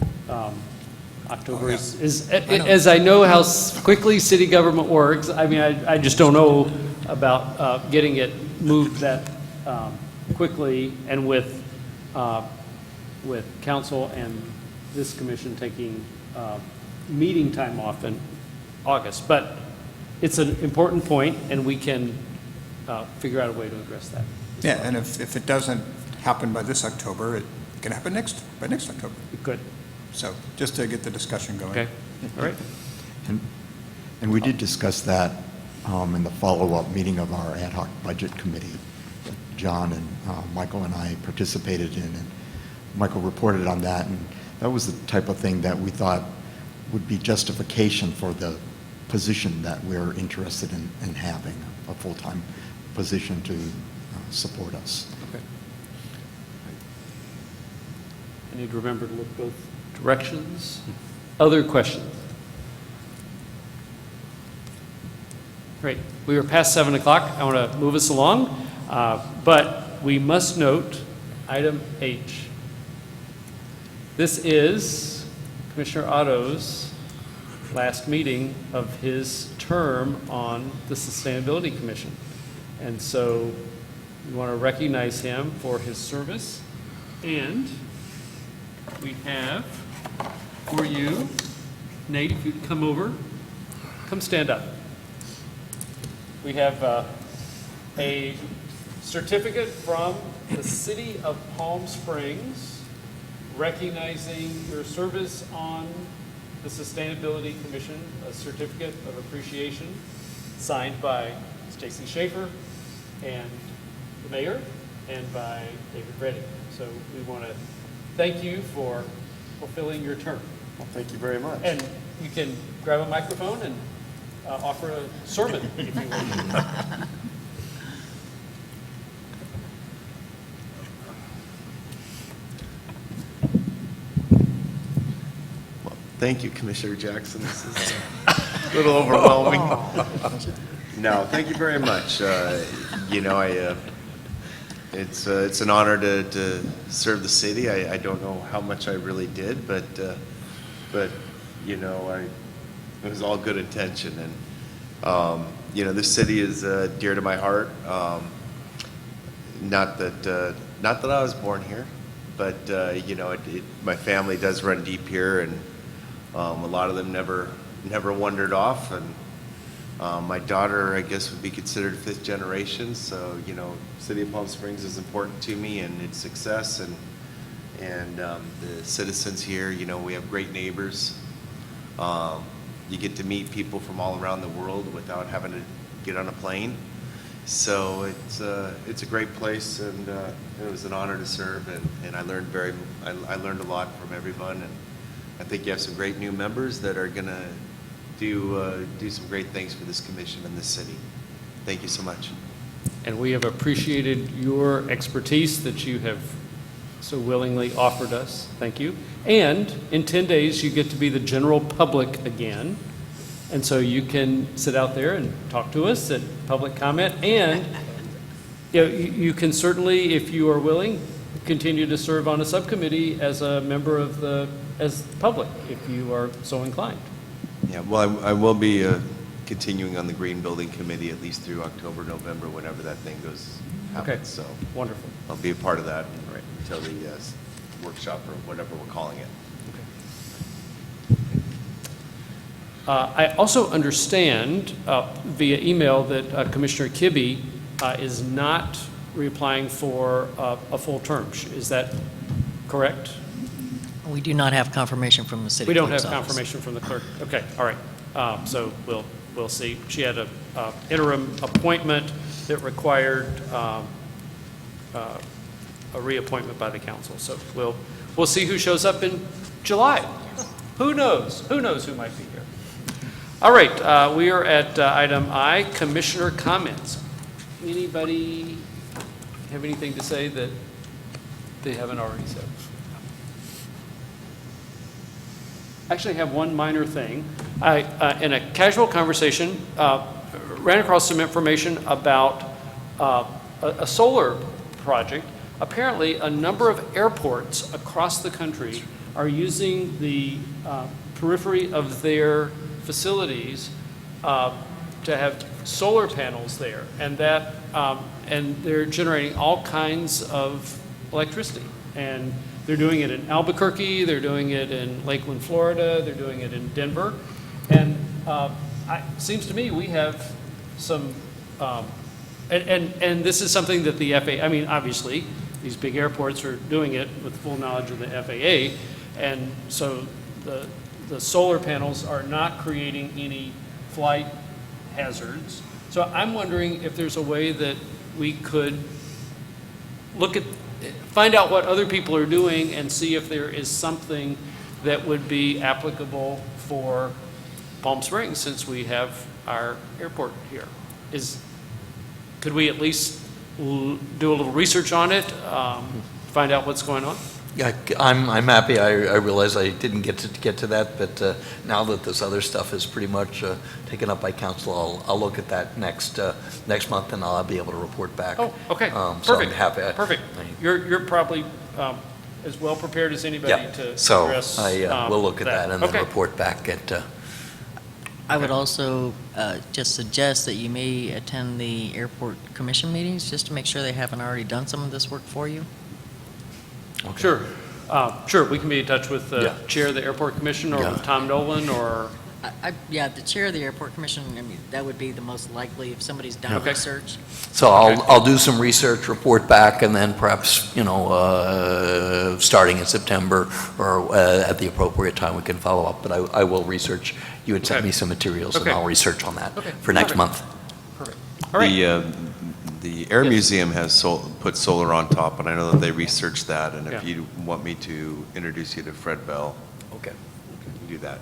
October is as I know how quickly city government works. I mean, I just don't know about getting it moved that quickly, and with council and this commission taking meeting time off in August. But it's an important point, and we can figure out a way to address that. Yeah, and if it doesn't happen by this October, it can happen by next October. It could. So just to get the discussion going. Okay. All right. And we did discuss that in the follow-up meeting of our ad hoc budget committee that John and Michael and I participated in, and Michael reported on that, and that was the type of thing that we thought would be justification for the position that we're interested in having, a full-time position to support us. Okay. I need to remember to look both directions. Other questions? Great. We are past 7 o'clock. I want to move us along, but we must note item H. This is Commissioner Otto's last meeting of his term on the Sustainability Commission. And so we want to recognize him for his service. And we have for you, Nate, if you'd come over, come stand up. We have a certificate from the City of Palm Springs recognizing your service on the Sustainability Commission, a certificate of appreciation signed by Stacy Schaefer and the mayor and by David Reddy. So we want to thank you for fulfilling your term. Well, thank you very much. And you can grab a microphone and offer a sermon if you wish. Thank you, Commissioner Jackson. This is a little overwhelming. No, thank you very much. You know, it's an honor to serve the city. I don't know how much I really did, but you know, it was all good intention. And you know, this city is dear to my heart. Not that I was born here, but you know, my family does run deep here, and a lot of them never wandered off. And my daughter, I guess, would be considered fifth generation. So you know, City of Palm Springs is important to me and its success, and the citizens here. You know, we have great neighbors. You get to meet people from all around the world without having to get on a plane. So it's a great place, and it was an honor to serve, and I learned I learned a lot from everyone, and I think you have some great new members that are going to do some great things for this commission and this city. Thank you so much. And we have appreciated your expertise that you have so willingly offered us. Thank you. And in 10 days, you get to be the general public again. And so you can sit out there and talk to us at public comment. And you know, you can certainly, if you are willing, continue to serve on a subcommittee as a member of as public, if you are so inclined. Yeah, well, I will be continuing on the Green Building Committee at least through October, November, whenever that thing happens. Okay. So wonderful. I'll be a part of that until the workshop or whatever we're calling it. I also understand via email that Commissioner Kibbe is not reapplying for a full term. Is that correct? We do not have confirmation from the city We don't clerk's have office. confirmation from the clerk. Okay, all right. So we'll see. She had a interim appointment that required a reappointment by the council. So we'll see who shows up in July. Who knows? Who knows who might be here? All right, we are at item I, commissioner comments. Anybody have anything to say that they haven't already said? Actually, I have one minor thing. I, in a casual conversation, ran across some information about a solar project. Apparently, a number of airports across the country are using the periphery of their facilities to have solar panels there, and and they're generating all kinds of electricity. And they're doing it in Albuquerque, they're doing it in Lakeland, Florida, they're doing it in Denver. And it seems to me we have some, and this is something that the FAA, I mean, obviously, these big airports are doing it with full knowledge of the FAA, and so the solar panels are not creating any flight hazards. So I'm wondering if there's a way that we could find out what other people are doing and see if there is something that would be applicable for Palm Springs, since we have our airport here. Could we at least do a little research on it, find out what's going on? Yeah, I'm happy. I realize I didn't get to that, but now that this other stuff is pretty much taken up by council, I'll look at that next month, and I'll be able to report back. Oh, okay. So Perfect. I'm happy. Perfect. You're probably as well prepared as anybody to So address I will look at that and then Okay. report back at I would also just suggest that you may attend the airport commission meetings, just to make sure they haven't already done some of this work for you. Sure. Sure, we can be in touch with the chair of the airport commission, or with Tom Nolan, or... Yeah, the chair of the airport commission, I mean, that would be the most likely if somebody's done Okay. research. So I'll do some research, report back, and then perhaps, starting in September or at the appropriate time, we can follow up. But I will research. You had sent me some materials, and I'll research on that for next month. Perfect. All right. The Air Museum has put solar on top, and I know that they researched that, and if Yeah. you want me to introduce you to Fred Bell, Okay. we can do that,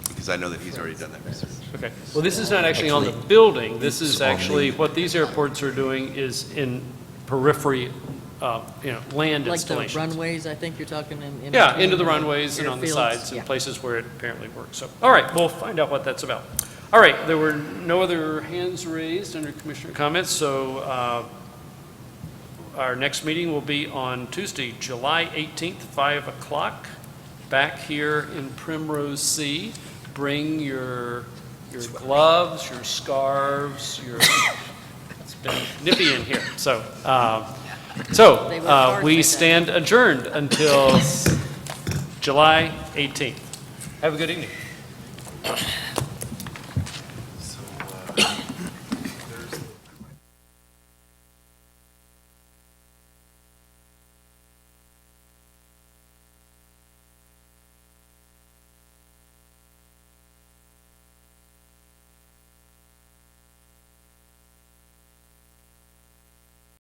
because I know that he's already done that research. Okay. Well, this is not actually on the building. This is actually, what these airports are doing is in periphery, land Like the installations. runways, I think you're talking in. Yeah, between into the runways and on the airfields. sides and Yeah. places where it apparently works. So, all right, we'll find out what that's about. All right, there were no other hands raised under commissioner comments, so our next meeting will be on Tuesday, July 18th, 5 o'clock, back here in Primrose C. Bring your gloves, your scarves, it's been nippy in here. So, we stand adjourned until July 18th. Have a good evening.